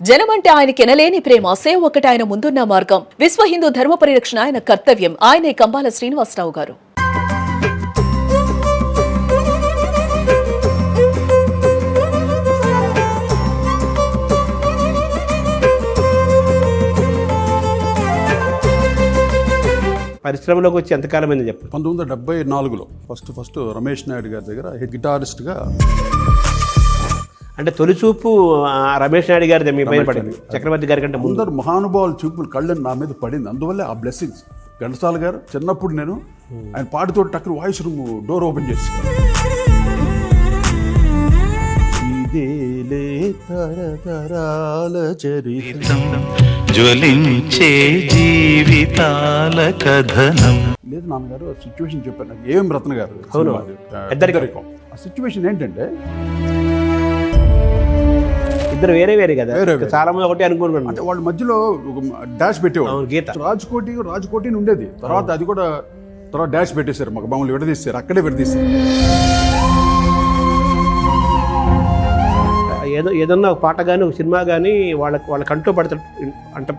జనమంటే ఆయనకి ఎనలేని ప్రేమ, సేవ ఒకటి ఆయన ముందున్న మార్గం. విశ్వ హిందూ ధర్మ పరిరక్షణ ఆయన కర్తవ్యం. ఆయనే కంబాల శ్రీనివాసరావు గారు. పరిశ్రమలోకి వచ్చి ఎంతకాలం అయింది చెప్పండి? 1974లో ఫస్ట్ రమేష్ నాయుడు గారి దగ్గర గిటారిస్ట్గా. అంటే తొలిచూపు రమేష్ నాయుడు గారి మీ పైన పడింది, చక్రవర్తి గారి కంటే ముందు. అందరు మహానుభావుల చూపులు కళ్ళని నా మీద పడింది. అందువల్లే ఆ బ్లెస్సింగ్స్. ఘంటసాల గారు చిన్నప్పుడు నేను ఆయన పాటితో టక్కన వాయిస్ రూమ్ డోర్ ఓపెన్ చేసి ఇదేలే తరతరాల చరిత్రం జ్వలించే జీవితాల కథనం. లేదు నాన్నగారు సిచ్యువేషన్ చెప్పారు నాకు. ఏం రత్న గారు పెద్దరికం. ఆ సిచ్యువేషన్ ఏంటంటే ఇద్దరు వేరే వేరే కదా, చాలా మంది ఒకటి అనుకుంటున్నాను. అంటే వాళ్ళ మధ్యలో ఒక డాష్ పెట్టేవాళ్ళు. గీత రాజ్కోటి ఉండేది. తర్వాత అది కూడా తర్వాత డాష్ పెట్టేశారు, మాకు మమ్మల్ని విడదీశారు, అక్కడే విడదీశారు. ఏదన్నా ఒక పాట కానీ ఒక సినిమా కానీ వాళ్ళ కంట్లో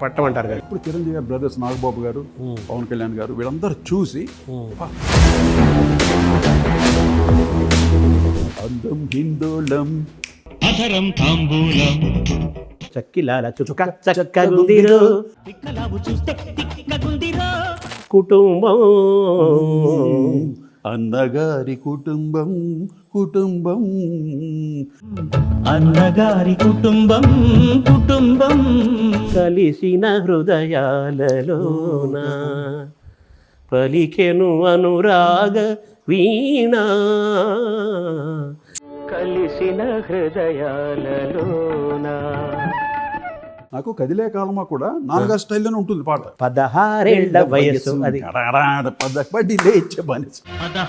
పట్టమంటారు కదా. ఇప్పుడు చిరంజీవి గారు బ్రదర్స్ నాగబాబు గారు, పవన్ కళ్యాణ్ గారు వీళ్ళందరూ చూసి అందం హిందోళం అధరం తాంబూలం చక్కిలాల చుక్క చక్కగుందిరో కుటుంబం అన్నగారి కుటుంబం అన్నగారి కుటుంబం కలిసిన హృదయాలలోన పలికెను అనురాగ వీణా కలిసిన హృదయాలలోన. నాకు కదిలే కాలమా కూడా నాన్నగారి స్టైల్లోనే ఉంటుంది పాట. 16 వయసు అది పడి లేచే మనసు.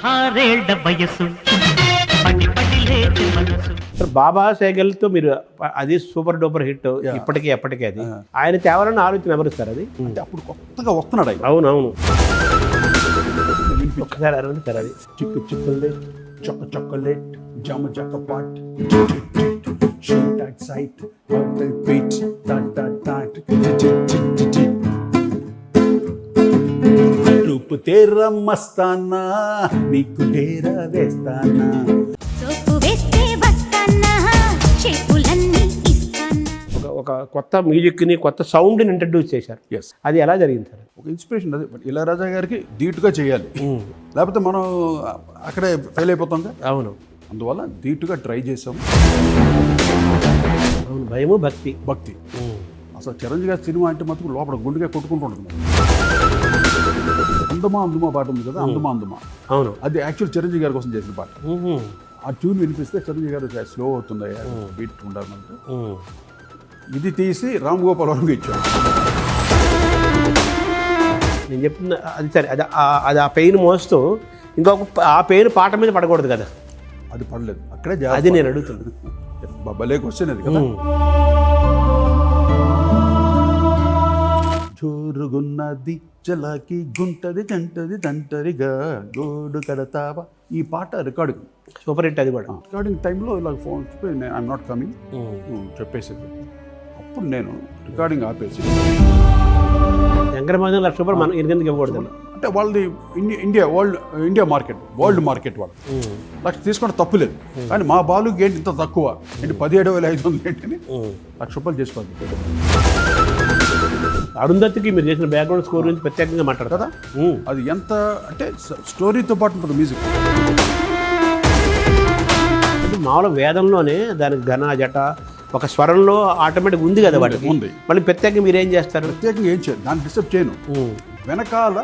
16 వయసు బాబా సేగల్తో మీరు అది సూపర్ డూపర్ హిట్ ఇప్పటికీ ఎప్పటికీ. అది ఆయన తేవాలని ఆలోచన ఎవరిస్తారు? అది అంటే అప్పుడు కొత్తగా వస్తున్నాడు ఆయన. అవునవును. ఒక్కసారి అరవండి సార్. అది చిక్కు చిక్కులేట్ చాక్లెట్ జామ జాకపాట్ shoot at sight hotel beach టాట్ టాట్ టాట్ రూపు తేరా మస్తానా నీకు డేరా వేస్తానా ఒక కొత్త మ్యూజిక్ని కొత్త సౌండ్ని ఇంట్రడ్యూస్ చేశారు. ఎస్, అది ఎలా జరిగింది సార్? ఒక ఇన్స్పిరేషన్. అది ఇళయరాజా గారికి ధీటుగా చేయాలి, లేకపోతే మనం అక్కడే ఫెయిల్ అయిపోతాం కదా. అవును, అందువల్ల ధీటుగా ట్రై చేసాం. అవును, భయము భక్తి. అసలు చిరంజీవి గారి సినిమా అంటే మటుకు లోపల గుండెగా కొట్టుకుంటుంటుంది. అందుమా పాట ఉంది కదా, అందుమా. అవును, అది యాక్చువల్ చిరంజీవి గారి కోసం చేసిన పాట. ఆ ట్యూన్ వినిపిస్తే చిరంజీవి గారు స్లో అవుతుంది, బీట్ ఉండాలంటే ఇది తీసి రామ్ గోపాల్ వర్మకి ఇచ్చాడు. నేను చెప్తున్న అది సరే. అది ఆ పెయిన్ మోస్తూ ఇంకొక ఆ పెయిన్ పాట మీద పడకూడదు కదా. అది పడలేదు అక్కడే. అది నేను అడుగుతున్నాను. భలే క్వశ్చన్ అది కదా. జోరుగున్నది చలాకి గుంటది జంటది తంటరిగా గోడు కడతావా. ఈ పాట రికార్డింగ్ సూపర్ హిట్. అది కూడా రికార్డింగ్ టైంలో ఇలా ఫోన్ చెప్పి ఐఎమ్ నాట్ కమింగ్ చెప్పేసేది. అప్పుడు నేను రికార్డింగ్ ఆపేసి శంకరమహాదేవ్ ₹1,00,000 మనం ఎందుకు ఇవ్వకూడదు అంటే వాళ్ళది ఇండియా మార్కెట్, వరల్డ్ మార్కెట్ వాళ్ళు 1,00,000 తీసుకోవడం తప్పులేదు. కానీ మా బాలుకి ఏంటి ఇంత తక్కువ ఏంటి 17,500 ఏంటని ₹1,00,000 చేసుకోవాలి. అరుంధతికి మీరు చేసిన బ్యాక్గ్రౌండ్ స్కోర్ గురించి ప్రత్యేకంగా మాట్లాడతారు కదా. అది ఎంత అంటే స్టోరీతో పాటు ఉంటుంది మ్యూజిక్. అంటే మామూలు వేదంలోనే దానికి ఘన జట ఒక స్వరంలో ఆటోమేటిక్ ఉంది కదా వాటికి. ఉంది. మళ్ళీ ప్రత్యేకంగా మీరు ఏం చేస్తారు? ప్రత్యేకంగా ఏం చేయను, దాన్ని డిస్టర్బ్ చేయను. వెనకాల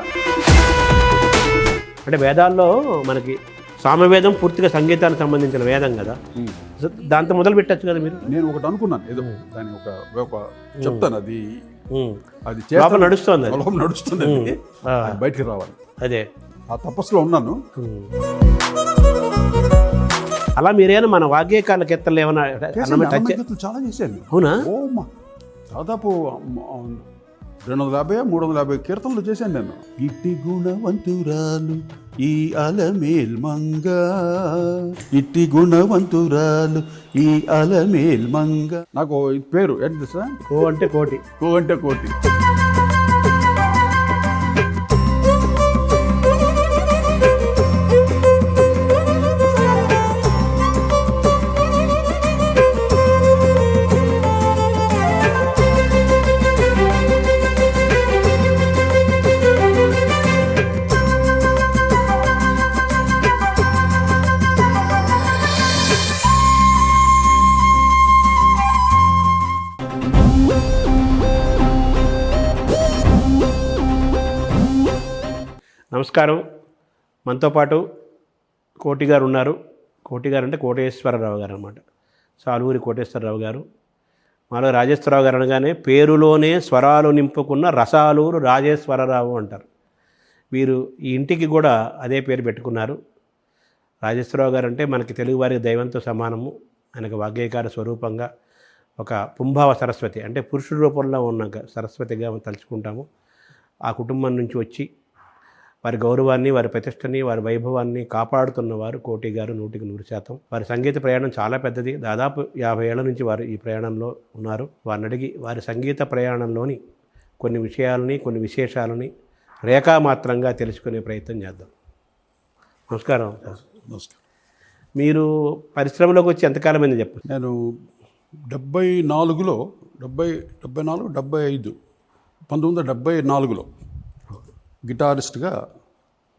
అంటే వేదాల్లో మనకి సామవేదం పూర్తిగా సంగీతానికి సంబంధించిన వేదం కదా, దాంతో మొదలు పెట్టచ్చు కదా మీరు. నేను ఒకటి అనుకున్నాను, ఏదో దాని ఒక చెప్తాను. అది నడుస్తుంది, బయటికి రావాలి. అదే ఆ తపస్సులో ఉన్నాను. అలా మీరేనా మన వాగ్గేయకాల కీర్తనలు ఏమైనా చాలా చేశాను. అవునా? దాదాపు 250-350 కీర్తనలు చేశాను నేను. ఇట్టి గుణవంతురాలు ఈ అలమేల్ మంగ ఇట్టి గుణవంతురాలు ఈ అలమేల్ మంగ. నాకు ఈ పేరు ఏంటి సార్? కో అంటే కోటి. కో అంటే కోటి. నమస్కారం. మనతో పాటు కోటి గారు ఉన్నారు. కోటి గారు అంటే కోటేశ్వరరావు గారు అనమాట. సాలూరి కోటేశ్వరరావు గారు. మాలో రాజేశ్వరరావు గారు అనగానే పేరులోనే స్వరాలు నింపుకున్న రసాలూరు రాజేశ్వరరావు అంటారు. వీరు ఈ ఇంటికి కూడా అదే పేరు పెట్టుకున్నారు. రాజేశ్వరరావు గారు అంటే మనకి తెలుగువారికి దైవంతో సమానము. ఆయనకు వాగ్గేయకార స్వరూపంగా ఒక పుంభావ సరస్వతి అంటే పురుషుడి రూపంలో ఉన్న సరస్వతిగా తలుచుకుంటాము. ఆ కుటుంబం నుంచి వచ్చి వారి గౌరవాన్ని, వారి ప్రతిష్టని, వారి వైభవాన్ని కాపాడుతున్నవారు కోటి గారు 100%. వారి సంగీత ప్రయాణం చాలా పెద్దది. దాదాపు 50 ఏళ్ల నుంచి వారు ఈ ప్రయాణంలో ఉన్నారు. వారిని అడిగి వారి సంగీత ప్రయాణంలోని కొన్ని విషయాలని, కొన్ని విశేషాలని రేఖామాత్రంగా తెలుసుకునే ప్రయత్నం చేద్దాం. నమస్కారం. నమస్కారం. మీరు పరిశ్రమలోకి వచ్చి ఎంతకాలం అయింది చెప్పండి? నేను 74లో 1974లో గిటారిస్ట్గా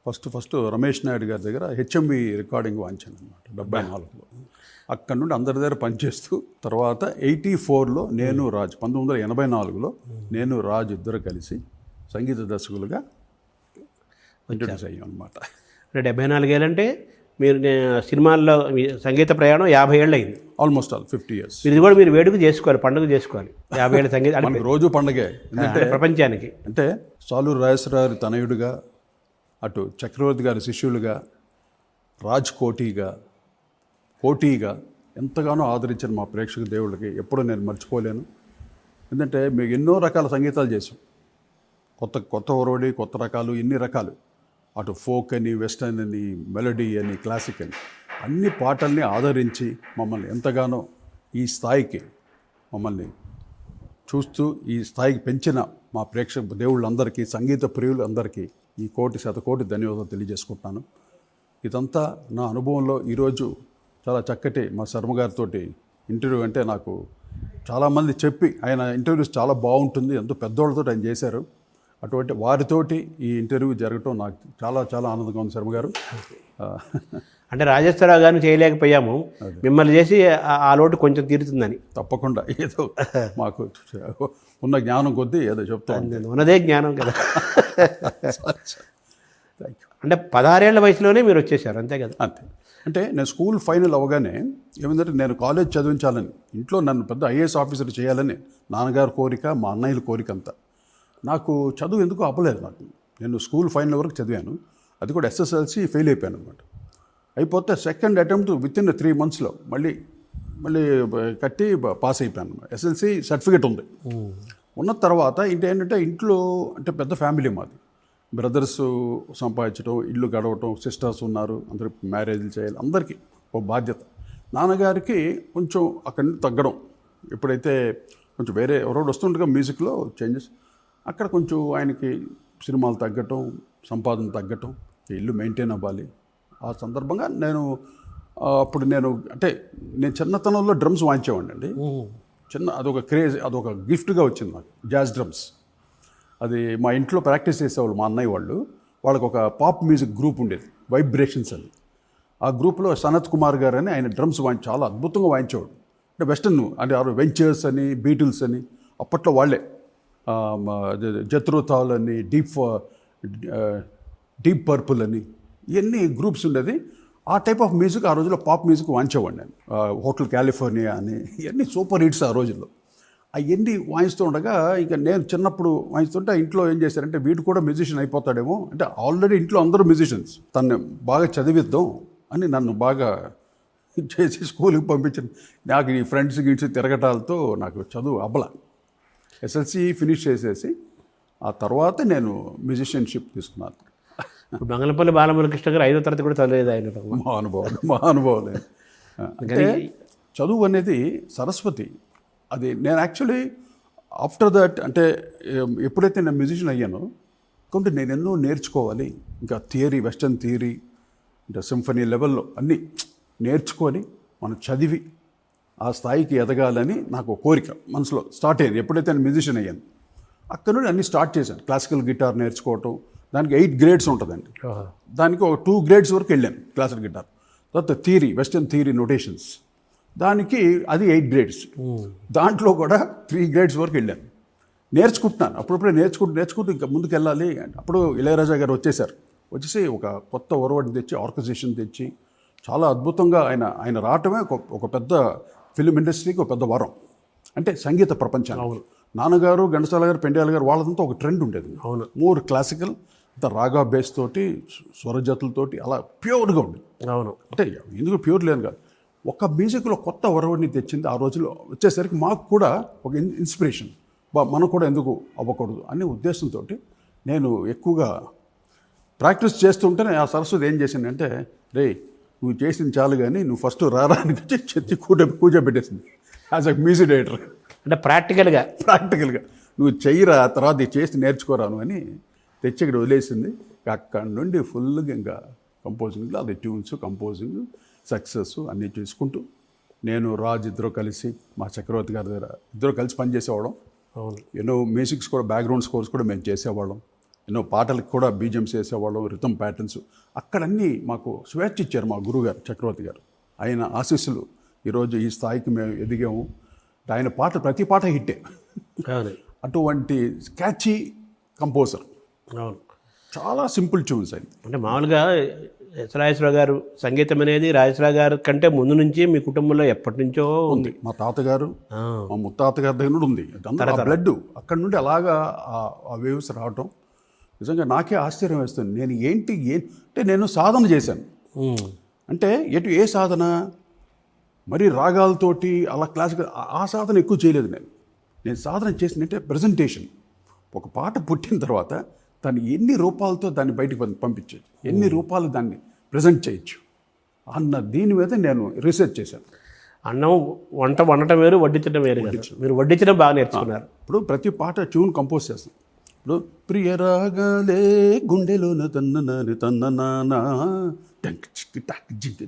ఫస్ట్ రమేష్ నాయుడు గారి దగ్గర హెచ్ఎంవి రికార్డింగ్ వాయించాను అనమాట 74లో. అక్కడ నుండి అందరి దగ్గర పనిచేస్తూ తర్వాత 84లో నేను రాజ్ 1984లో నేను రాజ్ ఇద్దరు కలిసి సంగీత దర్శకులుగా ఇంట్రడ్యూస్ అయ్యాం అనమాట. అంటే 74 ఏళ్ళంటే మీరు సినిమాల్లో సంగీత ప్రయాణం 50 ఏళ్ళు అయింది. Almost 50 years. ఇది కూడా మీరు వేడుక చేసుకోవాలి, పండుగ చేసుకోవాలి. 50 ఏళ్ళ సంగీత మనకి రోజు పండగే. అంటే ప్రపంచానికి అంటే సాలూరు రాజేశ్వరరావు తనయుడుగా, అటు చక్రవర్తి గారి శిష్యులుగా, రాజ్ కోటిగా ఎంతగానో ఆదరించిన మా ప్రేక్షక దేవుళ్ళకి ఎప్పుడూ నేను మర్చిపోలేను. ఎందుకంటే మేము ఎన్నో రకాల సంగీతాలు చేసాం. కొత్త ఒరవడి, కొత్త రకాలు, ఇన్ని రకాలు. అటు ఫోక్ అని, వెస్టర్న్ అని, మెలడీ అని, క్లాసిక్ అని అన్ని పాటల్ని ఆదరించి మమ్మల్ని ఎంతగానో ఈ స్థాయికి మమ్మల్ని చూస్తూ ఈ స్థాయికి పెంచిన మా ప్రేక్షక దేవుళ్ళందరికీ, సంగీత ప్రియులందరికీ ఈ శతకోటి ధన్యవాదాలు తెలియజేసుకుంటున్నాను. ఇదంతా నా అనుభవంలో ఈరోజు చాలా చక్కటి మా శర్మ గారితో ఇంటర్వ్యూ అంటే నాకు చాలామంది చెప్పి ఆయన ఇంటర్వ్యూస్ చాలా బాగుంటుంది, ఎంతో పెద్దోళ్ళతో ఆయన చేశారు. అటువంటి వారితోటి ఈ ఇంటర్వ్యూ జరగటం నాకు చాలా చాలా ఆనందంగా ఉంది శర్మ గారు. అంటే రాజేశ్వరరావు గారిని చేయలేకపోయాము, మిమ్మల్ని చేసి ఆ లోటు కొంచెం తీరుతుందని. తప్పకుండా ఏదో మాకు ఉన్న జ్ఞానం కొద్దీ ఏదో చెప్తాను. ఉన్నదే జ్ఞానం కదా. అంటే 16 ఏళ్ల వయసులోనే మీరు వచ్చేసారు, అంతే కదా? అంతే. అంటే నేను స్కూల్ ఫైనల్ అవ్వగానే ఏమిటంటే నేను కాలేజ్ చదివించాలని, ఇంట్లో నన్ను పెద్ద ఐఏఎస్ ఆఫీసర్ చేయాలని నాన్నగారి కోరిక, మా అన్నయ్యల కోరిక అంతా. నాకు చదువు ఎందుకు అవ్వలేదు. నేను స్కూల్ ఫైనల్ వరకు చదివాను, అది కూడా SSLC ఫెయిల్ అయిపోయాను అనమాట. అయిపోతే సెకండ్ అటెంప్ట్ విత్ ఇన్ 3 monthsలో మళ్ళీ కట్టి పాస్ అయిపోయాను. SSLC సర్టిఫికేట్ ఉంది. ఉన్న తర్వాత ఏంటంటే ఇంట్లో అంటే పెద్ద ఫ్యామిలీ మాది, బ్రదర్స్ సంపాదించడం, ఇల్లు గడవటం, సిస్టర్స్ ఉన్నారు, అందరికి మ్యారేజ్లు చేయాలి, అందరికీ ఒక బాధ్యత. నాన్నగారికి కొంచెం అక్కడి నుంచి తగ్గడం, ఎప్పుడైతే కొంచెం వేరే ఎవరోడు వస్తుండగా మ్యూజిక్లో చేంజెస్, అక్కడ కొంచెం ఆయనకి సినిమాలు తగ్గటం, సంపాదన తగ్గటం, ఇల్లు మెయింటైన్ అవ్వాలి. ఆ సందర్భంగా అప్పుడు నేను చిన్నతనంలో డ్రమ్స్ వాయించేవాడిని అండి. అదొక క్రేజ్, అదొక గిఫ్ట్గా వచ్చింది నాకు, జాజ్ డ్రమ్స్. అది మా ఇంట్లో ప్రాక్టీస్ చేసేవాళ్ళు మా అన్నయ్య వాళ్ళు. వాళ్ళకి ఒక పాప్ మ్యూజిక్ గ్రూప్ ఉండేది, వైబ్రేషన్స్ అని. ఆ గ్రూప్లో సనత్ కుమార్ గారు అని ఆయన డ్రమ్స్ చాలా అద్భుతంగా వాయించేవాడు. అంటే వెస్టర్న్ అంటే వెంచర్స్ అని, బీటిల్స్ అని అప్పట్లో వాళ్ళే, జత్రోతాల్ అని, డీప్ పర్పుల్ అని, ఇవన్నీ గ్రూప్స్ ఉండేది. ఆ టైప్ ఆఫ్ మ్యూజిక్ ఆ రోజుల్లో పాప్ మ్యూజిక్ వాయించేవాడిని నేను. హోటల్ కాలిఫోర్నియా అని ఇవన్నీ సూపర్ హిట్స్ ఆ రోజుల్లో. అవన్నీ వాయిస్తూ ఉండగా ఇక నేను చిన్నప్పుడు వాయిస్తుంటే ఇంట్లో ఏం చేశారంటే వీడు కూడా మ్యూజిషియన్ అయిపోతాడేమో, అంటే ఆల్రెడీ ఇంట్లో అందరూ మ్యూజిషియన్స్, తను బాగా చదివిద్దాం అని నన్ను బాగా చేసి స్కూల్కి పంపించాను. నాకు ఈ ఫ్రెండ్స్ గిట్స్ తిరగటాలతో నాకు చదువు అబ్బల. SSLC ఫినిష్ చేసేసి ఆ తర్వాత నేను మ్యూజిషియన్షిప్ తీసుకున్నాను. ఇప్పుడు బంగళపల్లి బాలమురకృష్ణ గారు 5వ తరగతి కూడా చదివేది ఆయన పాపం. మా అనుభవాలు అంటే చదువు అనేది సరస్వతి. అది నేను యాక్చువల్లీ ఆఫ్టర్ దట్ అంటే ఎప్పుడైతే నేను మ్యూజిషియన్ అయ్యానో కాబట్టి నేను ఎన్నో నేర్చుకోవాలి, ఇంకా థియరీ, వెస్టర్న్ థియరీ, అంటే సింఫనీ లెవెల్లో అన్నీ నేర్చుకొని మనం చదివి ఆ స్థాయికి ఎదగాలని నాకు ఒక కోరిక మనసులో స్టార్ట్ అయ్యింది. ఎప్పుడైతే నేను మ్యూజిషియన్ అయ్యాను అక్కడ నుండి అన్నీ స్టార్ట్ చేశాను. క్లాసికల్ గిటార్ నేర్చుకోవటం, దానికి 8 గ్రేడ్స్ ఉంటుందండి. దానికి ఒక 2 గ్రేడ్స్ వరకు వెళ్ళాను క్లాసికల్ గిటార్. తర్వాత థియరీ, వెస్టర్న్ థియరీ నోటేషన్స్, దానికి అది 8 గ్రేడ్స్. దాంట్లో కూడా 3 గ్రేడ్స్ వరకు వెళ్ళాను. నేర్చుకుంటున్నాను, అప్పుడప్పుడే నేర్చుకుంటూ ఇంకా ముందుకు వెళ్ళాలి. అప్పుడు ఇళయరాజా గారు వచ్చేసి ఒక కొత్త ఒరవడిని తెచ్చి, ఆర్గనైజేషన్ తెచ్చి చాలా అద్భుతంగా ఆయన రావటమే ఒక పెద్ద ఫిలిం ఇండస్ట్రీకి ఒక పెద్ద వరం. అంటే సంగీత ప్రపంచాన్ని నాన్నగారు, ఘంటసాల గారు, పెండ్యాల గారు వాళ్ళదంతా ఒక ట్రెండ్ ఉండేది. అవును, మోర్ క్లాసికల్, అంత రాగా బేస్ తోటి, స్వరజతులతోటి అలా ప్యూర్గా ఉండేది. అవును, అంటే ఎందుకు ప్యూర్ లేదు కాదు, ఒక మ్యూజిక్లో కొత్త ఒరవడిని తెచ్చింది. ఆ రోజుల్లో వచ్చేసరికి మాకు కూడా ఒక ఇన్స్పిరేషన్, మనం కూడా ఎందుకు అవ్వకూడదు అనే ఉద్దేశంతో నేను ఎక్కువగా ప్రాక్టీస్ చేస్తుంటేనే ఆ సరస్వతి ఏం చేసిందంటే, రే నువ్వు చేసింది చాలు కానీ నువ్వు ఫస్ట్ రారానికి చెత్తి కూర్చోబెట్టేసింది యాజ్ అ మ్యూజిక్ డైరెక్టర్. అంటే ప్రాక్టికల్గా నువ్వు చెయ్యిరా, తర్వాత చేసి నేర్చుకోరాను అని తెచ్చి ఇక్కడ వదిలేసింది. అక్కడి నుండి ఫుల్గా ఇంకా కంపోజింగ్లో అది ట్యూన్స్, కంపోజింగ్, సక్సెస్ అన్నీ చూసుకుంటూ నేను రాజ్ ఇద్దరు కలిసి, మా చక్రవర్తి గారి దగ్గర ఇద్దరు కలిసి పనిచేసేవాళ్ళం. అవును, ఎన్నో మ్యూజిక్స్ కూడా, బ్యాక్గ్రౌండ్ స్కోర్స్ కూడా మేము చేసేవాళ్ళం. ఎన్నో పాటలకు కూడా బీజిఎమ్స్ వేసేవాళ్ళం, రిథమ్ ప్యాటర్న్స్. అక్కడన్నీ మాకు స్వేచ్ఛ ఇచ్చారు మా గురువుగారు చక్రవర్తి గారు. ఆయన ఆశీస్సులు ఈరోజు ఈ స్థాయికి మేము ఎదిగాము. ఆయన పాట ప్రతి పాట హిట్టే. అటువంటి క్యాచీ కంపోజర్. అవును, చాలా సింపుల్ ట్యూన్స్ అయింది. అంటే మామూలుగా రాజేశ్వరరావు గారు సంగీతం అనేది రాజేశ్వరరావు గారు కంటే ముందు నుంచి మీ కుటుంబంలో ఎప్పటి నుంచో ఉంది. మా తాతగారు, మా ముత్తాత గారి దగ్గర నుండి ఉంది. బ్లడ్ అక్కడి నుండి అలాగా ఆ వేవ్స్ రావటం నిజంగా నాకే ఆశ్చర్యం వేస్తుంది. నేను అంటే నేను సాధన చేశాను. అంటే ఏ సాధన, మరి రాగాలతోటి అలా క్లాసికల్ ఆ సాధన ఎక్కువ చేయలేదు. నేను సాధన చేసిందంటే ప్రజెంటేషన్. ఒక పాట పుట్టిన తర్వాత దాన్ని ఎన్ని రూపాలతో దాన్ని బయటకు పంపించవచ్చు, ఎన్ని రూపాలు దాన్ని ప్రజెంట్ చేయొచ్చు అన్న దీని మీద నేను రీసెర్చ్ చేశాను. అన్నం వండటం వేరు, వడ్డించడం వేరు. మీరు వడ్డించడం బాగా నేర్చుకున్నారు. ఇప్పుడు ప్రతి పాట ట్యూన్ కంపోజ్ చేస్తాం. ఇప్పుడు ప్రియ రాగాలే గుండెలోన తన్ననానా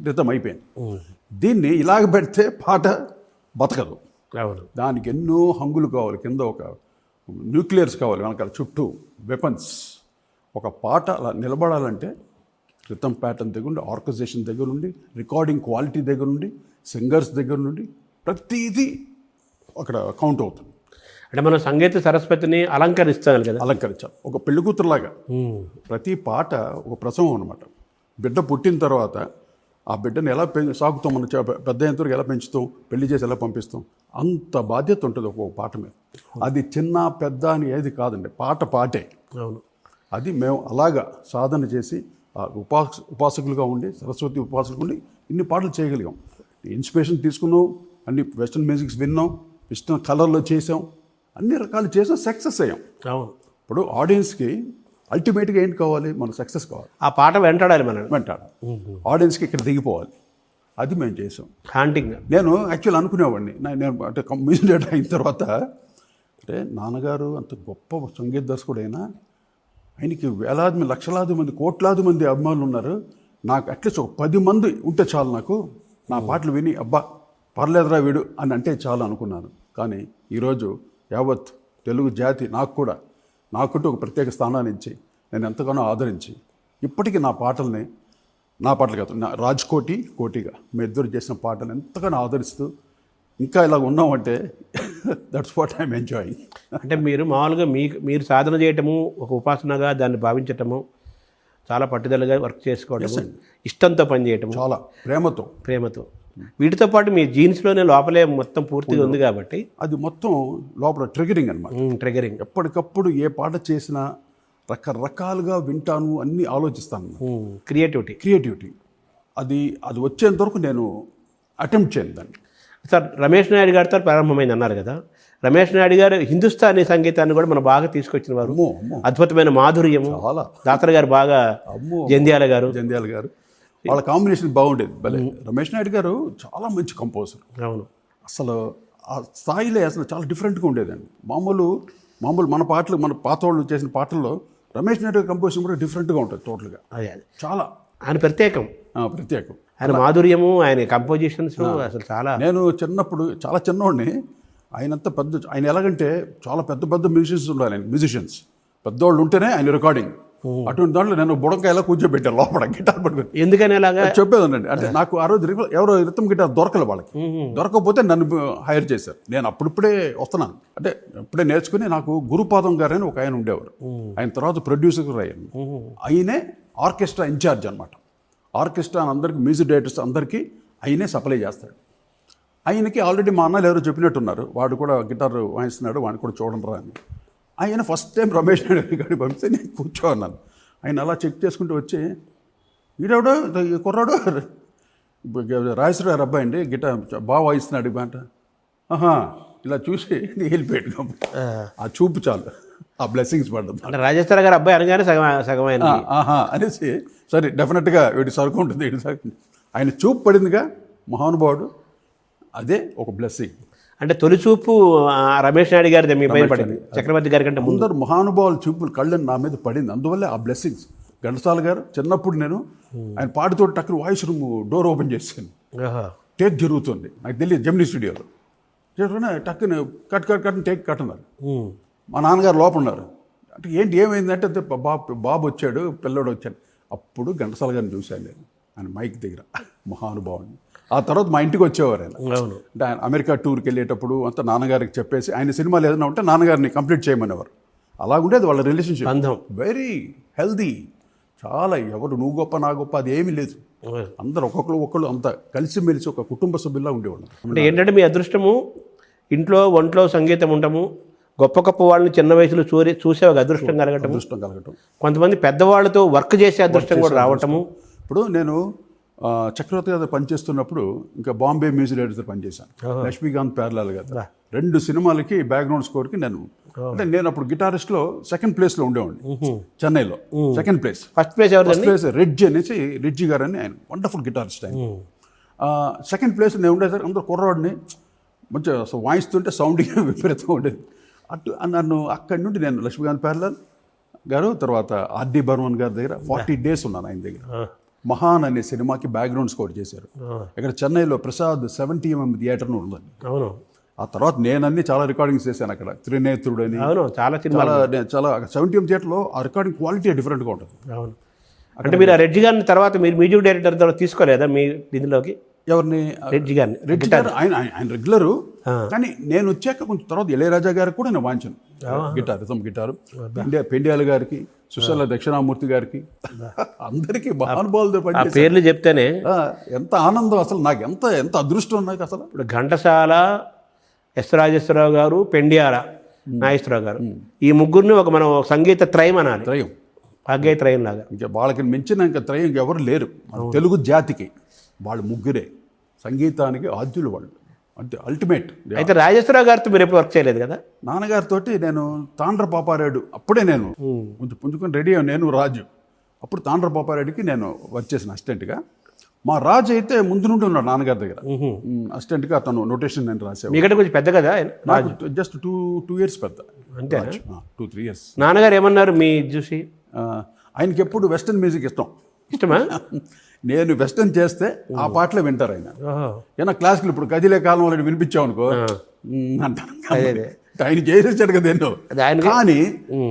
రితం అయిపోయింది. దీన్ని ఇలాగ పెడితే పాట బతకదు. దానికి ఎన్నో హంగులు కావాలి, కింద ఒక న్యూక్లియర్స్ కావాలి, వెనకాల చుట్టూ వెపన్స్. ఒక పాట అలా నిలబడాలంటే రిథమ్ ప్యాటర్న్ దగ్గర నుండి, ఆర్గనైజేషన్ దగ్గర నుండి, రికార్డింగ్ క్వాలిటీ దగ్గర నుండి, సింగర్స్ దగ్గర నుండి ప్రతిదీ అక్కడ కౌంట్ అవుతుంది. అంటే మనం సంగీత సరస్వతిని అలంకరిస్తాం కదా, అలంకరించాలి. ఒక పెళ్లి కూతురులాగా ప్రతి పాట ఒక ప్రసవం అనమాట. బిడ్డ పుట్టిన తర్వాత ఆ బిడ్డను ఎలా సాగుతాం, మనం పెద్ద ఎంతవరకు ఎలా పెంచుతాం, పెళ్లి చేసి ఎలా పంపిస్తాం, అంత బాధ్యత ఉంటుంది ఒక్కొక్క పాట మీద. అది చిన్న పెద్ద అని ఏది కాదండి, పాటే. అవును, అది మేము అలాగా సాధన చేసి ఉపాసకులుగా ఉండి, సరస్వతి ఉపాసకులు ఉండి ఇన్ని పాటలు చేయగలిగాం. ఇన్స్పిరేషన్ తీసుకున్నాం, అన్ని వెస్ట్రన్ మ్యూజిక్స్ విన్నాం, వెస్ట్రన్ కలర్లో చేసాం, అన్ని రకాలు చేసాం, సక్సెస్ అయ్యాం. అవును, ఇప్పుడు ఆడియన్స్కి అల్టిమేట్గా ఏంటి కావాలి, మనకు సక్సెస్ కావాలి, ఆ పాట వెంటాడాలి, ఆడియన్స్కి ఇక్కడ దిగిపోవాలి. అది మేము చేసాం. హాంటింగ్. నేను యాక్చువల్ అనుకునేవాడిని, నేను అంటే మ్యూజిక్ డైరెక్టర్ అయిన తర్వాత, అంటే నాన్నగారు అంత గొప్ప సంగీత దర్శకుడైనా ఆయనకి వేలాది మంది, లక్షలాది మంది, కోట్లాది మంది అభిమానులు ఉన్నారు. నాకు అట్లీస్ట్ ఒక 10 మంది ఉంటే చాలు, నాకు నా పాటలు విని అబ్బా పర్లేదురా వీడు అని అంటే చాలు అనుకున్నాను. కానీ ఈరోజు యావత్ తెలుగు జాతి నాకుంటూ ఒక ప్రత్యేక స్థానాన్ని ఇచ్చి, నేను ఎంతగానో ఆదరించి, ఇప్పటికీ నా పాటలు కాదు, నా కోటిగా మీ ఇద్దరు చేసిన పాటలు ఎంతగానో ఆదరిస్తూ ఇంకా ఇలా ఉన్నామంటే దట్స్ వాట్ ఐఎమ్ ఎంజాయింగ్. అంటే మీరు మామూలుగా మీరు సాధన చేయటము, ఒక ఉపాసనగా దాన్ని భావించటము, చాలా పట్టుదలగా వర్క్ చేసుకోవటము, ఇష్టంతో పనిచేయటము, చాలా ప్రేమతో వీటితో పాటు మీ జీన్స్లోనే లోపలే మొత్తం పూర్తిగా ఉంది కాబట్టి అది మొత్తం లోపల ట్రిగరింగ్ అనమాట. ట్రిగరింగ్. ఎప్పటికప్పుడు ఏ పాట చేసినా రకరకాలుగా వింటాను, అన్నీ ఆలోచిస్తాను. క్రియేటివిటీ అది వచ్చేంత వరకు నేను అటెంప్ట్ చేయను దాన్ని. సార్, రమేష్ నాయుడు గారితో ప్రారంభమైంది అన్నారు కదా, రమేష్ నాయుడు గారు హిందుస్థానీ సంగీతాన్ని కూడా మనం బాగా తీసుకొచ్చిన వారు. అమ్మో అమ్మో అద్భుతమైన మాధుర్యము. చాలా. దాతర్ గారు బాగా, అమ్మో జంధ్యాల గారు. జంధ్యాల గారు వాళ్ళ కాంబినేషన్ బాగుండేది భలే. రమేష్ నాయుడు గారు చాలా మంచి కంపోజర్. అవును. అసలు ఆ స్థాయిలో అసలు చాలా డిఫరెంట్గా ఉండేదండి. మామూలు మన పాటలు, మన పాత వాళ్ళు చేసిన పాటల్లో రమేష్ నాయుడు గారి కంపోజిషన్ కూడా డిఫరెంట్గా ఉంటుంది టోటల్గా. అదే చాలా ఆయన ప్రత్యేకం. ప్రత్యేకం. ఆయన మాధుర్యము, ఆయన కంపోజిషన్స్ అసలు చాలా. నేను చిన్నప్పుడు చాలా చిన్నవాడిని, ఆయన ఎలాగంటే చాలా పెద్ద పెద్ద మ్యూజిషియన్స్ ఉండాలి. మ్యూజిషియన్స్ పెద్దవాళ్ళు ఉంటేనే ఆయన రికార్డింగ్. అటువంటి దాంట్లో నేను బుడంకాయలా కూర్చోబెట్టాను లోపల గిటార్ పట్టుకొని. ఎందుకని అలాగా చెప్పేదండి. అంటే నాకు ఆ రోజు ఎవరో రితం గిటార్ దొరకలేదు వాళ్ళకి. దొరకకపోతే నన్ను హైర్ చేశారు. నేను అప్పుడిప్పుడే వస్తున్నాను, అంటే ఇప్పుడే నేర్చుకుని. నాకు గురుపాదం గారు అని ఒక ఆయన ఉండేవారు. ఆయన తర్వాత ప్రొడ్యూసర్ అయ్యాను. ఆయనే ఆర్కెస్ట్రా ఇన్ఛార్జ్ అనమాట. ఆర్కెస్ట్రా అందరికీ, మ్యూజిక్ డైరెక్టర్స్ అందరికీ ఆయనే సప్లై చేస్తాడు. ఆయనకి ఆల్రెడీ మా అన్నలు ఎవరో చెప్పినట్టున్నారు, వాడు కూడా గిటార్ వాయిస్తున్నాడు, వాడిని కూడా చూడండి రా అని. ఆయన ఫస్ట్ టైం రమేష్ నాయుడు గారిని పంపిస్తే నేను కూర్చోన్నాను. ఆయన అలా చెక్ చేసుకుంటూ వచ్చి, వీడెవడో ఈ కుర్రాడు రాజేశ్వర గారు అబ్బాయి అండి, గిటార్ బాగా వాయిస్తున్నాడు అంట. ఆహా, ఇలా చూసి వెళ్ళిపోయాడు. ఆ చూపు చాలు, ఆ బ్లెస్సింగ్స్ పడ్డది. అంటే రాజేశ్వర గారు అబ్బాయి అనగానే సగమైన ఆహా అనేసి, సరే డెఫినెట్గా వీడి సరుకు ఉంటుంది, వీడి సరుకు. ఆయన చూపు పడిందిగా మహానుభావుడు, అదే ఒక బ్లెస్సింగ్. అంటే తొలిచూపు రమేష్ నాయుడు గారి మీ పైన పడింది, చక్రవర్తి గారి కంటే ముందు. అందరు మహానుభావుల చూపులు కళ్ళని నా మీద పడింది, అందువల్లే ఆ బ్లెస్సింగ్స్. ఘంటసాల గారు చిన్నప్పుడు నేను ఆయన పాడుతూ టక్కున వాయిస్ రూమ్ డోర్ ఓపెన్ చేశాను. టేక్ జరుగుతుంది, నాకు తెలియదు, జెమినీ స్టూడియోలో చేస్తున్నా. టక్కున కట్ టేక్ కట్ అన్నారు. మా నాన్నగారు లోపల ఉన్నారు. అంటే ఏంటి ఏమైందంటే, అంతే బాబు వచ్చాడు, పిల్లోడు వచ్చాడు. అప్పుడు ఘంటసాల గారిని చూశాను నేను, ఆయన మైక్ దగ్గర, మహానుభావుని. ఆ తర్వాత మా ఇంటికి వచ్చేవారు ఆయన. అంటే ఆయన అమెరికా టూర్కి వెళ్ళేటప్పుడు అంతా నాన్నగారికి చెప్పేసి, ఆయన సినిమాలు ఏదైనా ఉంటే నాన్నగారిని కంప్లీట్ చేయమనేవారు. అలాగుండేది వాళ్ళ రిలేషన్షిప్. బంధం వెరీ హెల్దీ. చాలా, ఎవరు నువ్వు గొప్ప నా గొప్ప అది ఏమీ లేదు. అందరు ఒక్కొక్కరు అంతా కలిసిమెలిసి ఒక కుటుంబ సభ్యుల్లా ఉండేవాళ్ళు. అంటే ఏంటంటే మీ అదృష్టము, ఇంట్లో ఒంట్లో సంగీతం ఉండటము, గొప్ప గొప్ప వాళ్ళని చిన్న వయసులో చూసే ఒక అదృష్టం కలగటం, కొంతమంది పెద్దవాళ్ళతో వర్క్ చేసే అదృష్టం కూడా రావటము. ఇప్పుడు నేను చక్రవర్తి గారు పనిచేస్తున్నప్పుడు ఇంకా బాంబే మ్యూజిక్ డైరెక్టర్ పనిచేశాను, లక్ష్మీకాంత్ ప్యారలాల్ గారు. 2 సినిమాలకి బ్యాక్గ్రౌండ్ స్కోర్కి నేను అప్పుడు గిటారిస్ట్లో సెకండ్ ప్లేస్లో ఉండేవాడిని. చెన్నైలో second place. First place Reddy అనేసి, రెడ్జి గారు అని, ఆయన వండర్ఫుల్ గిటారిస్ట్ ఆయన. సెకండ్ ప్లేస్ నేను ఉండేసరికి అందరూ కుర్రవాడిని మంచిగా అసలు వాయిస్తుంటే సౌండింగ్ విపరీతంగా ఉండేది. నన్ను అక్కడి నుండి నేను లక్ష్మీకాంత్ ప్యారలాల్ గారు, తర్వాత ఆర్డి బర్మన్ గారి దగ్గర 40 days ఉన్నాను ఆయన దగ్గర. మహాన్ అనే సినిమాకి బ్యాక్గ్రౌండ్ స్కోర్ చేశారు. ఇక్కడ చెన్నైలో ప్రసాద్ 70mm థియేటర్ ఉందండి. అవును. ఆ తర్వాత నేనన్నీ చాలా రికార్డింగ్స్ చేశాను అక్కడ. త్రినేత్రుడు అని చాలా 70mm థియేటర్లో ఆ రికార్డింగ్ క్వాలిటీ డిఫరెంట్గా ఉంటుంది. అవును. అంటే మీరు ఆ రెడ్డి గారిని తర్వాత మీరు మ్యూజిక్ డైరెక్టర్ తర్వాత తీసుకోలేదా మీ దీనిలోకి? ఎవరిని? రెడ్డి గారిని. రెడ్డి గారు ఆయన రెగ్యులరు, కానీ నేను వచ్చాక కొంచెం తర్వాత ఇళయరాజా గారికి కూడా నేను వాయించాను గిటారు. పెండ్యాల గారికి, సుశల దక్షిణామూర్తి గారికి, అందరికీ మహానుభావులతో పని పేర్లు చెప్తేనే ఎంత ఆనందం. అసలు నాకు ఎంత అదృష్టం నాకు అసలు. ఇప్పుడు ఘంటసాల, ఎస్ రాజేశ్వరరావు గారు, పెండ్యాల నాగేశ్వరరావు గారు, ఈ ముగ్గురిని మనం సంగీత త్రయం అనాలి. త్రయం, భాగ్య త్రయం లాగా. ఇంకా వాళ్ళకి మించిన ఇంకా త్రయం ఎవరు లేరు మన తెలుగు జాతికి. వాళ్ళు ముగ్గురే సంగీతానికి ఆద్యులు, వాళ్ళు అంటే అల్టిమేట్. అయితే రాజేశ్వరరావు గారితో మీరు ఎప్పుడు వర్క్ చేయలేదు కదా? నాన్నగారితో నేను తాండ్ర పాపారాయుడు అప్పుడే నేను కొంచెం పుంజుకొని రెడీ అయ్యాను, నేను రాజు. అప్పుడు తాండ్ర పాపారాయుడికి నేను వర్క్ చేసిన అసిస్టెంట్గా. మా రాజు అయితే ముందు నుండి ఉన్నాడు నాన్నగారి దగ్గర అసిస్టెంట్గా. అతను నోటేషన్ నేను రాసేవాడు. మీకంటే కొంచెం పెద్ద కదా? నాకు జస్ట్ 2 years పెద్ద, అంతే. 2-3 years. నాన్నగారు ఏమన్నారు మీ చూసి? ఆయనకి ఎప్పుడు వెస్టర్న్ మ్యూజిక్ ఇష్టమా? నేను వెస్టర్న్ చేస్తే ఆ పాటలే వింటారు ఆయన. ఏమన్నా క్లాసికల్ ఇప్పుడు కదిలే కాలం వాళ్ళని వినిపించావు అనుకో అంటారు. ఆయన చేసేసాడు కదా ఎన్నో. కానీ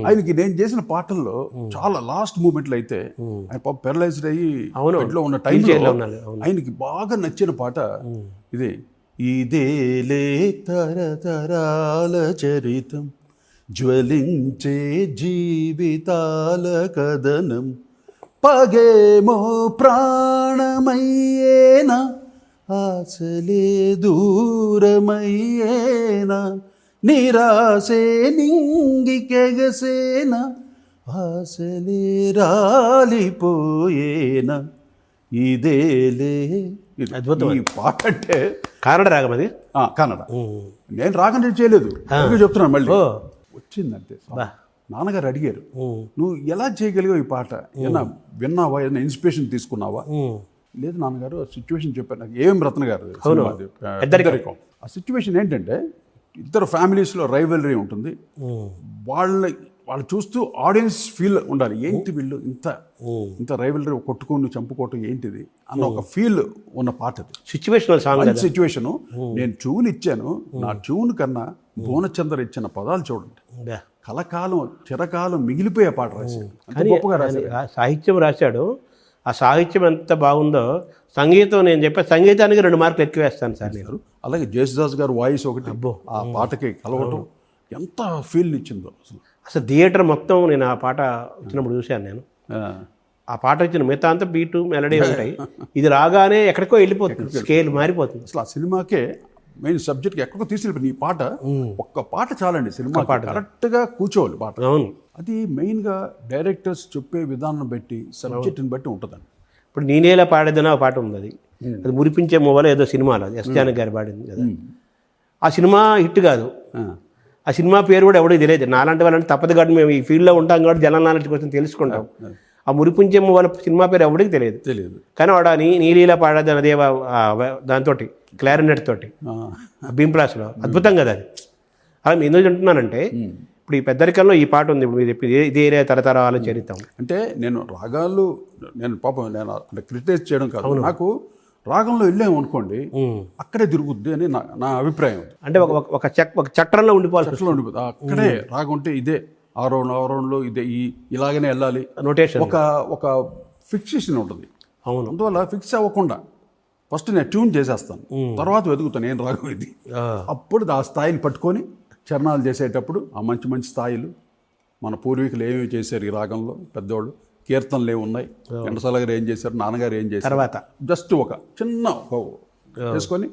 ఆయనకి నేను చేసిన పాటల్లో చాలా లాస్ట్ మూమెంట్లు అయితే ఆయన పాప పెరలైజ్డ్ అయ్యి ఇంట్లో ఉన్న టైంలో ఆయనకి బాగా నచ్చిన పాట ఇదే. ఇదేలే తరతరాల చరితం, జ్వలించే జీవితాల కథనం, పగేమో ప్రాణమయ్యేనా, ఆశలే దూరమయ్యేనా, నిరాశే నింగికెగసేనా, ఆశలే రాలిపోయేనా, ఇదేలే ఇది అద్భుతం. ఈ పాట అంటే కానడ రాగం అది. కన్నడ. నేను రాగం చేయలేదు, చెప్తున్నాను మళ్ళీ. వచ్చిందంటే నాన్నగారు అడిగారు, నువ్వు ఎలా చేయగలిగావు ఈ పాట, ఏమన్నా విన్నావా, ఏదైనా ఇన్స్పిరేషన్ తీసుకున్నావా? లేదు నాన్నగారు, సిచ్యువేషన్ చెప్పారు నాకు. ఏం రత్న గారు పెద్దరికం. ఆ సిచ్యువేషన్ ఏంటంటే ఇద్దరు ఫ్యామిలీస్లో రైవలరీ ఉంటుంది. వాళ్ళు చూస్తూ ఆడియన్స్ ఫీల్ ఉండాలి, ఏంటి వీళ్ళు ఇంత రైవలరీ కొట్టుకొని చంపుకోవటం ఏంటిది అన్న ఒక ఫీల్ ఉన్న పాట అది. Situational song. సిచ్యువేషను. నేను ట్యూన్ ఇచ్చాను, నా ట్యూన్ కన్నా భువనచంద్ర ఇచ్చిన పదాలు చూడండి, కలకాలం చిరకాలం మిగిలిపోయే పాట రాశాడు. గొప్పగా రాశాడు. సాహిత్యం రాశాడు. ఆ సాహిత్యం ఎంత బాగుందో, సంగీతం నేను చెప్పే సంగీతానికి 2 మార్కులు ఎక్కువ వేస్తాను సార్ నేను. అలాగే జేసుదాస్ గారు వాయిస్ ఒకటి ఆ పాటకి కలవటం ఎంత ఫీల్ ఇచ్చిందో అసలు థియేటర్ మొత్తం. నేను ఆ పాట వచ్చినప్పుడు చూశాను నేను. ఆ పాట వచ్చిన మిగతా అంతా బీటు మెలడీ ఉంటాయి, ఇది రాగానే ఎక్కడికో వెళ్ళిపోతుంది, స్కేల్ మారిపోతుంది. అసలు ఆ సినిమాకే మెయిన్ సబ్జెక్ట్కి ఎక్కడికో తీసుకెళ్ళిపోయింది ఈ పాట. ఒక్క పాట చాలండి సినిమా పాట, కరెక్ట్గా కూర్చోవాలి పాట. అవును, అది మెయిన్గా డైరెక్టర్స్ చెప్పే విధానం బట్టి, సబ్జెక్ట్ని బట్టి ఉంటుందండి. ఇప్పుడు నేనేలా పాడేదని ఒక పాట ఉంది, అది మురిపించే మొబైల్ ఏదో సినిమాలో ఎస్ జానకి గారు పాడింది కదా. ఆ సినిమా హిట్ కాదు, ఆ సినిమా పేరు కూడా ఎవడో తెలియదు. నాలాంటి వాళ్ళంటే తప్పదు కాబట్టి మేము ఈ ఫీల్డ్లో ఉంటాం కాబట్టి జనం నాలంటి కోసం తెలుసుకుంటాం. ఆ మురిపించే వాళ్ళ సినిమా పేరు ఎవరికి తెలియదు. కానీ వాడు నీలీలా పాడేదని అదే దాంతో క్లారినెట్ తోటి భీంప్లాస్లో అద్భుతం కదా అది. అలా నేను ఎందుకు అంటున్నానంటే ఇప్పుడు ఈ పెద్దరికంలో ఈ పాట ఉంది, ఇప్పుడు మీరు చెప్పింది ఇది ఏరియా తరతరాలు చరిత్రం. అంటే నేను రాగాలు నేను అంటే క్రిటిసైజ్ చేయడం కాదు, నాకు రాగంలో వెళ్ళాము అనుకోండి అక్కడే తిరుగుద్ది అని నా అభిప్రాయం. అంటే ఒక చట్రంలో ఉండిపోవాలి, అక్కడే రాగం ఉంటే ఇదే ఆ రౌండ్లో ఇదే ఇలాగనే వెళ్ళాలి నోటేషన్, ఒక ఫిక్సేషన్ ఉంటుంది. అవును, అందువల్ల ఫిక్స్ అవ్వకుండా ఫస్ట్ నేను ట్యూన్ చేసేస్తాను, తర్వాత వెతుకుతాను ఏం రాగం ఇది. అప్పుడు ఆ స్థాయిని పట్టుకొని చరణాలు చేసేటప్పుడు ఆ మంచి మంచి స్థాయిలు మన పూర్వీకులు ఏమేమి చేశారు ఈ రాగంలో, పెద్దవాళ్ళు కీర్తనలు ఏమున్నాయి, ఘంటసాల గారు ఏం చేశారు, నాన్నగారు ఏం చేశారు, తర్వాత జస్ట్ ఒక చిన్న చేసుకొని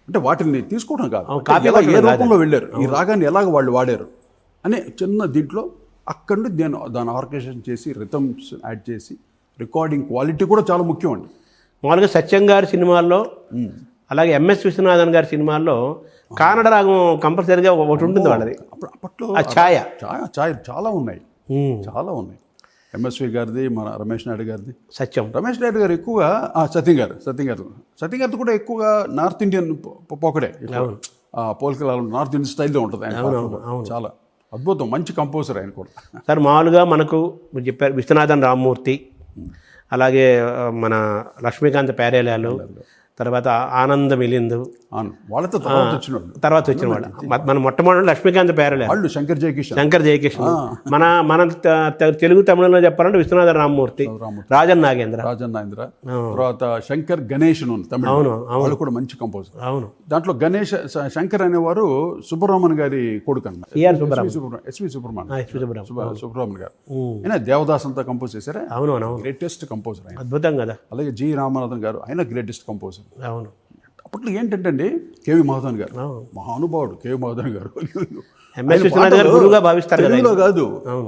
అంటే వాటిని తీసుకోవడం కాదు, ఏ రూపంలో వెళ్ళారు, ఈ రాగాన్ని ఎలాగ వాళ్ళు వాడారు అనే చిన్న దీంట్లో అక్కడి నుండి నేను దాన్ని ఆర్కెస్ట్రేషన్ చేసి రిథమ్స్ యాడ్ చేసి రికార్డింగ్ క్వాలిటీ కూడా చాలా ముఖ్యం అండి. మామూలుగా సత్యం గారి సినిమాల్లో అలాగే ఎంఎస్ విశ్వనాథన్ గారి సినిమాల్లో కానడ రాగం కంపల్సరీగా ఒకటి ఉంటుంది వాళ్ళది. అప్పట్లో ఆ ఛాయ చాలా ఉన్నాయి. ఎంఎస్వి గారిది, మన రమేష్ నాయుడు గారిది, సత్యం రమేష్ నాయుడు గారు ఎక్కువగా సత్యం గారిది కూడా ఎక్కువగా నార్త్ ఇండియన్ పోకడే, పోల్కల నార్త్ ఇండియన్ స్టైల్లో ఉంటుంది ఆయన. చాలా అద్భుతం, మంచి కంపోజర్ ఆయన కూడా. సార్ మామూలుగా మనకు మీరు చెప్పారు విశ్వనాథన్ రామ్మూర్తి, అలాగే మన లక్ష్మీకాంత్ ప్యారేలాలు, తర్వాత ఆనంద్ మిలింద్, వాళ్ళతో తర్వాత వచ్చిన వాళ్ళు మన మొట్టమొదటి లక్ష్మీకాంత్ ప్యారేలాలు, శంకర్ జయకిషన్. మన తెలుగు తమిళంలో చెప్పాలంటే విశ్వనాథన్ రామ్మూర్తి, రాజన్ నాగేంద్ర, తర్వాత శంకర్ గణేష్ వాళ్ళు కూడా మంచి కంపోజర్. అవును, దాంట్లో గణేష్ శంకర్ అనేవారు సుబ్రహ్మణ్యం గారి కొడుకు అన్నమాట, ఎస్వి సుబ్రహ్మణ్యం గారు. ఆయన దేవదాస్ అంతా కంపోజ్ చేశారా. అవును, గ్రేటెస్ట్ కంపోజర్ ఆయన, అద్భుతం కదా. అలాగే జి రామనాథన్ గారు, ఆయన గ్రేటెస్ట్ కంపోజర్. అవును, అప్పట్లో ఏంటంటే అండి కేవి మహాదేవన్ గారు, మహానుభావుడు కేవి మహాదేవన్ గారు. తెలుగులో కాదు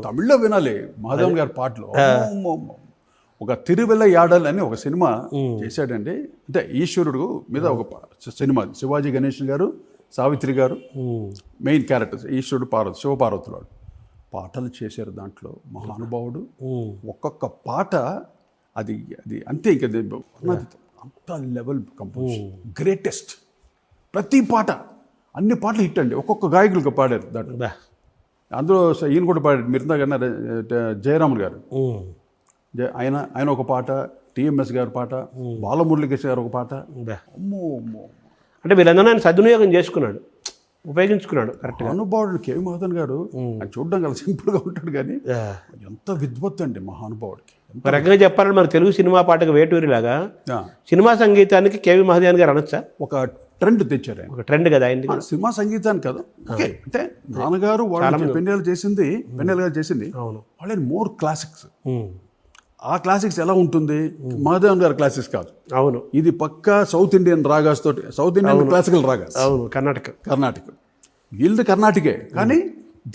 తమిళ్లో వినాలి మహాదేవన్ గారి పాటలు. ఒక తిరువెల్ల యాడల్ అని ఒక సినిమా చేశాడండి, అంటే ఈశ్వరుడు మీద ఒక సినిమా. శివాజీ గణేశన్ గారు, సావిత్రి గారు మెయిన్ క్యారెక్టర్స్, ఈశ్వరుడు పార్వతి, శివపార్వతులు వాడు పాటలు చేశారు దాంట్లో. మహానుభావుడు, ఒక్కొక్క పాట అది అంతే, ఇంకా అంత లెవెల్ కంపోజిషన్, గ్రేటెస్ట్. ప్రతి పాట, అన్ని పాటలు హిట్ అండి. ఒక్కొక్క గాయకులకు పాడారు దాంట్లో. అందులో ఈయన కూడా పాడారు, మిగతా కన్నా జయరామన్ గారు, ఆయన ఒక పాట, టిఎంఎస్ గారి పాట, బాలమురళీకృష్ణ గారు ఒక పాట. అమ్మో అంటే వీళ్ళందరూ ఆయన సద్వినియోగం చేసుకున్నాడు, ఉపయోగించుకున్నాడు కరెక్ట్గా. అనుభావుడు కేవి మహాదేవన్ గారు చూడడం కదా సింపుల్గా ఉంటాడు, కానీ ఎంత విద్వత్తు అండి మహానుభావుడికి. ఒక రకంగా చెప్పాలంటే మన తెలుగు సినిమా పాటకు వేటూరిలాగా సినిమా సంగీతానికి కేవి మహాదేవన్ గారు అనొచ్చా? ఒక ట్రెండ్ తెచ్చారు ఆయన, ఒక ట్రెండ్ కదా ఆయన సినిమా సంగీతానికి కదా. ఓకే, అంటే నాన్నగారు వాళ్ళు పెన్నెల గారు చేసింది వాళ్ళని మోర్ క్లాసిక్స్. ఆ క్లాసిక్స్ ఎలా ఉంటుంది, మహాదేవన్ గారు క్లాసిక్స్ కాదు. అవును, ఇది పక్కా సౌత్ ఇండియన్ రాగాస్ తోటి, సౌత్ ఇండియన్ క్లాసికల్ రాగాస్. అవును, కర్ణాటక వీళ్ళది కర్ణాటకే, కానీ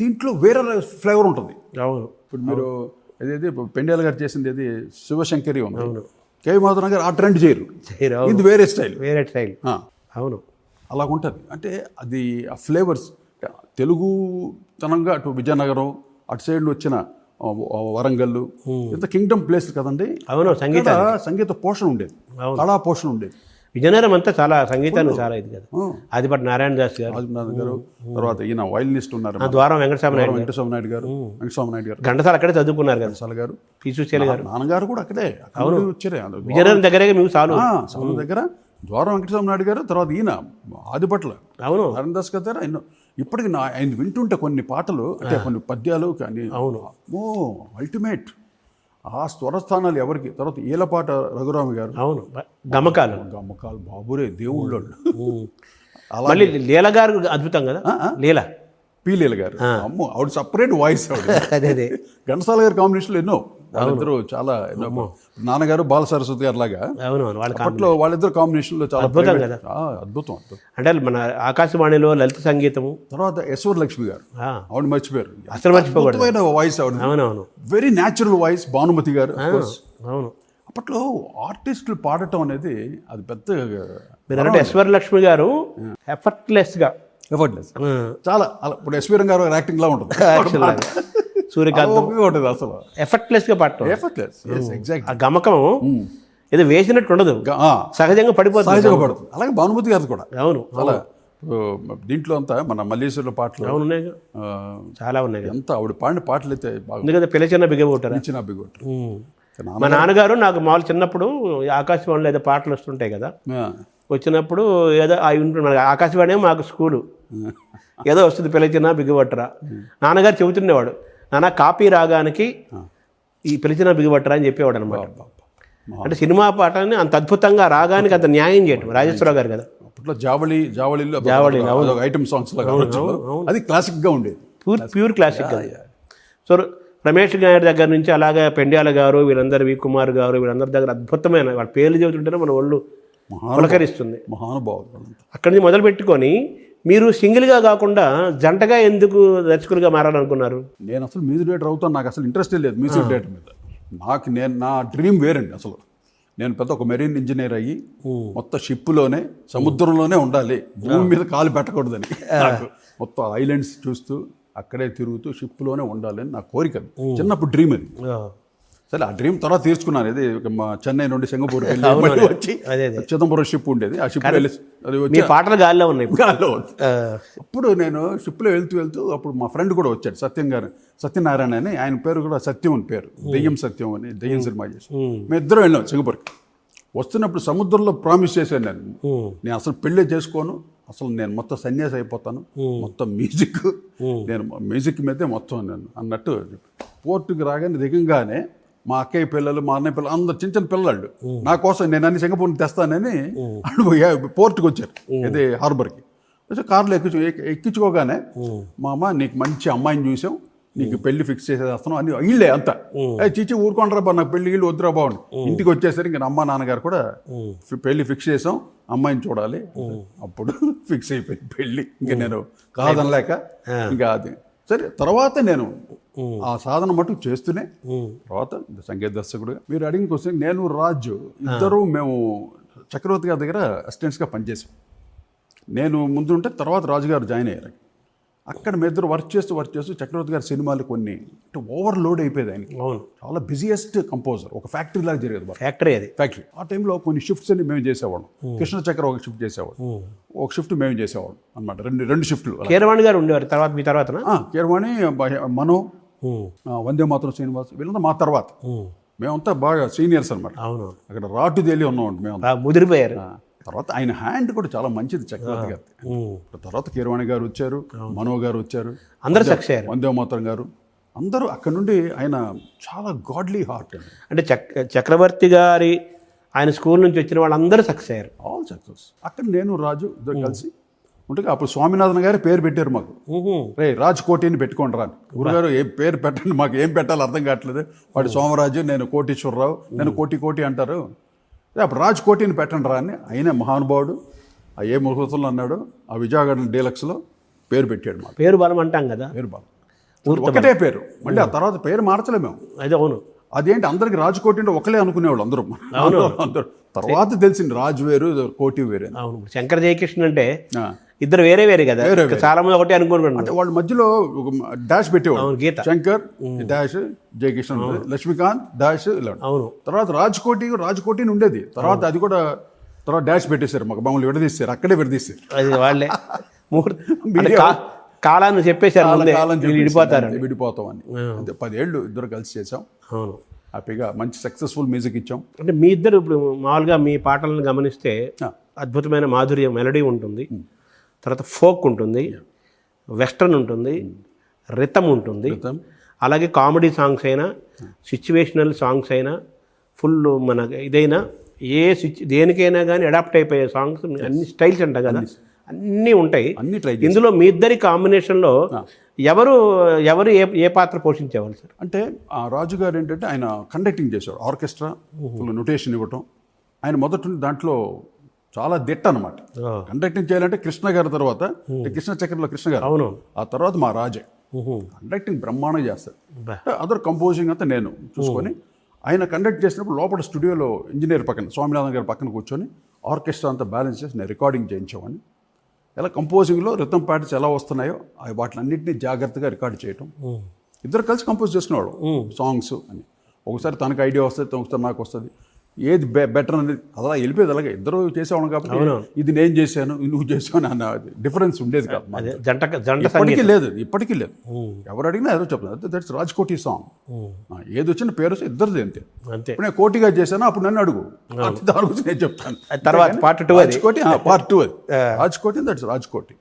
దీంట్లో వేరే ఫ్లేవర్ ఉంటుంది. అవును, ఇప్పుడు మీరు ఏదైతే పెండేల గారు చేసింది ఏది శివశంకరి ఉంది, కేవి మాధవరావు గారు ఆ ట్రెండ్ చేయరు, అవును. ఇది వేరే స్టైల్. వేరే స్టైల్. అవును. అలాగుంటుంది. అంటే అది ఆ ఫ్లేవర్స్ తెలుగు తనంగా అటు విజయనగరం అటు సైడ్ వచ్చిన వరంగల్ ఇంత కింగ్డమ్ ప్లేస్ కదండి. అవును. సంగీత పోషణ ఉండేది, కళా పోషణ ఉండేది. విజయనగరం అంతా చాలా సంగీతాన్ని చాలా ఇది కదా. ఆదిపట్టు నారాయణ దాస్ గారు, ఆదినాథ్ గారు, తర్వాత ఈయన వైలినిస్ట్ ఉన్నారు ద్వారం వెంకటస్వామి వెంకటస్వామి నాయుడు గారు ఘంటసాల అక్కడే చదువుకున్నారు కదా. ఘంటసాల గారు, పీసూచేలి గారు, నాన్నగారు కూడా అక్కడే వచ్చారే. విజయనగరం దగ్గరే మీకు చాలు దగ్గర ద్వారం వెంకటస్వామి నాయుడు గారు, తర్వాత ఈయన ఆదిపట్ల అవును నారాయణ దాస్ గారు. ఆయన ఇప్పటికి ఆయన వింటుంటే కొన్ని పాటలు అంటే కొన్ని పద్యాలు కానీ ఓ అల్టిమేట్. ఆ స్వరస్థానాలు ఎవరికి. తర్వాత ఈలపాట రఘురామి గారు, అవును. గమ్మకాలు బాబురే దేవుళ్ళు. మళ్ళీ లీల గారు అద్భుతం కదా. లీల పీలీల గారు, అమ్మో ఆవిడ సపరేట్ వాయిస్. ఆవిడ అదే ఘంటసాల గారి కాంబినేషన్లో ఎన్నో, వాళ్ళిద్దరూ చాలా ఎన్నో. నాన్నగారు బాల సరస్వతి గారు లాగా అప్పట్లో వాళ్ళిద్దరు కాంబినేషన్లో చాలా అద్భుతం కదా. అద్భుతం. అంటే మన ఆకాశవాణిలో లలిత సంగీతము. తర్వాత యశ్వరలక్ష్మి గారు, ఆవిడ మర్చిపోయారు, అసలు మర్చిపోకూడదు వాయిస్ ఆవిడ. అవునవును. Very natural voice. భానుమతి గారు. అవును. అప్పట్లో ఆర్టిస్టులు పాడటం అనేది అది పెద్ద. మీరు అంటే యశ్వరలక్ష్మి గారు ఎఫర్ట్లెస్గా చాలా. ఇప్పుడు ఎస్వీరం గారు యాక్టింగ్ లా ఉంటుంది, సూర్యకాంత్ ఉంటుంది. అసలు ఎఫర్ట్లెస్గా పాడటం. ఎగ్జాక్ట్. ఆ గమకం ఏదో వేసినట్టు ఉండదు, సహజంగా పడిపోతుంది. సహజంగా పడుతుంది. అలాగే భానుమతి గారు కూడా. అవును. చాలా దీంట్లో అంతా మన మల్లేశ్వరుల పాటలు చాలా ఉన్నాయి. ఎంత ఆవిడ పాడిన పాటలు అయితే బాగుంది కదా. పిలిచిన బిగబోటారు. మా నాన్నగారు నాకు మామూలు చిన్నప్పుడు ఆకాశవాణిలో ఏదో పాటలు వస్తుంటాయి కదా, వచ్చినప్పుడు ఏదో మన ఆకాశవాణి మాకు స్కూలు ఏదో వస్తుంది, పిలిచిన బిగుబట్టరా. నాన్నగారు చెబుతుండేవాడు, నాన్న కాపీ రాగానికి ఈ పిలిచిన బిగుబట్టరా అని చెప్పేవాడు అనమాట. అంటే సినిమా పాటని అంత అద్భుతంగా రాగానికి అంత న్యాయం చేయటం రాజేశ్వరరావు గారు కదా. అప్పట్లో జావళిలో ఐటమ్ సాంగ్స్ అది క్లాసిక్గా ఉండేది, ప్యూర్ క్లాసిక్. సో రమేష్ గారి దగ్గర నుంచి అలాగే పెండ్యాల గారు, వీళ్ళందరూ వి కుమార్ గారు, వీళ్ళందరి దగ్గర అద్భుతమైన వాళ్ళ పేర్లు చెబుతుంటేనే మన ఒళ్ళు పులకరిస్తుంది. మహానుభావులు. అక్కడి నుంచి మొదలు పెట్టుకొని మీరు సింగిల్గా కాకుండా జంటగా ఎందుకు దర్శకులుగా మారాలనుకున్నారు? నేను అసలు మ్యూజిక్ డైరెక్టర్ అవుతాను, నాకు అసలు ఇంట్రెస్టే లేదు మ్యూజిక్ డైరెక్టర్ మీద. నా డ్రీమ్ వేరండి అసలు. నేను పెద్ద ఒక మెరీన్ ఇంజనీర్ అయ్యి మొత్తం షిప్లోనే సముద్రంలోనే ఉండాలి, భూమి మీద కాలు పెట్టకూడదని. మొత్తం ఐలాండ్స్ చూస్తూ అక్కడే తిరుగుతూ షిప్లోనే ఉండాలని నా కోరిక. చిన్నప్పుడు డ్రీమ్ అది. సరే ఆ డ్రీమ్ తర్వాత తీర్చుకున్నాను. ఇది మా చెన్నై నుండి సింగపూర్ వచ్చి చిదంబరం షిప్ ఉండేది, ఆ షిప్ వచ్చి పాటలు గాల్లో ఉన్నాయి. అప్పుడు నేను షిప్లో వెళ్తూ అప్పుడు మా ఫ్రెండ్ కూడా వచ్చాడు, సత్యనారాయణ అని. ఆయన పేరు కూడా సత్యం అని పేరు, దెయ్యం సత్యం అని, దెయ్యం సినిమా చేసి. మేము ఇద్దరం వెళ్ళాం సింగపూర్కి. వస్తున్నప్పుడు సముద్రంలో ప్రామిస్ చేశాను నేను అసలు పెళ్ళే చేసుకోను, అసలు నేను మొత్తం సన్యాసి అయిపోతాను, మొత్తం నేను మ్యూజిక్ మీదే మొత్తం నేను అన్నట్టు. పోర్టుకి రాగానే దిగంగానే మా అక్కయ్య పిల్లలు, మా అన్నయ్య పిల్లలు అందరు చిన్న పిల్లలు నా కోసం నేను అన్ని సింగపూర్ని తెస్తానని పోర్టుకి వచ్చారు, ఇది హార్బర్కి. కార్లో ఎక్కించుకోగానే మా అమ్మ నీకు మంచి అమ్మాయిని చూసాం, నీకు పెళ్లి ఫిక్స్ చేసేస్తాను అని ఇళ్ళే అంతా. చీచి ఊరుకోండ్రా బా, నాకు పెళ్లి వద్దురా బాగుండు. ఇంటికి వచ్చేసరికి ఇంకా అమ్మ నాన్నగారు కూడా పెళ్లి ఫిక్స్ చేసాం, అమ్మాయిని చూడాలి. అప్పుడు ఫిక్స్ అయిపోయింది పెళ్ళి. ఇంకా నేను కాదనలేక ఇంకా అది సరే. తర్వాత నేను ఆ సాధన మటుకు చేస్తూనే తర్వాత సంగీత దర్శకుడుగా. మీరు అడిగిన క్వశ్చన్, నేను రాజు ఇద్దరు మేము చక్రవర్తి గారి దగ్గర అసిస్టెంట్స్గా పనిచేసాం. నేను ముందు ఉంటే తర్వాత రాజుగారు జాయిన్ అయ్యారు. అక్కడ మీ ఇద్దరు వర్క్ చేస్తూ చక్రవర్తి గారి సినిమాలు కొన్ని అంటే ఓవర్లోడ్ అయిపోయేది ఆయనకి. చాలా బిజియెస్ట్ కంపోజర్, ఒక ఫ్యాక్టరీ లాగా జరిగేది. ఫ్యాక్టరీ ఆ టైంలో కొన్ని షిఫ్ట్స్ అన్ని మేము చేసేవాళ్ళం. కృష్ణ చక్ర ఒక షిఫ్ట్ చేసేవాడు, ఒక షిఫ్ట్ మేము చేసేవాళ్ళం అనమాట. రెండు షిఫ్ట్లు. కీరవాణి గారు ఉండేవారు తర్వాత మీ తర్వాత. కీరవాణి, మనో, వందే మాతరం శ్రీనివాస్, వీళ్ళంతా మా తర్వాత. మేమంతా బాగా సీనియర్స్ అనమాట. అక్కడ రాటు తేలి ఉన్నాం మేము, ముదిరిపోయారు. తర్వాత ఆయన హ్యాండ్ కూడా చాలా మంచిది చక్రవర్తి గారి. తర్వాత కీరవాణి గారు వచ్చారు, మనో గారు వచ్చారు, అందరూ సక్సెస్ అయ్యారు. వందే మాతరం గారు అందరూ అక్కడ నుండి. ఆయన చాలా గాడ్లీ హార్ట్ అంటే చక్రవర్తి గారి ఆయన స్కూల్ నుంచి వచ్చిన వాళ్ళందరూ సక్సెస్ అయ్యారు. All success. అక్కడ నేను రాజు ఇద్దరు కలిసి ఉంటే అప్పుడు స్వామినాథన్ గారే పేరు పెట్టారు మాకు. రాజ్ కోటిని పెట్టుకోండి రా గురుగారు, ఏ పేరు పెట్టండి, మాకు ఏం పెట్టాలో అర్థం కావట్లేదు. వాడు సోమరాజు, నేను కోటీశ్వరరావు, నేను కోటి అంటారు. అప్పుడు రాజ్ కోటిని పెట్టండి రా అని ఆయన మహానుభావుడు ఆ ఏ ముహూర్తంలో అన్నాడు, ఆ విజయవాడ డీలక్స్లో పేరు పెట్టాడు. మా పేరు బలం అంటాం కదా, పేరు బలం ఒకటే పేరు. మళ్ళీ ఆ తర్వాత పేరు మార్చలే మేము. అదే అవును. అదేంటి అందరికి రాజకోటి అంటే ఒకలే అనుకునేవాళ్ళు అందరూ అందరూ. తర్వాత తెలిసింది రాజు వేరు కోటి వేరే. అవును, శంకర్ జయకృష్ణ అంటే ఆ. ఇద్దరు వేరే వేరే కదా, చాలా మంది ఒకటే అనుకుంటున్నారు. అంటే వాళ్ళ మధ్యలో ఒక డాష్ పెట్టేవాడు. అవును, గీత. శంకర్ డాష్, జయకృష్ణ ఉండేది, లక్ష్మీకాంత్ డాష్ ఇలా. అవును. తర్వాత రాజకోటి అని ఉండేది. తర్వాత అది కూడా తర్వాత డాష్ పెట్టేశారు, మమ్మల్ని విడదీశారు, అక్కడే విడదీశారు. అది వాళ్ళే కాలాన్ని చెప్పేశారు ముందే, విడిపోతారు, విడిపోతామని. అంతే 10 ఏళ్ళు ఇద్దరు కలిసి చేసాం. అవును, హ్యాపీగా మంచి సక్సెస్ఫుల్ మ్యూజిక్ ఇచ్చాం. అంటే మీ ఇద్దరు ఇప్పుడు మామూలుగా మీ పాటలను గమనిస్తే అద్భుతమైన మాధుర్యం, మెలడీ ఉంటుంది, తర్వాత ఫోక్ ఉంటుంది, వెస్టర్న్ ఉంటుంది, రిథమ్ ఉంటుంది, అలాగే కామెడీ సాంగ్స్ అయినా సిచ్యువేషనల్ సాంగ్స్ అయినా ఫుల్ మన ఇదైనా దేనికైనా కానీ అడాప్ట్ అయిపోయే సాంగ్స్, అన్ని స్టైల్స్ అంట కదా, అన్నీ ఉంటాయి. అన్ని ట్రై. ఇందులో మీ ఇద్దరి కాంబినేషన్లో ఎవరు ఏ పాత్ర పోషించేవాళ్ళు సార్? అంటే ఆ రాజు గారు ఏంటంటే ఆయన కండక్టింగ్ చేశాడు, ఆర్కెస్ట్రా ఫుల్ నొటేషన్ ఇవ్వటం. ఆయన మొదటి దాంట్లో చాలా దిట్ట అనమాట. కండక్టింగ్ చేయాలంటే కృష్ణ గారి తర్వాత, కృష్ణ చక్రంలో కృష్ణ గారు, అవును, ఆ తర్వాత మా రాజే కండక్టింగ్ బ్రహ్మాండంగా చేస్తాడు. అదర్ కంపోజింగ్ అంతా నేను చూసుకొని, ఆయన కండక్ట్ చేసినప్పుడు లోపల స్టూడియోలో ఇంజనీర్ పక్కన స్వామినాథన్ గారి పక్కన కూర్చొని ఆర్కెస్ట్రా అంతా బ్యాలెన్స్ చేసి నేను రికార్డింగ్ చేయించామని. ఎలా కంపోజింగ్లో రిథమ్ ప్యాటర్న్స్ ఎలా వస్తున్నాయో వాటిలన్నింటినీ జాగ్రత్తగా రికార్డ్ చేయటం. ఇద్దరు కలిసి కంపోజ్ చేసుకునేవాడు సాంగ్స్ అని. ఒకసారి తనకు ఐడియా వస్తుంది, ఒకసారి నాకు వస్తుంది, ఏది బెటర్ అనేది అలా వెళ్ళిపోయేది. అలాగే ఇద్దరు చేసేవాళ్ళం కాబట్టి ఇది నేను చేశాను, నువ్వు చేసావు అన్న డిఫరెన్స్ ఉండేది కాదు. ఇప్పటికీ లేదు. ఎవరు అడిగినా ఏదో చెప్తాను, దట్స్ రాజ్కోటి సాంగ్. ఏది వచ్చిన పేరు ఇద్దరిది అంతే. ఇప్పుడు నేను కోటిగా చేశాను, అప్పుడు నన్ను అడుగు, దాని గురించి నేను చెప్తాను. తర్వాత పార్ట్ 2 రాజ్కోటి, పార్ట్ 2 అది రాజ్కోటి, దట్స్ రాజ్కోటి.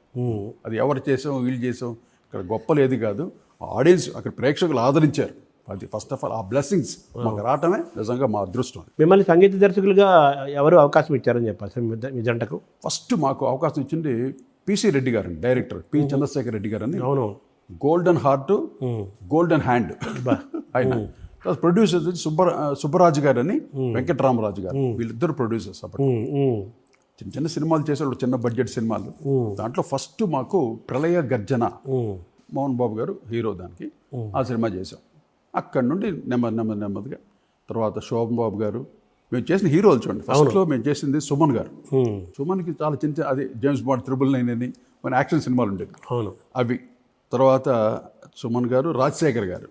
అది ఎవరు చేసాం, వీళ్ళు చేసాం, ఇక్కడ గొప్పలేది కాదు, ఆడియన్స్ అక్కడ ప్రేక్షకులు ఆదరించారు. అది ఫస్ట్ ఆఫ్ ఆల్ ఆ బ్లెస్సింగ్స్ మాకు రావటమే నిజంగా మా అదృష్టం. మిమ్మల్ని సంగీత దర్శకులుగా ఎవరు అవకాశం ఇచ్చారని చెప్పాలి సార్ మీ జంటకు? ఫస్ట్ మాకు అవకాశం ఇచ్చింది పిసి రెడ్డి గారు, డైరెక్టర్ పి చంద్రశేఖర్ రెడ్డి గారు అని. అవును, గోల్డెన్ హార్ట్, గోల్డెన్ హ్యాండ్ ఆయన. ప్రొడ్యూసర్స్ సుబ్బరాజు గారు అని, వెంకటరామరాజు గారు, వీళ్ళిద్దరు ప్రొడ్యూసర్స్. అప్పుడు చిన్న చిన్న సినిమాలు చేశారు, చిన్న బడ్జెట్ సినిమాలు. దాంట్లో ఫస్ట్ మాకు ప్రళయ గర్జన, మోహన్ బాబు గారు హీరో, దానికి ఆ సినిమా చేసాం. అక్కడి నుండి నెమ్మదిగా తర్వాత శోభన్ బాబు గారు, మేము చేసిన హీరోలు చూడండి. ఫస్ట్లో మేము చేసింది సుమన్ గారు. సుమన్కి చాలా చిన్న అది జేమ్స్ బాండ్ 999 అని మన యాక్షన్ సినిమాలు ఉండేవి, అవి. తర్వాత సుమన్ గారు, రాజశేఖర్ గారు,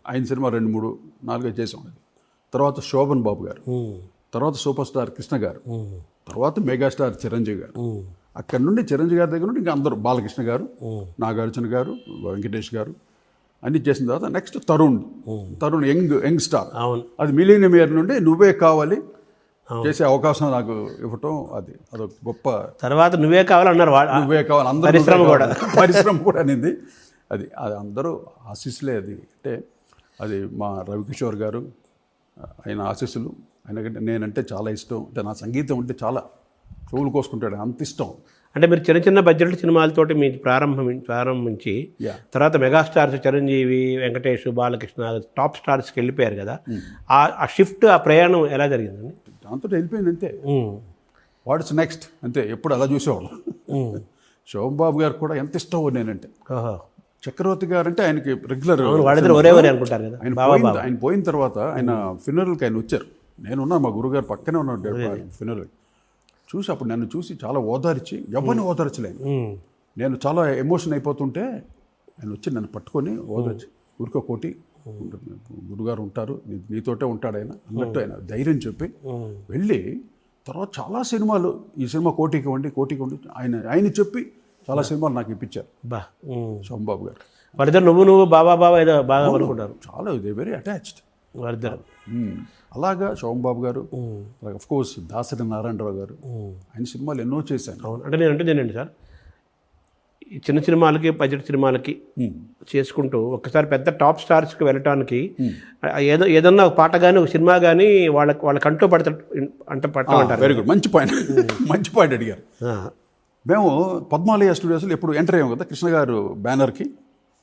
ఆయన సినిమా 2, 3, 4 చేసాం. అది తర్వాత శోభన్ బాబు గారు, తర్వాత సూపర్ స్టార్ కృష్ణ గారు, తర్వాత మెగాస్టార్ చిరంజీవి గారు. అక్కడి నుండి చిరంజీవి గారి దగ్గర నుండి ఇంకా అందరూ, బాలకృష్ణ గారు, నాగార్జున గారు, వెంకటేష్ గారు అన్ని చేసిన తర్వాత నెక్స్ట్ తరుణ్ యంగ్ స్టార్. అది మిలీనియం ఇయర్ నుండి నువ్వే కావాలి చేసే అవకాశం నాకు ఇవ్వటం, అదొక గొప్ప. తర్వాత నువ్వే కావాలన్నారు, నువ్వే కావాలి, అందరూ పరిశ్రమ కూడా అనింది. అది అందరూ ఆశీస్సులే. అది అంటే అది మా రవికిషోర్ గారు, ఆయన ఆశీస్సులు. ఆయనకంటే నేనంటే చాలా ఇష్టం. అంటే నా సంగీతం అంటే చాలా చెవులు కోసుకుంటాడు, అంత ఇష్టం. అంటే మీరు చిన్న చిన్న బడ్జెట్ సినిమాలతోటి మీరు ప్రారంభించి తర్వాత మెగాస్టార్స్ చిరంజీవి, వెంకటేష్, బాలకృష్ణ టాప్ స్టార్స్కి వెళ్ళిపోయారు కదా, ఆ షిఫ్ట్, ఆ ప్రయాణం ఎలా జరిగిందండి? దాంతో వెళ్ళిపోయింది అంతే. వాట్స్ నెక్స్ట్ అంతే. ఎప్పుడు అలా చూసేవాళ్ళం. శోభబాబు గారు కూడా ఎంత ఇష్టం నేనంటే. చక్రవర్తి గారు అంటే ఆయనకి రెగ్యులర్, అనుకుంటారు కదా. ఆయన పోయిన తర్వాత ఆయన ఫినరల్కి ఆయన వచ్చారు. నేనున్నా, మా గురుగారు పక్కనే ఉన్నాడు ఫినరల్. చూసి అప్పుడు నన్ను చూసి చాలా ఓదార్చి, ఎవరిని ఓదార్చలేను, నేను చాలా ఎమోషన్ అయిపోతుంటే ఆయన వచ్చి నన్ను పట్టుకొని ఓదార్చి, ఊరికో కోటి గురుగారు ఉంటారు, నీతోటే ఉంటాడు ఆయన అన్నట్టు ఆయన ధైర్యం చెప్పి వెళ్ళి, తర్వాత చాలా సినిమాలు, ఈ సినిమా కోటికి ఇవ్వండి ఆయన చెప్పి చాలా సినిమాలు నాకు ఇప్పించారు శోభబాబు గారు. వాళ్ళిద్దరు నువ్వు బాబా ఏదో బాగా అనుకుంటారు, చాలా దే వెరీ అటాచ్డ్ వాళ్ళిద్దరు. అలాగా శోభబాబు గారు, అఫ్ కోర్స్ దాసరి నారాయణరావు గారు, ఆయన సినిమాలు ఎన్నో చేశాను. అవును, అంటే నేను అంటేనండి సార్, ఈ చిన్న సినిమాలకి బడ్జెట్ సినిమాలకి చేసుకుంటూ ఒక్కసారి పెద్ద టాప్ స్టార్స్కి వెళ్ళటానికి ఏదన్నా ఒక పాట కానీ ఒక సినిమా కానీ వాళ్ళ కంట్లో పడతారు. వెరీ గుడ్, మంచి పాయింట్ అడిగారు. మేము పద్మాలయ స్టూడియోస్లో ఎప్పుడు ఎంటర్ అయ్యాము కదా, కృష్ణ గారు బ్యానర్కి.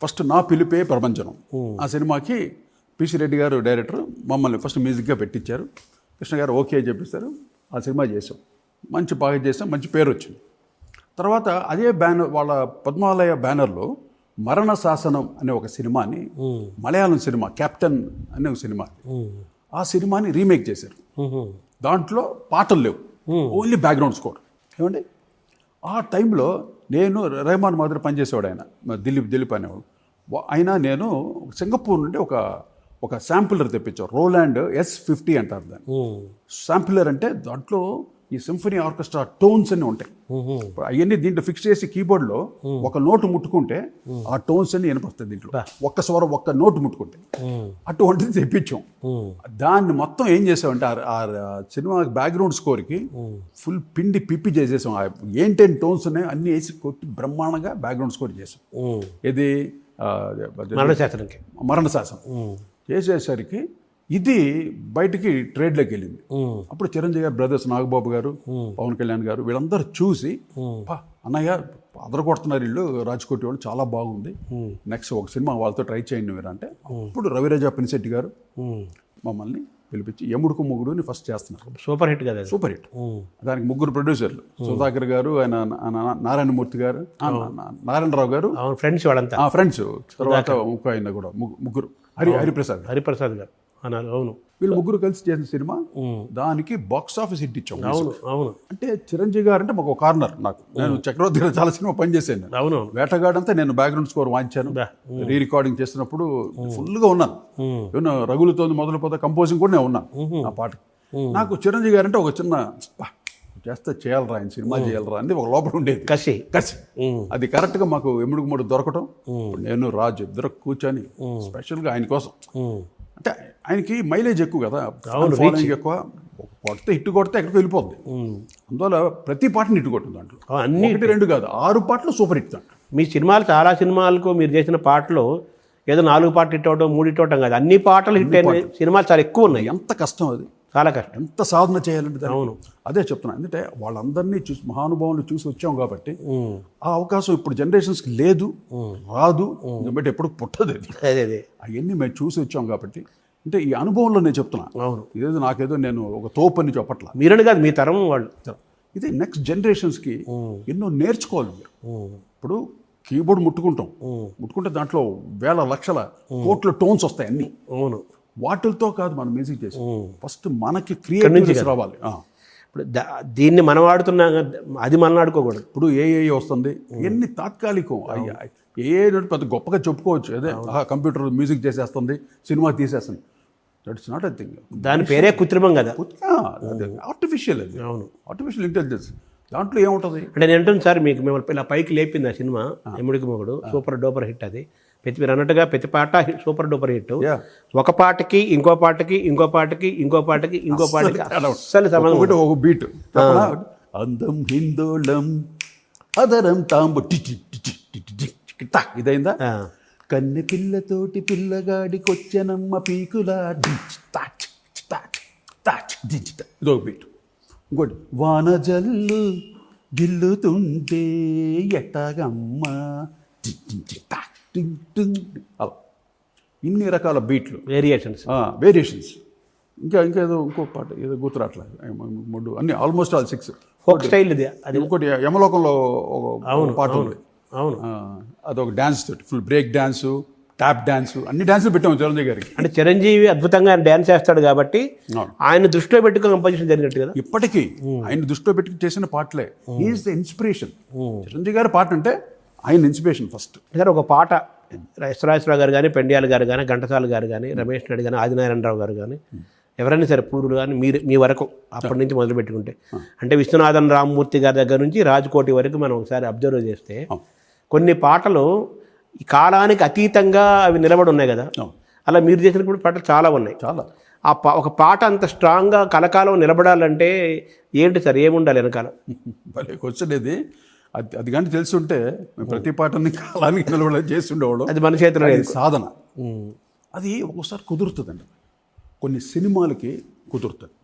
ఫస్ట్ నా పిలిపే ప్రపంచం, ఆ సినిమాకి పిసి రెడ్డి గారు డైరెక్టర్, మమ్మల్ని ఫస్ట్ మ్యూజిక్గా పెట్టించారు. కృష్ణ గారు ఓకే చెప్పిస్తారు, ఆ సినిమా చేసాం, బాగా చేసాం, మంచి పేరు వచ్చింది. తర్వాత అదే బ్యానర్, వాళ్ళ పద్మాలయ బ్యానర్లో మరణ శాసనం అనే ఒక సినిమాని, మలయాళం సినిమా కెప్టెన్ అనే ఒక సినిమా, ఆ సినిమాని రీమేక్ చేశారు. దాంట్లో పాటలు లేవు, ఓన్లీ బ్యాక్గ్రౌండ్ స్కోర్. ఏమండి ఆ టైంలో నేను రెహమాన్ మాదిరి పనిచేసేవాడు ఆయన, దిలీప్ అనేవాడు. అయినా నేను సింగపూర్ నుండి ఒక శాంపులర్ తెప్పించాం, రోలాండ్ S50 అంటారు దాన్ని. శాంపులర్ అంటే దాంట్లో ఈ సింఫనీ ఆర్కెస్ట్రా టోన్స్ అన్ని ఉంటాయి. అవన్నీ దీంట్లో ఫిక్స్ చేసి కీబోర్డ్లో ఒక నోటు ముట్టుకుంటే ఆ టోన్స్ అన్ని వినపడతాయి దీంట్లో, ఒక్క స్వరం ఒక్క నోటు ముట్టుకుంటే. అటువంటిది తెప్పించాం. దాన్ని మొత్తం ఏం చేసామంటే ఆ సినిమా బ్యాక్గ్రౌండ్ స్కోర్కి ఫుల్ పిండి పిప్పి చేసేసాం. ఏంటేం టోన్స్ ఉన్నాయి అన్నీ వేసి కొట్టి బ్రహ్మాండంగా బ్యాక్గ్రౌండ్ స్కోర్ చేసాం. ఇది మరణ శాసనం చేసేసరికి ఇది బయటికి ట్రేడ్లోకి వెళ్ళింది. అప్పుడు చిరంజీవి గారు బ్రదర్స్, నాగబాబు గారు, పవన్ కళ్యాణ్ గారు వీళ్ళందరూ చూసి, అన్నయ్య అదరగొడుతున్నారు వీళ్ళు, రాజ్కోటి వాళ్ళు, చాలా బాగుంది, నెక్స్ట్ ఒక సినిమా వాళ్ళతో ట్రై చేయండి మీరు అంటే, అప్పుడు రవిరాజా పినిశెట్టి గారు మమ్మల్ని పిలిపించి యముడుకు మొగుడుని ఫస్ట్ చేస్తున్నారు. సూపర్ హిట్ కదా, సూపర్ హిట్. దానికి 3 ప్రొడ్యూసర్లు, సుధాకర్ గారు, ఆయన నారాయణమూర్తి గారు, నారాయణరావు గారు, ఫ్రెండ్స్ వాళ్ళంతా ఫ్రెండ్స్. తర్వాత ఇంకో ఆయన కూడా ముగ్గురు, హరిప్రసాద్ గారు అన్నారు. అవును, వీళ్ళు ముగ్గురు కలిసి చేసిన సినిమా, దానికి బాక్స్ ఆఫీస్ హిట్ ఇచ్చాం. అవును. అంటే చిరంజీవి గారు అంటే మాకు కార్నర్. నేను చక్రవర్తి గారు చాలా సినిమా పనిచేసాను. అవును, వేటగాడంతా నేను బ్యాక్గ్రౌండ్ స్కోర్ వాయించాను. రీ రికార్డింగ్ చేస్తున్నప్పుడు ఫుల్గా ఉన్నాను. ఏమన్నా రగులుతోంది మొదలుపోతే కంపోజింగ్ కూడా నేను ఉన్నాను ఆ పాటకి. నాకు చిరంజీవి గారు అంటే ఒక చిన్న చేస్తే చేయాలరా, ఆయన సినిమా చేయాలరా అని ఒక లోపల ఉండేది కసి. అది కరెక్ట్గా మాకు ఎముడుకు మూడు దొరకటం, నేను రాజు ఇద్దరు కూర్చొని స్పెషల్గా ఆయన కోసం, అంటే ఆయనకి మైలేజ్ ఎక్కువ కదా, ఫాలోయింగ్ ఎక్కువ, కొడితే హిట్ కొడితే ఎక్కడికి వెళ్ళిపోద్ది. అందువల్ల ప్రతి పాటని హిట్ కొట్టింది దాంట్లో, అన్ని 1, 2 కాదు 6 పాటలు సూపర్ హిట్ దాంట్లో. మీ సినిమాలు చాలా సినిమాలకు మీరు చేసిన పాటలు ఏదో 4 పాటలు హిట్ అవడం 3 హిట్ అవడం కాదు, అన్ని పాటలు హిట్ అయిన సినిమాలు చాలా ఎక్కువ ఉన్నాయి. ఎంత కష్టం అది, చాలా కష్టం, ఎంత సాధన చేయాలంటే. అవును, అదే చెప్తున్నాను. ఎందుకంటే వాళ్ళందరినీ చూసి, మహానుభావులు చూసి వచ్చాం కాబట్టి ఆ అవకాశం ఇప్పుడు జనరేషన్స్కి లేదు, రాదు, బట్ ఎప్పుడు పుట్టదు. అవన్నీ మేము చూసి వచ్చాం కాబట్టి, అంటే ఈ అనుభవంలో నేను చెప్తున్నా. అవును, ఇదేదో నాకేదో నేను ఒక తోపు అని చెప్పట్లా, మీరని కాదు, మీ తరం వాళ్ళు. ఇది నెక్స్ట్ జనరేషన్స్కి ఎన్నో నేర్చుకోవాలి మీరు. ఇప్పుడు కీబోర్డ్ ముట్టుకుంటే దాంట్లో వేల లక్షల కోట్ల టోన్స్ వస్తాయి అన్నీ. అవును, వాటితో కాదు మనం మ్యూజిక్ చేసి, ఫస్ట్ మనకి క్రియేటివిటీ రావాలి. ఇప్పుడు దీన్ని మనం ఆడుతున్నాం, అది మనం ఆడుకోకూడదు. ఇప్పుడు ఏ వస్తుంది, ఎన్ని తాత్కాలికం, పెద్ద గొప్పగా చెప్పుకోవచ్చు. అదే కంప్యూటర్ మ్యూజిక్ చేసేస్తుంది, సినిమా తీసేస్తుంది, దట్స్ నాట్ ఎ థింగ్. దాని పేరే కృత్రిమం కదా, ఆర్టిఫిషియల్ అది. అవును, ఆర్టిఫిషియల్ ఇంటెలిజెన్స్. దాంట్లో ఏముంటుంది అంటే నేను అంటుంది సార్, మీకు మిమ్మల్ని ఇలా పైకి లేపింది ఆ సినిమా ఎముడికి మొగుడు, సూపర్ డూపర్ హిట్. అది మీరు అన్నట్టుగా ప్రతి పాట సూపర్ డూపర్ హిట్. ఒక పాటకి ఇంకో పాటకి ఇంకో పాటకి ఇంకో పాటకి ఇంకో పాటకి అసలు సంబంధం, ఒక బీట్. అందం హిందోళం అదరం తాంబు ఇదైందా, కన్నె పిల్లతోటి పిల్లగాడికొచ్చనమ్మ పీకులా, ఇదొక బీట్. ఇంకోటి వాన జల్లు గిల్లుతుంటే ఎట్టాగమ్మ, అలా ఇన్ని రకాల బీట్లు, వేరియేషన్స్. ఇంకేదో ఇంకో పాట ఏదో గుర్తురాట్లేదు, 3 అన్ని ఆల్మోస్ట్ ఆల్ 6 ఫోక్ స్టైల్. ఇది అది ఇంకోటి యమలోకంలో ఒక పాట ఉంది. అవును, అదొక డ్యాన్స్ తోటి full break dance, tap dance, అన్ని డ్యాన్సులు పెట్టాము చిరంజీవి గారికి. అంటే చిరంజీవి అద్భుతంగా డ్యాన్స్ చేస్తాడు కాబట్టి ఆయన దృష్టిలో పెట్టుకుని కంపోజిషన్ జరిగినట్టు కదా. ఇప్పటికీ ఆయన దృష్టిలో పెట్టుకుని చేసిన పాటలే ఈజ్ ద ఇన్స్పిరేషన్. చిరంజీవి గారి పాట అంటే ఆయన ఇన్స్పిరేషన్ ఫస్ట్. సార్ ఒక పాట ఎస్రాజరావు గారు కానీ, పెండియాల గారు కానీ, ఘంటసాల గారు కానీ, రమేష్ నాయుడు కానీ, ఆదినారాయణరావు గారు కానీ, ఎవరైనా సరే పూర్వులు కానీ మీ వరకు అప్పటి నుంచి మొదలు పెట్టుకుంటే, అంటే విశ్వనాథన్ రామ్మూర్తి గారి దగ్గర నుంచి రాజ్కోటి వరకు మనం ఒకసారి అబ్జర్వ్ చేస్తే కొన్ని పాటలు ఈ కాలానికి అతీతంగా అవి నిలబడి ఉన్నాయి కదా. అలా మీరు చేసినప్పుడు పాటలు చాలా ఉన్నాయి. చాలా ఒక పాట అంత స్ట్రాంగ్గా కలకాలం నిలబడాలంటే ఏంటి సార్, ఏముండాలి వెనకాల? భలే క్వశ్చన్ ఇది. అది కానీ తెలుసుంటే ప్రతి పాటని కాలానికి నిలబడి చేస్తుండేవాడు. అది మన చేతిలో సాధన. అది ఒక్కోసారి కుదురుతుందండి, కొన్ని సినిమాలకి కుదురుతుంది.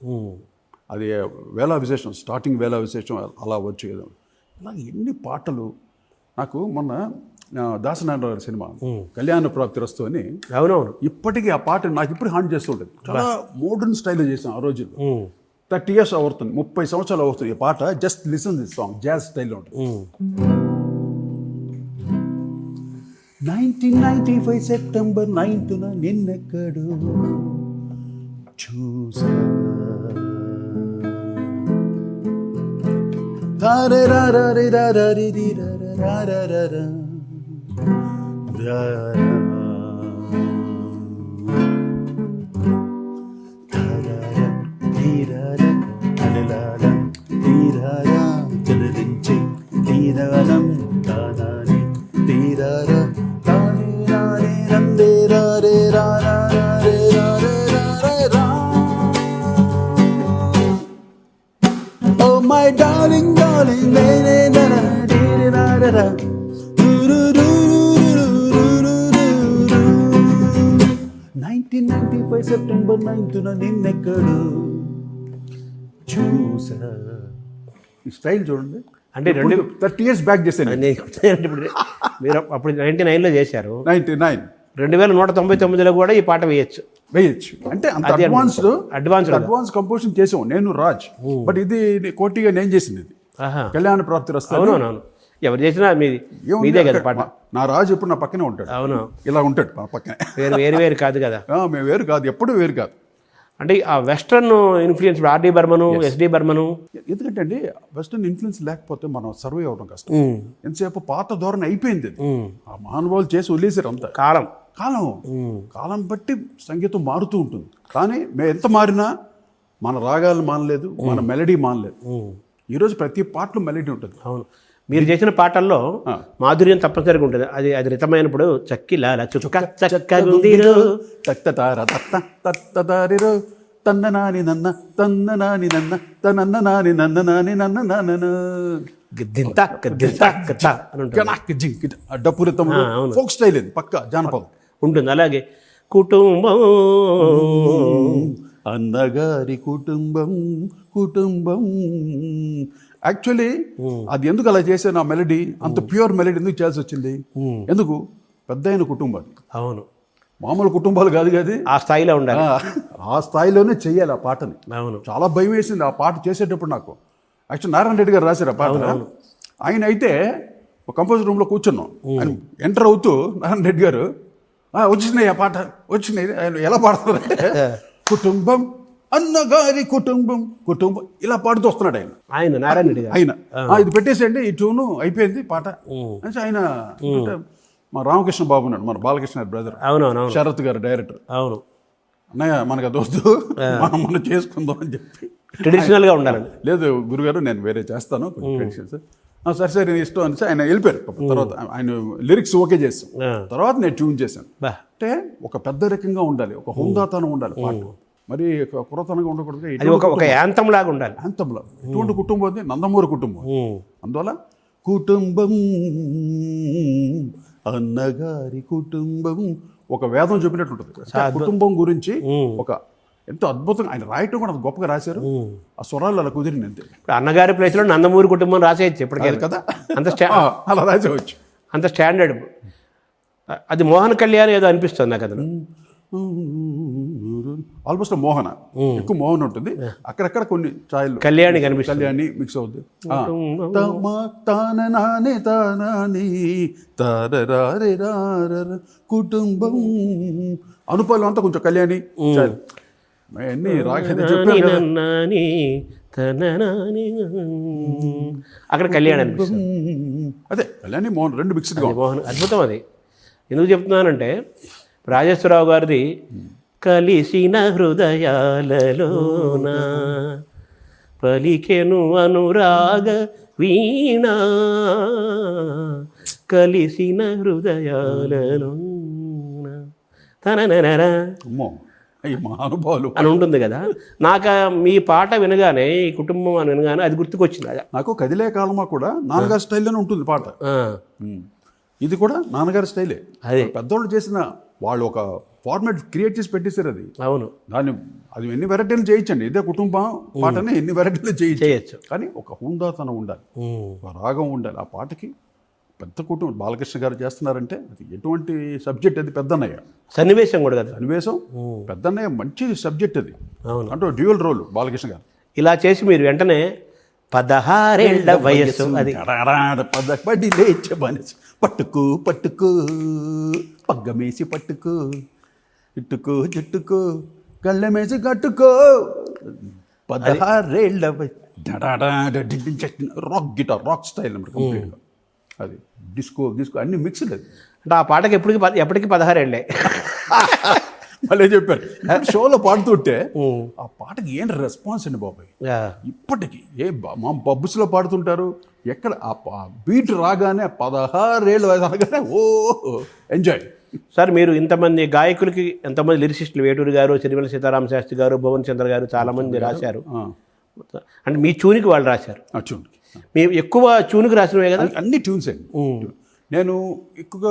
అది వేళా విశేషం, స్టార్టింగ్ వేళా విశేషం అలా వచ్చి అలాగే ఎన్ని పాటలు. నాకు మొన్న దాసనారాయణ గారి సినిమా కళ్యాణ ప్రాప్తి రస్తు అని, అవునవును, ఇప్పటికీ ఆ పాట నాకు ఇప్పుడు హాంట్ చేస్తుంటుంది. చాలా మోడర్న్ స్టైల్లో చేసాం ఆ రోజుల్లో. 30 years అవుతుంది, 30 సంవత్సరాలు అవుతుంది ఈ పాట. Just listen this song, jazz స్టైల్లో ఉంటుంది. 1995 సెప్టెంబర్ 9th నిన్నెక్కడు చూసా Oh my darling, darling, na na na na na na na. 1995 September 9th నిన్నెక్కడు చూసా. ఈ స్టైల్ చూడండి, అంటే 30 years బ్యాక్ చేశాను. ఇప్పుడు మీరు అప్పుడు 99లో చేశారు, 99 2199లో కూడా ఈ పాట వేయచ్చు. అంటే అంత అది అడ్వాన్స్ కంపోజిషన్ చేసాం నేను రాజ్. బట్ ఇది కోటిగా నేను చేసింది, ఇది కళ్యాణ ప్రాప్తి రస్తాను. అవునవును, ఎవరు చేసినా మీదే కదా పాట. నా రాజు ఎప్పుడు నా పక్కనే ఉంటాడు. అవును, ఇలా ఉంటాడు మా పక్కనే. వేరు కాదు కదా. మేము వేరు కాదు, ఎప్పుడు వేరు కాదు. అంటే ఆ వెస్ట్రన్ ఇన్ఫ్లుయెన్స్, ఆర్డి బర్మను, ఎస్డి బర్మను. ఎందుకంటే అండి వెస్టర్న్ ఇన్ఫ్లుయెన్స్ లేకపోతే మనం సర్వే అవ్వడం కష్టం. ఎంతసేపు పాత ధోరణి అయిపోయింది అది. ఆ మహానుభావులు చేసి వదిలేసారు అంతా. కాలం బట్టి సంగీతం మారుతూ ఉంటుంది. కానీ మేము ఎంత మారినా మన రాగాలు మానలేదు, మన మెలడీ మానలేదు. ఈరోజు ప్రతి పాటలో మెలడీ ఉంటుంది. అవును, మీరు చేసిన పాటల్లో మాధుర్యం తప్పనిసరిగా ఉంటుంది. అది రితమైనప్పుడు చక్కిలాల చుక్క చక్కగుందిరో తత్తతార తత్త తత్తతారిరో తన్న నాని నన్న తన్న నాని నన్న తనన్న నాని నన్న నాని నన్న నాన్న గిద్దింత గిద్దింత గిద్ద అని ఉంటుంది. డప్పు రితంలో ఫోక్ స్టైల్ ఇది, పక్క జానపదం ఉంటుంది. అలాగే కుటుంబం, అన్నగారి కుటుంబం యాక్చువల్లీ అది ఎందుకు అలా చేశాను? ఆ మెలడీ అంత ప్యూర్ మెలడీ ఎందుకు చేయాల్సి వచ్చింది? ఎందుకు? పెద్ద అయిన కుటుంబం. అవును, మామూలు కుటుంబాలు కాదు కదా, ఆ స్థాయిలో ఉండాలి. ఆ స్థాయిలోనే చెయ్యాలి ఆ పాటని. అవును, చాలా భయం వేసింది ఆ పాట చేసేటప్పుడు నాకు. యాక్చువల్ నారాయణ రెడ్డి గారు రాశారు ఆ పాట. ఆయన అయితే ఒక కంపోజర్ రూమ్లో కూర్చున్నాం. ఆయన ఎంటర్ అవుతూ నారాయణ రెడ్డి గారు వచ్చినాయి ఆ పాట వచ్చినాయి. ఆయన ఎలా పాడుతున్నారంటే కుటుంబం, అన్నగారి కుటుంబం ఇలా పాడుతూ వస్తున్నాడు ఆయన నారాయణ రెడ్డి గారు. ఇది పెట్టేసేయండి, ఈ ట్యూను అయిపోయింది పాట అంటే ఆయన మా రామకృష్ణ బాబు ఉన్నాడు, మన బాలకృష్ణ బ్రదర్. అవునవును, శరత్ గారు డైరెక్టర్. అవును, అన్నయ్య మనకు అది వద్దు, మనం చేసుకుందాం అని చెప్పి ట్రెడిషనల్ గా ఉండాలండి. లేదు గురుగారు నేను వేరే చేస్తాను ట్రెడిషన్స్. సరే నేను ఇష్టం అని ఆయన వెళ్ళిపోయారు. తర్వాత ఆయన లిరిక్స్ ఓకే చేస్తాం, తర్వాత నేను ట్యూన్ చేశాను. అంటే ఒక పెద్ద రకంగా ఉండాలి, ఒక హుందాతనం ఉండాలి పాట, మరి పురాతనంగా ఉండకూడదు. ఒక యాంతం లాగా ఉండాలి. యాంతంలా ఇటువంటి కుటుంబం ఉంది నందమూరి కుటుంబం. అందువల్ల కుటుంబం, అన్నగారి కుటుంబం ఒక వేదం చెప్పినట్టు ఉంటుంది. కుటుంబం గురించి ఒక ఎంతో అద్భుతంగా ఆయన రాయటం కూడా గొప్పగా రాశారు. ఆ స్వరాలు అలా కుదిరింది అంతే. అన్నగారి ప్లేస్ లో నందమూరి కుటుంబం రాసేయచ్చు ఇప్పటికే కదా, అంత అలా రాసేవచ్చు, అంత స్టాండర్డ్. అది మోహన్ కళ్యాణ్ ఏదో అనిపిస్తుంది నాకు. అతను ఆల్మోస్ట్ మోహన, ఎక్కువ మోహన్ ఉంటుంది. అక్కడక్కడ కొన్ని ఛాయలు కళ్యాణి కనిపిస్తుంది, కళ్యాణి మిక్స్ అవుద్ది. తాననానే తానాని తారరారే రారర కుటుంబం అనుపాలం అంతా కొంచెం కళ్యాణి అన్ని రాగని చెప్పారు. అక్కడ కళ్యాణి అనిపిస్తుంది. అదే కళ్యాణి మోహన్ రెండు మిక్స్డ్గా. మోహన్ అద్భుతం. అది ఎందుకు చెప్తున్నానంటే రాజేశ్వరరావు గారిది కలిసిన హృదయాలలోన పలికెను అనురాగ వీణ, కలిసిన హృదయాలలోన తననరా మహానుభావులు అని ఉంటుంది కదా. నాకు మీ పాట వినగానే, ఈ కుటుంబం అని వినగానే అది గుర్తుకొచ్చింది. నాకు కదిలే కాలమా కూడా నాన్నగారి స్టైల్లోనే ఉంటుంది పాట. ఇది కూడా నాన్నగారి స్టైలే. అదే పెద్దోళ్ళు చేసిన వాళ్ళు ఒక ఫార్మాట్ క్రియేట్ చేసి పెట్టేశారు అది. అవును, దాన్ని అది ఎన్ని వెరైటీలు చేయొచ్చండి. ఇదే కుటుంబం పాటనే ఎన్ని వెరైటీలు చేయొచ్చు. కానీ ఒక హుందాతనం ఉండాలి, ఒక రాగం ఉండాలి ఆ పాటకి. పెద్ద కుటుంబం బాలకృష్ణ గారు చేస్తున్నారంటే అది ఎటువంటి సబ్జెక్ట్, అది పెద్దన్నయ్య సన్నివేశం కూడా కదా, సన్నివేశం పెద్దన్నయ్య మంచి సబ్జెక్ట్ అది. అవును, అంటే డ్యూయల్ రోల్ బాలకృష్ణ గారు. ఇలా చేసి మీరు వెంటనే 16 వయస్సు అది పడి లేచే మనసు పట్టుకో పట్టుకో పగ్గమేసి పట్టుకో ఇట్టుకో జట్టుకో కళ్ళమేసి కట్టుకో 16 రాక్ గిటార్ రాక్ స్టైల్ అన్నమాట కంప్లీట్గా. అది డిస్కో అన్ని మిక్స్డ్ అది. అంటే ఆ పాటకి ఎప్పటికీ 16 ఏళ్ళే. మళ్ళీ చెప్పారు షోలో పాడుతుంటే ఆ పాటకి ఏం రెస్పాన్స్ అండి బాబాయ్. ఇప్పటికీ మా పబ్బుస్లో పాడుతుంటారు, ఎక్కడ ఆ బీట్ రాగానే 16 వయసు అనగానే ఓ ఎంజాయ్. సార్ మీరు ఇంతమంది గాయకులకి ఎంతమంది లిరిసిస్టులు, వేటూరి గారు, సిరివెల్ల సీతారామ శాస్త్రి గారు, భువన్ చంద్ర గారు చాలామంది రాశారు. అంటే మీ ట్యూన్కి వాళ్ళు రాశారు. ఆ ట్యూన్కి మీ ఎక్కువ ట్యూన్కి రాసినవే కదా? అన్ని ట్యూన్స్ అండి. నేను ఎక్కువగా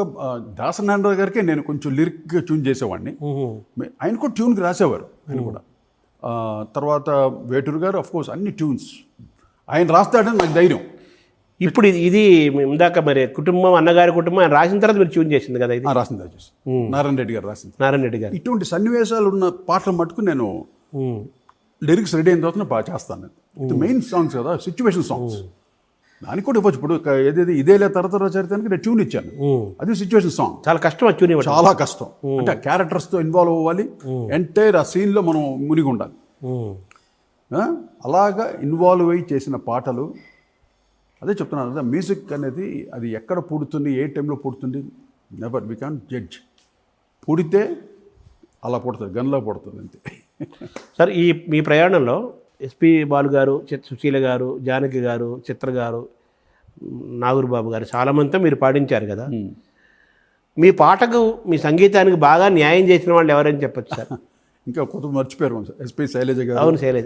దాసనారాయణ గారికి నేను కొంచెం లిరిక్గా ట్యూన్ చేసేవాడిని. ఆయన కూడా ట్యూన్కి రాసేవారు ఆయన కూడా. తర్వాత వేటూరు గారు అఫ్ కోర్స్ అన్ని ట్యూన్స్ ఆయన రాస్తాడని నాకు ధైర్యం. ఇప్పుడు ఇది ఇందాక మరి కుటుంబం, అన్నగారి కుటుంబం ఆయన రాసిన తర్వాత మీరు ట్యూన్ చేసింది కదా ఇది? రాసింది నారాయణ రెడ్డి గారు రాసింది. నారాయణ రెడ్డి గారు. ఇటువంటి సన్నివేశాలు ఉన్న పాటలు మట్టుకు నేను లిరిక్స్ రెడీ అయిన తర్వాత చేస్తాను. ఇది మెయిన్ సాంగ్స్ కదా, సిచ్యువేషన్ సాంగ్స్. దానికి కూడా ఇవ్వచ్చు. ఇప్పుడు ఏదేది ఇదేలే తరతర చరిత్రానికి నేను ట్యూన్ ఇచ్చాను, అది సిచ్యువేషన్ సాంగ్. చాలా కష్టం ఆ ట్యూన్ ఇవ్వడం. చాలా కష్టం. అంటే క్యారెక్టర్స్తో ఇన్వాల్వ్ అవ్వాలి, ఎంటైర్ ఆ సీన్లో మనం మునిగి ఉండాలి. అలాగా ఇన్వాల్వ్ అయ్యి చేసిన పాటలు. అదే చెప్తున్నాను కదా, మ్యూజిక్ అనేది అది ఎక్కడ పుడుతుంది, ఏ టైంలో పుడుతుంది, నెవర్ వీ కాంట్ జడ్జ్. పుడితే అలా పుడుతుంది, గన్లా పుడుతుంది అంతే. సార్ మీ ప్రయాణంలో ఎస్పి బాలు గారు, సుశీల గారు, జానకి గారు, చిత్ర గారు, నాగూర్బాబు గారు చాలామందితో మీరు పాడించారు కదా. మీ పాటకు, మీ సంగీతానికి బాగా న్యాయం చేసిన వాళ్ళు ఎవరని చెప్పచ్చు సార్? ఇంకా కొత్త మర్చిపోయారు ఎస్పి శైలజ గారు. అవును, శైలజ.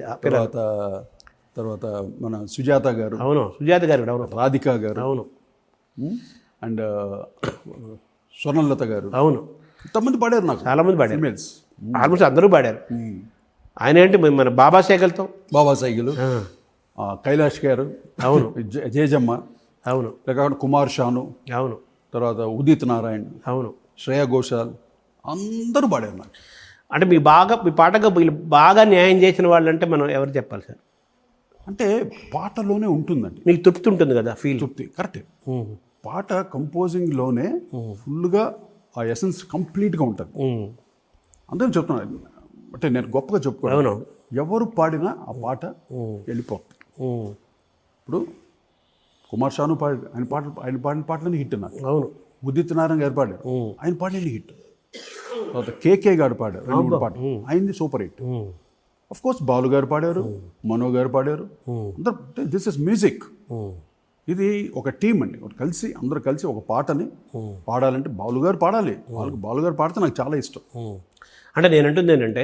తర్వాత మన సుజాత గారు. అవును, సుజాత గారు. అవును, రాధిక గారు. అవును, అండ్ స్వర్ణలత గారు. అవును, ఇంతమంది పాడారు. నాకు చాలామంది పాడారు, ఫీమేల్స్ ఆల్మోస్ట్ అందరూ పాడారు. ఆయన ఏంటి మన బాబా సైకిల్తో, బాబా సైకిల్, కైలాష్ గారు. అవును, జేజమ్మ. అవును, లేకపోతే కుమార్ షాను. అవును, తర్వాత ఉదిత్ నారాయణ్. అవును, శ్రేయా ఘోషాల్, అందరూ పాడారు నాకు. అంటే మీ పాటకు బాగా న్యాయం చేసిన వాళ్ళు అంటే మనం ఎవరు చెప్పాలి సార్? అంటే పాటలోనే ఉంటుందండి, మీకు తృప్తి ఉంటుంది కదా, ఫీల్. తృప్తి కరెక్టే. పాట కంపోజింగ్లోనే ఫుల్గా ఆ ఎసెన్స్ కంప్లీట్గా ఉంటుంది. అందరూ చెప్తున్నాను, అంటే నేను గొప్పగా చెప్పుకోను, ఎవరు పాడినా ఆ పాట వెళ్ళిపోతుంది. ఇప్పుడు కుమార్ షాను ఆయన పాడిన పాటలని హిట్ నాకు. అవును, ఉదిత్ నారాయణ గారు పాడారు, ఆయన పాడిన హిట్. తర్వాత కేకే గారు పాడారు 2-3 పాటలు, ఆయనది super hit. Of course Balu గారు పాడారు, మనో గారు పాడారు. అందరూ దిస్ ఇస్ మ్యూజిక్. ఇది ఒక టీం అండి, అందరూ కలిసి ఒక పాటని పాడాలంటే బాలు గారు పాడాలి. బాలు గారు పాడితే నాకు చాలా ఇష్టం. అంటే నేను అంటుంది ఏంటంటే,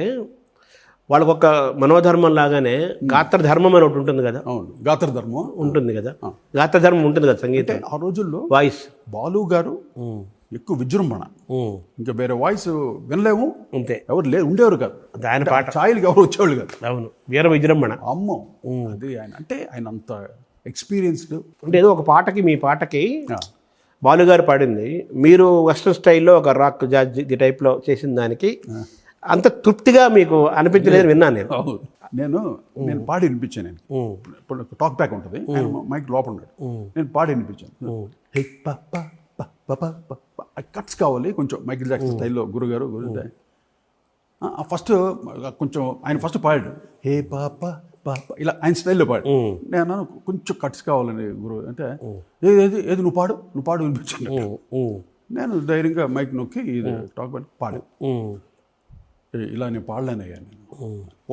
వాళ్ళకు ఒక మనోధర్మం లాగానే గాత్రధర్మం అని ఒకటి ఉంటుంది కదా. అవును, గాత్రధర్మం ఉంటుంది కదా. గాత్రధర్మం ఉంటుంది కదా సంగీతం. ఆ రోజుల్లో వాయిస్ బాలు గారు ఎక్కువ విజృంభణ, ఇంకా వేరే వాయిస్ వినలేము, అంతే. ఎవరు ఉండేవారు కాదు ఆయన పాట. ఛాయలకి ఎవరు వచ్చేవాళ్ళు కాదు. అవును, వీర విజృంభణ. అమ్మో, అది ఆయన అంత ఎక్స్పీరియన్స్డ్. అంటే ఏదో ఒక పాటకి, మీ పాటకి బాలుగారు పాడింది, మీరు వెస్ట్రన్ స్టైల్లో ఒక రాక్ జాజ్ ది టైప్లో చేసిన దానికి అంత తృప్తిగా మీకు అనిపించలేదు విన్నాను నేను. నేను పాడి వినిపించాను. ఇప్పుడు టాక్ బ్యాక్ ఉంటుంది, మైక్ లోపల ఉన్నాడు, నేను పాడి వినిపించాను. కట్స్ కావాలి కొంచెం, మైకిల్ జాక్సన్ స్టైల్లో. గురుగారు ఫస్ట్ కొంచెం ఆయన ఫస్ట్ పాడాడు, హే పాప పాప ఇలా ఆయన స్టైల్లో పాడు. నేను అన్నాను కొంచెం కట్స్ కావాలని గురువు అంటే, ఏది నువ్వు పాడు వినిపించాను. నేను ధైర్యంగా మైక్ నొక్కి ఇది టాక్ బ్యాక్ పాడు. ఇలా నేను పాడలేనయ్యా, నేను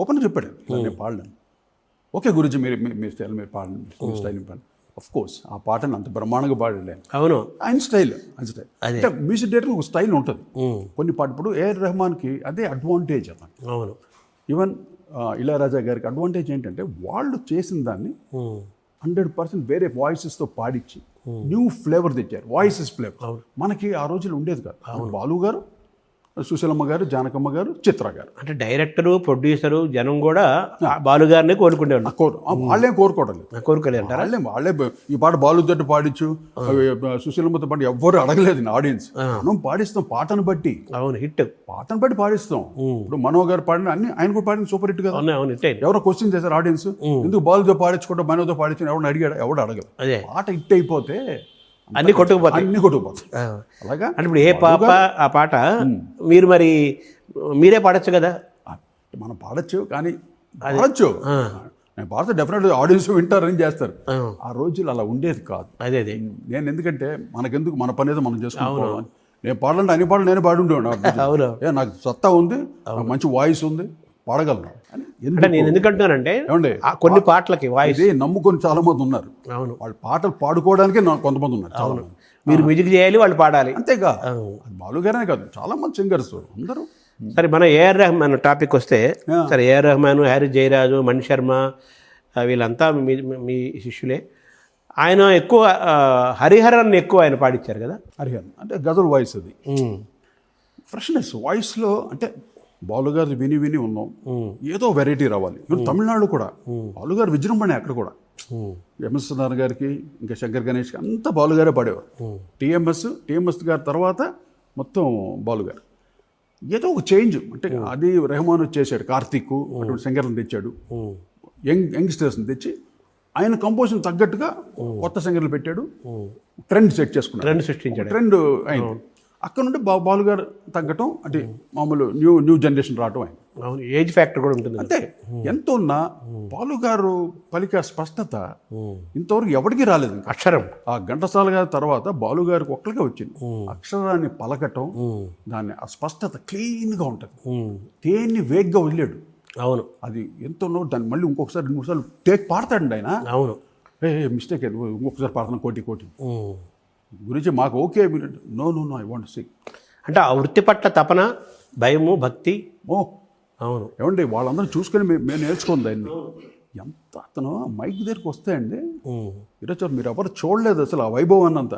ఓపెన్ చెప్పాడు, ఇలా నేను పాడలేను. ఓకే గురుజీ, మీ స్టైల్ మీరు పాడండి, మీ స్టైల్ పాడండి. ఆఫ్ కోర్స్ ఆ పాటను అంత బ్రహ్మాండంగా పాడాడు. అవును, ఆయన స్టైల్. అంటే మ్యూజిక్ డైరెక్టర్ ఒక స్టైల్ ఉంటుంది. కొన్ని పాట ఇప్పుడు ఏఆర్ రెహమాన్కి అదే అడ్వాంటేజ్ అతను. అవును, ఈవెన్ ఇళయరాజా గారికి అడ్వాంటేజ్ ఏంటంటే, వాళ్ళు చేసిన దాన్ని 100% వేరే వాయిసెస్తో పాడించి న్యూ ఫ్లేవర్ తెచ్చారు. వాయిసెస్ ఫ్లేవర్ మనకి ఆ రోజులు ఉండేది కాదు. బాలు గారు సుశీలమ్మ గారు, జానకమ్మ గారు, చిత్ర గారు. అంటే డైరెక్టరు, ప్రొడ్యూసరు, జనం కూడా బాలుగారిని కోరుకునేవాళ్ళు. వాళ్ళేం కోరుకోవడం లేదు, కోరుకోలేదు అంటారా? వాళ్ళే ఈ పాట బాలుతోటి పాడించు, సుశీలమ్మతో పాటు ఎవ్వరు అడగలేదు ఆడియన్స్. మనం పాడిస్తాం పాటను బట్టి. అవును, హిట్ పాటను బట్టి పాడిస్తాం. ఇప్పుడు మనో గారు పాడిన అన్ని ఆయన కూడా పాడిన సూపర్ హిట్ కదా. అవును, హిట్ అయింది. ఎవరో క్వశ్చన్ చేశారు ఆడియన్స్, ఎందుకు బాలుతో పాడించుకుంటా మనోతో పాడించుకుని ఎవరిని అడిగాడు? ఎవడు అడగదు. అదే పాట హిట్ అయిపోతే అన్ని కొట్టుకుపోతాయి. అలాగా అంటే ఇప్పుడు ఏ పాప ఆ పాట మీరు మరి మీరే పాడచ్చు కదా. మనం పాడచ్చు, కానీ పాడచ్చు నేను పాడితే డెఫినెట్గా ఆడియన్స్ వింటారని చేస్తారు. ఆ రోజులు అలా ఉండేది కాదు. అదే నేను ఎందుకంటే మనకెందుకు, మన పని ఏదో మనం చేసుకుంటాం. నేను పాడాలంటే అన్ని పాటలు నేను పాడి ఉండేవాడు. అవును, నాకు సత్తా ఉంది, మంచి వాయిస్ ఉంది, పాడగలను. అంటే నేను ఎందుకంటున్నానంటే ఏమండి కొన్ని పాటలకి వాయిస్ నమ్ముకొని చాలా మంది ఉన్నారు. అవును, వాళ్ళు పాటలు పాడుకోవడానికి కొంతమంది ఉన్నారు. అవును, మీరు మ్యూజిక్ చేయాలి, వాళ్ళు పాడాలి. అంతేగా, బాలుగారే కాదు, చాలా మంది సింగర్స్ అందరూ. సరే, మన ఏఆర్ రెహమాన్ టాపిక్ వస్తే, సరే ఏఆర్ రెహమాన్, హ్యారీ జయరాజు, మణి శర్మ వీళ్ళంతా మీ శిష్యులే. ఆయన ఎక్కువ హరిహరన్ ఎక్కువ ఆయన పాడించారు కదా. హరిహరన్ అంటే గజల్ వాయిస్, అది ఫ్రెష్నెస్ వాయిస్లో. అంటే బాలుగారు విని విని ఉన్నాం, ఏదో వెరైటీ రావాలి. ఇప్పుడు తమిళనాడు కూడా బాలుగారు విజృంభణ, అక్కడ కూడా ఎంఎస్ నారాయణ గారికి, ఇంకా శంకర్ గణేష్కి అంతా బాలుగారే పాడేవారు. టిఎంఎస్ గారి తర్వాత మొత్తం బాలుగారు. ఏదో ఒక చేంజ్, అంటే అది రెహమాన్ చేశాడు, కార్తీక్ అటువంటి సింగర్లను తెచ్చాడు, యంగ్స్టర్స్ని తెచ్చి ఆయన కంపోజిషన్ తగ్గట్టుగా కొత్త సింగర్లు పెట్టాడు, ట్రెండ్ సెట్ చేసుకున్నాడు, ట్రెండ్ సృష్టించాడు. ట్రెండ్ అయింది. అక్కడ నుండి బాలుగారు తగ్గటం, అంటే మామూలు న్యూ జనరేషన్ రావటం అయింది. అవును, ఏజ్ ఫ్యాక్టర్ కూడా ఉంటుంది. అంతే, ఎంత ఉన్నా బాలుగారు పలికే స్పష్టత ఇంతవరకు ఎవరికి రాలేదు. అక్షరం ఆ ఘంటసాల గారి తర్వాత బాలుగారికి ఒక్కరికే వచ్చింది. అక్షరాన్ని పలకటం, దాన్ని ఆ స్పష్టత క్లీన్గా ఉంటుంది. దేన్ని వేగ్గా వదిలేడు. అవును, అది ఎంత ఉన్నో దాన్ని మళ్ళీ ఇంకొకసారి 2-3 సార్లు టేక్ పాడతాడండి ఆయన. అవును, మిస్టేక్ ఇంకొకసారి పాడుతున్నా కోటి గురించి మాకు okay. No I want sing అంటే ఆ వృత్తి పట్ల తపన, భయము, భక్తి. అవును, ఏమండి వాళ్ళందరూ చూసుకొని మేము నేర్చుకుంది దాన్ని. ఎంత అతను మైక్ దగ్గరికి వస్తాయండి, ఈరోజు మీరు ఎవరు చూడలేదు అసలు ఆ వైభవం అన్నంత.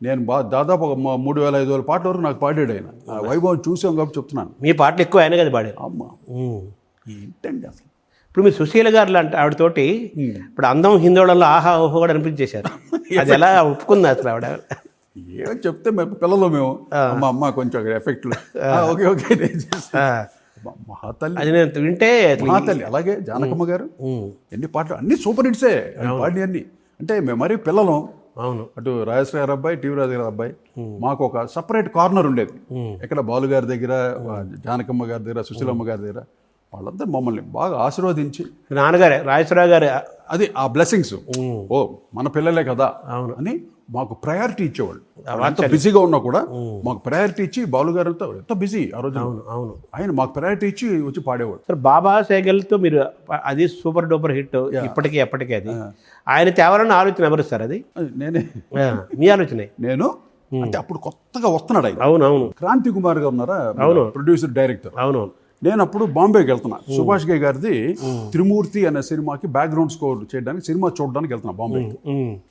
నేను దాదాపు ఒక 3,000-5,000 పాటల వరకు నాకు పాడాడు ఆయన. ఆ వైభవం చూసాం కాబట్టి చెప్తున్నాను. మీ పాటలు ఎక్కువ ఆయన కదా పాడారు. అమ్మ ఏంటండి అసలు. ఇప్పుడు మీరు సుశీల గారు లాంటి ఆవిడతోటి ఇప్పుడు అందం హిందోళంలో ఆహా ఓహో కూడా అనిపించేశారు. అది ఎలా ఒప్పుకుంది అసలు ఆవిడ? ఏమని చెప్తే పిల్లలు మేము అమ్మ కొంచెం ఎఫెక్ట్లు ఓకే మహాతల్లి, అది నేను వింటే మహాతల్లి. అలాగే జానకమ్మ గారు ఎన్ని పాటలు, అన్ని సూపర్ హిట్సే పాడి అన్ని. అంటే మేము మరీ పిల్లలు. అవును, అటు రాజశ్రీ గారి అబ్బాయి, టీవీ రాజు గారి అబ్బాయి, మాకు ఒక సపరేట్ కార్నర్ ఉండేది. ఇక్కడ బాలుగారి దగ్గర, జానకమ్మ గారి దగ్గర, సుశీలమ్మ గారి దగ్గర. వాళ్ళంతా మమ్మల్ని బాగా ఆశీర్వదించి, నాన్నగారే రాజేశ్వరరావు గారు, అది ఆ బ్లెస్సింగ్స్, ఓ మన పిల్లలే కదా అని మాకు ప్రయారిటీ ఇచ్చేవాళ్ళు. ఎంత బిజీగా ఉన్నా కూడా మాకు ప్రయారిటీ ఇచ్చి, బాలుగారితో ఎంత బిజీ ఆ రోజు, అవును ఆయన మాకు ప్రయారిటీ ఇచ్చి వచ్చి పాడేవాడు. సార్ బాబా సేగల్తో మీరు, అది సూపర్ డూపర్ హిట్ ఇప్పటికీ ఎప్పటికీ. అది ఆయన తేవాలని ఆలోచన ఎవరు సార్? అది నేనే, మీ ఆలోచనే. నేను అంటే అప్పుడు కొత్తగా వస్తున్నాడు ఆయన. అవునవును, క్రాంతి కుమార్ గారు ఉన్నారా, ప్రొడ్యూసర్ డైరెక్టర్. అవునవును, నేను అప్పుడు బాంబేకి వెళ్తున్నా. సుభాష్ గే గారిది త్రిమూర్తి అనే సినిమాకి బ్యాక్గ్రౌండ్ స్కోర్ చేయడానికి, సినిమా చూడడానికి వెళ్తున్నా బాంబేకి.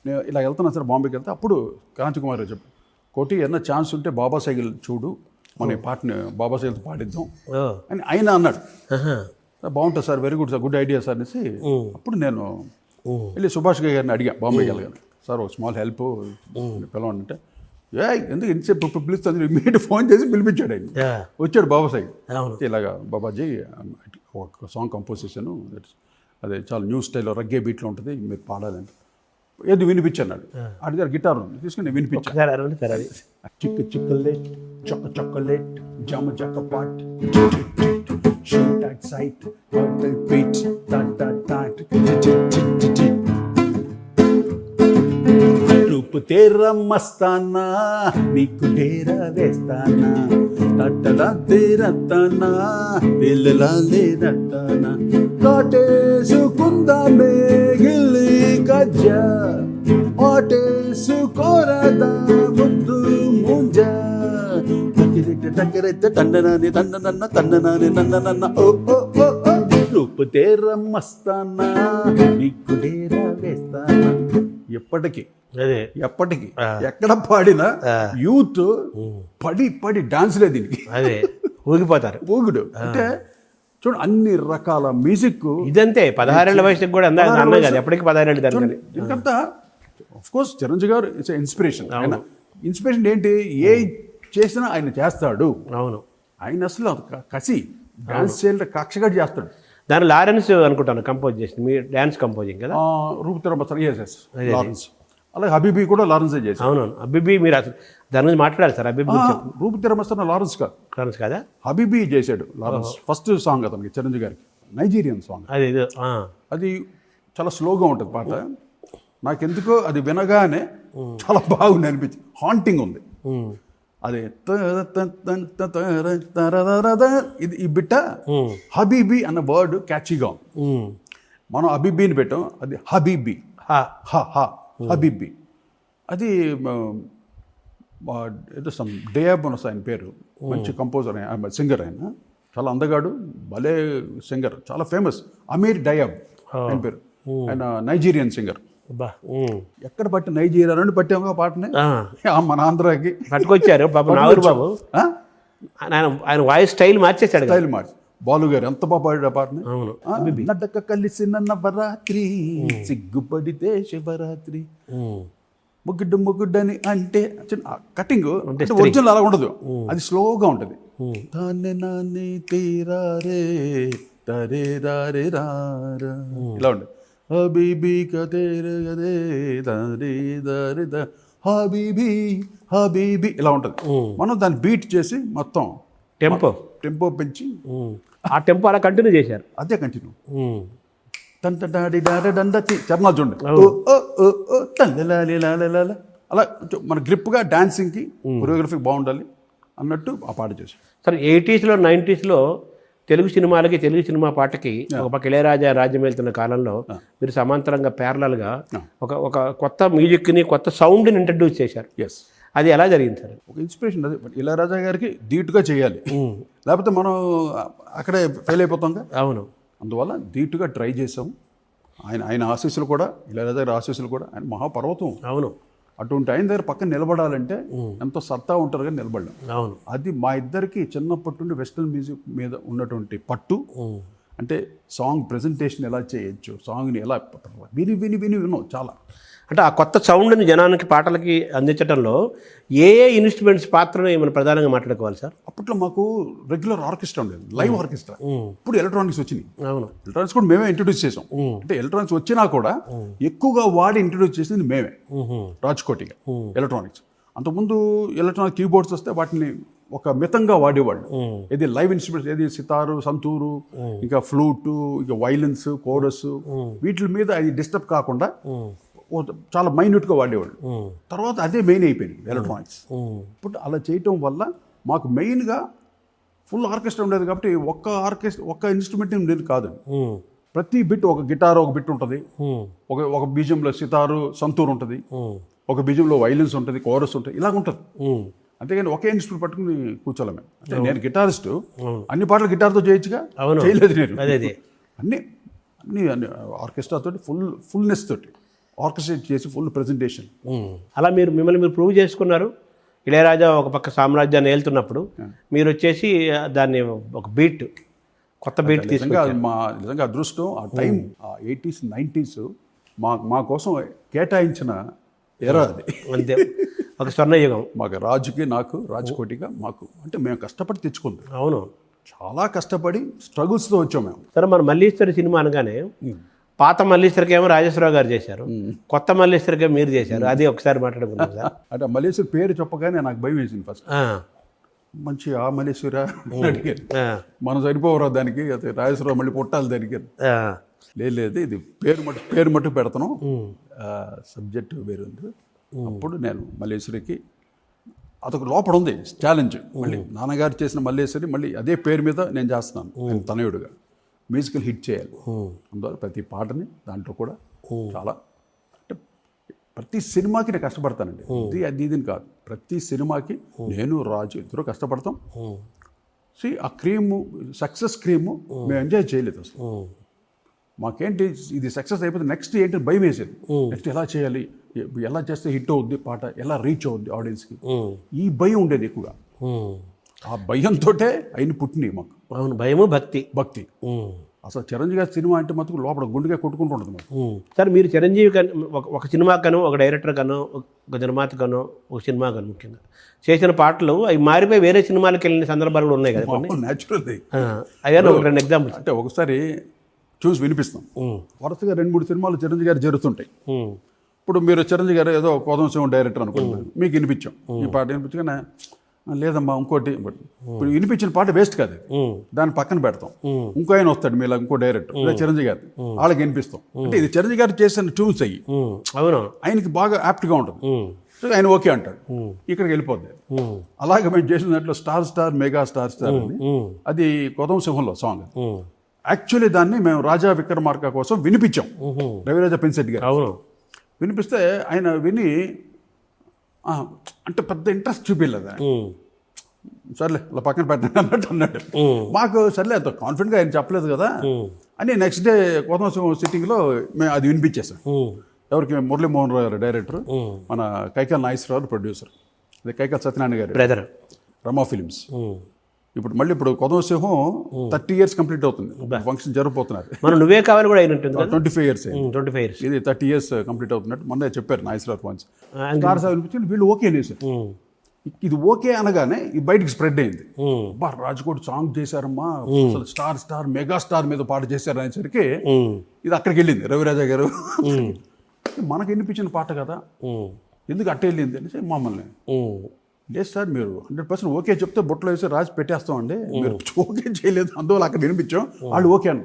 నేను ఇలా వెళ్తున్నా సార్ బాంబేకి వెళ్తే, అప్పుడు క్రాంతి కుమార్ గారు చెప్పారు, కోటి ఏదన్నా ఛాన్స్ ఉంటే బాబా సైకిల్ చూడు, మన ఈ పాటని బాబా సైకిల్తో పాడిద్దాం అని ఆయన అన్నాడు. బాగుంటుంది sir, very good sir, good idea sir అనేసి. అప్పుడు నేను వెళ్ళి సుభాష్ గే గారిని అడిగా, బాంబేకి వెళ్ళగాను, సార్ ఒక స్మాల్ హెల్ప్ పిలవంటే, ఎందుకు ఇంతసేపు పిలుస్తుంది, ఇమీడియట్ ఫోన్ చేసి పిలిపించాడు ఆయన. వచ్చాడు బాబా సైకిల్, ఇలాగా బాబాజీ ఒక సాంగ్ కంపోజ్ చేశాను, అదే చాలా న్యూ స్టైల్లో రగ్గే బీట్లో ఉంటుంది, మీరు పాడాలని. ఏది వినిపించాడు, అడిగారు గిటార్ తీసుకుని వినిపించాను. చిక్కు చిక్కలేట్, చొక్క చొక్కలేట్, జమ జక్క పాట్, షూట్ అట్ సైట్, బీట్, రూపు తేరా మస్తానా, నీకు డేరా వేస్తానా, తట్టడా తేరతానా, పిల్లలా లేదతానా, కాటేసుకుందామే గిల్లి కజ్జ, ఆటేసుకోరదా ముద్దు ముంజ, దగ్గరైతే తండనాని తండనన్న తండనాని నన్న ఓ ఓ ఓ ఓ, రూపు తేరా మస్తానా, నీకు డేరా వేస్తానా. ఎప్పటికీ అదే ఎప్పటికీ ఎక్కడ పాడినా యూత్ పడి పడి డాన్స్లే దీనికి అదే ఊగిపోతారు. ఊగుడు అంటే చూడు అన్ని రకాల మ్యూజిక్. ఇదంతే 16 ఏళ్ల వయసుకి కూడా అన్నా కదా, ఎప్పటికీ 16 ఏళ్ళు దాని. ఎందుకంతా ఆఫ్ కోర్స్ చిరంజీవి గారు ఇట్స్ ఇన్స్పిరేషన్. ఆయన ఇన్స్పిరేషన్ ఏంటి, ఏ చేసినా ఆయన చేస్తాడు. అవును, ఆయన అసలు కసి డాన్స్ చేయాలంటే కక్షగా చేస్తాడు. దాని లారెన్స్ అనుకుంటాను కంపోజ్ చేసింది, మీ డాన్స్ కంపోజింగ్ కదా. రూపుతర లారెన్స్, అలాగే హబీబీ కూడా లారెన్సే చేశారు. అవునవును, అబ్బిబి మీరు అసలు దాని గురించి మాట్లాడారు సార్. అబ్బిబి రూపుతర మస్తన లారెన్స్ కాదు, లారెన్స్ కదా, హబీబీ చేశాడు లారెన్స్. ఫస్ట్ సాంగ్ అతనికి చిరంజీవి గారికి, నైజీరియన్ సాంగ్. అది అది చాలా స్లోగా ఉంటుంది పాట. నాకెందుకో అది వినగానే చాలా బాగుంది అనిపించి, హాంటింగ్ ఉంది అది. ఇది ఈ బిట్ట హబీబీ అన్న వర్డ్ క్యాచీగా ఉంది. మనం హబీబీని పెట్టాం, అది హబీబీ, హబీబీ. అది ఏదో సమ్ డయాబ్ అని ఆయన పేరు, మంచి కంపోజర్, సింగర్. ఆయన చాలా అందగాడు, భలే సింగర్, చాలా ఫేమస్. అమీర్ డయాబ్ ఆయన పేరు. ఆయన నైజీరియన్ సింగర్. ఎక్కడ పట్టి నైజీరియా నుండి పట్టాము ఆ పాటని మన ఆంధ్రాకి పట్టుకొచ్చారు పాప నాగూర్ బాబు. ఆయన వాయిస్ స్టైల్ మార్చేశాడు, స్టైల్ మార్చి. బాలు గారు ఎంత బాగా పాడాడు ఆ పాటని. నడక కలిసిన నవరాత్రి, సిగ్గుపడితే శివరాత్రి, ముగ్గుడ్డు ముగ్గుడ్డని అంటే కటింగ్ ఒరిజినల్ అలా ఉండదు, అది స్లోగా ఉంటుంది. దాన్ని నాన్ని తీరారే తరే రారే రారా ఇలా ఉంటుంది. హబీబీ కదేరే దారి దారి ద హబీబీ హబీబీ ఇలా ఉంటుంది. మనం దాన్ని బీట్ చేసి మొత్తం టెంపో పెంచి ఆ టెంపో అలా కంటిన్యూ చేశారు. అదే కంటిన్యూ. తంట డాడి డాడ డండతి చరణా చూడండి, అలా మన గ్రిప్గా డాన్సింగ్కి కొరియోగ్రఫీ బాగుండాలి అన్నట్టు ఆ పాట చేశారు. సరే 80s లో 90s లో తెలుగు సినిమాలకి, తెలుగు సినిమా పాటకి ఒక పక్క ఇళయరాజా రాజ్యం వెళ్తున్న కాలంలో మీరు సమాంతరంగా ప్యారలల్గా ఒక కొత్త మ్యూజిక్ని, కొత్త సౌండ్ని ఇంట్రడ్యూస్ చేశారు. ఎస్, అది ఎలా జరిగింది సార్? ఒక ఇన్స్పిరేషన్ అది. ఇళయరాజా గారికి ధీటుగా చేయాలి, లేకపోతే మనం అక్కడే ఫెయిల్ అయిపోతాం. అవును, అందువల్ల ధీటుగా ట్రై చేసాం. ఆయన ఆశీస్సులు కూడా, ఇళయరాజా గారి ఆశీస్సులు కూడా. ఆయన మహాపర్వతం. అవును, అటువంటి ఆయన దగ్గర పక్కన నిలబడాలంటే ఎంతో సత్తా ఉంటారు కానీ నిలబడలేం. అవును, అది మా ఇద్దరికి చిన్నప్పటి నుండి వెస్ట్రన్ మ్యూజిక్ మీద ఉన్నటువంటి పట్టు. అంటే సాంగ్ ప్రెజెంటేషన్ ఎలా చేయొచ్చు, సాంగ్ని ఎలా విని విని విని విన్నాం చాలా. అంటే ఆ కొత్త సౌండ్ని జనానికి, పాటలకి అందించడంలో ఏ ఇన్స్ట్రుమెంట్స్ పాత్రను మనం ప్రధానంగా మాట్లాడుకోవాలి సార్? అప్పట్లో మాకు రెగ్యులర్ ఆర్కెస్ట్రా ఉండేది, లైవ్ ఆర్కెస్ట్రా. ఇప్పుడు ఎలక్ట్రానిక్స్ వచ్చినాయి. అవును, ఎలక్ట్రానిక్స్ కూడా మేమే ఇంట్రడ్యూస్ చేసాం. అంటే ఎలక్ట్రానిక్స్ వచ్చినా కూడా ఎక్కువగా వాడి ఇంట్రడ్యూస్ చేసింది మేమే, రాజ్కోటిగా ఎలక్ట్రానిక్స్. అంతకుముందు ఎలక్ట్రానిక్ కీబోర్డ్స్ వస్తే వాటిని ఒక మితంగా వాడేవాళ్ళు. ఇది లైవ్ ఇన్స్ట్రుమెంట్స్, ఏది సితారు, సంతూరు, ఇంకా ఫ్లూటు, ఇంకా వైలెన్స్, కోరస్, వీటి మీద అది డిస్టర్బ్ కాకుండా చాలా మైన్యూట్గా వాడేవాళ్ళు. తర్వాత అదే మెయిన్ అయిపోయింది ఎలక్ట్రానిక్స్. ఇప్పుడు అలా చేయటం వల్ల మాకు మెయిన్గా ఫుల్ ఆర్కెస్ట్రా ఉండేది కాబట్టి ఒక్క ఇన్స్ట్రుమెంట్ ఉండేది కాదు. ప్రతి బిట్, ఒక గిటార్ ఒక బిట్ ఉంటుంది, ఒక బీజంలో సితారు, సంతూర్ ఉంటుంది, ఒక బీజంలో వైలెన్స్ ఉంటుంది, కోరస్ ఉంటుంది, ఇలాగ ఉంటుంది. అంతేగాని ఒకే ఇన్స్ట్రుమెంట్ పట్టుకుని కూర్చోలేము. అంటే నేను గిటారిస్ట్, అన్ని పాటలు గిటార్తో చేయొచ్చుగా, చేయలేదు నేను. అన్ని అన్ని ఆర్కెస్ట్రా తోటి ఫుల్నెస్ తోటి ఆర్కెస్ట్రేట్ చేసి ఫుల్ ప్రెజెంటేషన్. అలా మిమ్మల్ని మీరు ప్రూవ్ చేసుకున్నారు. ఇళయరాజా ఒక పక్క సామ్రాజ్యాన్ని ఏలుతున్నప్పుడు మీరు వచ్చేసి దాన్ని ఒక బీట్, కొత్త బీట్ తీసుకున్నారు. నిజంగా అదృష్టం. ఆ టైం, ఆ 80s 90s మా కోసం కేటాయించిన ఎరా అది. అంతే, ఒక స్వర్ణయుగం మాకు. రాజుకి, నాకు, రాజ్కోటిగా మాకు. అంటే మేము కష్టపడి తెచ్చుకుంది. అవును, చాలా కష్టపడి స్ట్రగుల్స్తో వచ్చాం మేము. సరే, మన మల్లీశ్వరి సినిమా అనగానే పాత మల్లీశ్వరికేమో రాజేశ్వరరావు గారు చేశారు, కొత్త మల్లీశ్వరికే మీరు చేశారు. అది ఒకసారి మాట్లాడుకుందాం సార్. అంటే మల్లేశ్వరి పేరు చెప్పగానే నాకు భయం వేసింది ఫస్ట్. మంచి ఆ మల్లేశ్వర అడిగారు, మనం సరిపోవరా దానికి, అదే రాజేశ్వరరావు మళ్ళీ పుట్టాలి దానికి. లేదు, ఇది పేరు మట్టు పెడతాను, సబ్జెక్టు వేరు ఉంది. అప్పుడు నేను మల్లేశ్వరికి అదొక లోపల ఉంది ఛాలెంజ్. మళ్ళీ నాన్నగారు చేసిన మల్లేశ్వరి మళ్ళీ అదే పేరు మీద నేను చేస్తున్నాను, తనయుడుగా మ్యూజికల్ హిట్ చేయాలి. అందువల్ల ప్రతి పాటని దాంట్లో కూడా చాలా, అంటే ప్రతి సినిమాకి నేను కష్టపడతానండి. ఇది కాదు, ప్రతి సినిమాకి నేను, రాజు ఇద్దరు కష్టపడతాం. ఆ క్రీము, సక్సెస్ క్రీము మేము ఎంజాయ్ చేయలేదు అసలు. మాకేంటి ఇది సక్సెస్ అయిపోతే నెక్స్ట్ ఏంటి భయం వేసేది. నెక్స్ట్ ఎలా చేయాలి, ఎలా చేస్తే హిట్ అవుద్ది పాట, ఎలా రీచ్ అవుద్ది ఆడియన్స్కి, ఈ భయం ఉండేది ఎక్కువగా. ఆ భయంతో అయిన పుట్టినాయి మాకు. అవును, భయము భక్తి. అసలు చిరంజీవి గారి సినిమా అంటే మటుకు లోపల గుండెగా కొట్టుకుంటుంటుంది మాకు. సార్ మీరు చిరంజీవి ఒక సినిమా కను, ఒక డైరెక్టర్ కను, ఒక నిర్మాత కను, ఒక సినిమా కను ముఖ్యంగా చేసిన పాటలు అవి మారిపోయి వేరే సినిమాలకు వెళ్ళిన సందర్భాలు కూడా ఉన్నాయి కదా కొన్ని. న్యాచురల్లీ అయ్యాను ఒక 2 ఎగ్జాంపుల్స్. అంటే ఒకసారి చూసి వినిపిస్తాం. వరుసగా 2-3 సినిమాలు చిరంజీవి గారు జరుగుతుంటాయి. ఇప్పుడు మీరు చిరంజీవి గారు ఏదో కోదం సింహం డైరెక్టర్ అనుకుంటున్నారు, మీకు వినిపించాం ఈ పాట వినిపించగానే లేదమ్మా ఇంకోటి. ఇప్పుడు వినిపించిన పాట వేస్ట్ కాదు, దాన్ని పక్కన పెడతాం. ఇంకో ఆయన వస్తాడు మీలా, ఇంకో డైరెక్టర్ లేదా చిరంజీవి గారు, వాళ్ళకి వినిపిస్తాం. అంటే ఇది చిరంజీవి గారు చేసిన ట్యూన్స్ అయ్యి అవును ఆయనకి బాగా యాప్ట్గా ఉంటుంది. సో ఆయన ఓకే అంటాడు, ఇక్కడికి వెళ్ళిపోద్ది. అలాగే మేము చేసిన దాంట్లో స్టార్ మెగా స్టార్ అని, అది కొదం సింహంలో సాంగ్. యాక్చువల్లీ దాన్ని మేము రాజా విక్రమార్క కోసం వినిపించాం, రవిరాజ పెన్సెట్టి గారు. అవును, వినిపిస్తే ఆయన విని అంటే పెద్ద ఇంట్రెస్ట్ చూపించలేదు. సర్లే అలా పక్కన పెట్టండి అన్నట్టు అన్నాడు. మాకు సర్లే అంత కాన్ఫిడెంట్గా ఆయన చెప్పలేదు కదా అని నెక్స్ట్ డే కోదం సింహం సిట్టింగ్లో మేము అది వినిపించేసాం. ఎవరికి? మురళీమోహన్ రావు గారు డైరెక్టర్, మన కైకాల నాగేశ్వరరావు ప్రొడ్యూసర్, అదే కైకాల సత్యనారాయణ గారు బ్రదర్, రమా ఫిలిమ్స్. ఇప్పుడు కొదం సింహం 30 years కంప్లీట్ అవుతుంది, ఫంక్షన్ జరగబోతున్నారు. మనం నువ్వే కావాలి కూడా అయినట్టుంది. 25 years 25 years ఇది 30 years కంప్లీట్ అవుతున్నట్టు మొన్న చెప్పారు నాగేశ్వరరావు ఫోన్స్. స్టార్ సార్ వినిపించింది, వీళ్ళు ఓకే అనేసారు. ఇది ఓకే అనగానే ఇది బయటికి స్ప్రెడ్ అయింది. బా రాజ్కోట్ సాంగ్ చేశారమ్మా, అసలు స్టార్ మెగా స్టార్ మీద పాట చేశారు అనేసరికి ఇది అక్కడికి వెళ్ళింది. రవిరాజా గారు మనకు వినిపించిన పాట కదా, ఎందుకు అట్ట వెళ్ళింది అనేసి మమ్మల్ని, లేదు సార్ మీరు 100% ఓకే చెప్తే బొట్లో వేసి రాసి పెట్టేస్తామండి, మీరు ఓకే చేయలేదు అందువల్ల అక్కడ వినిపించాం. వాళ్ళు ఓకే అన్న,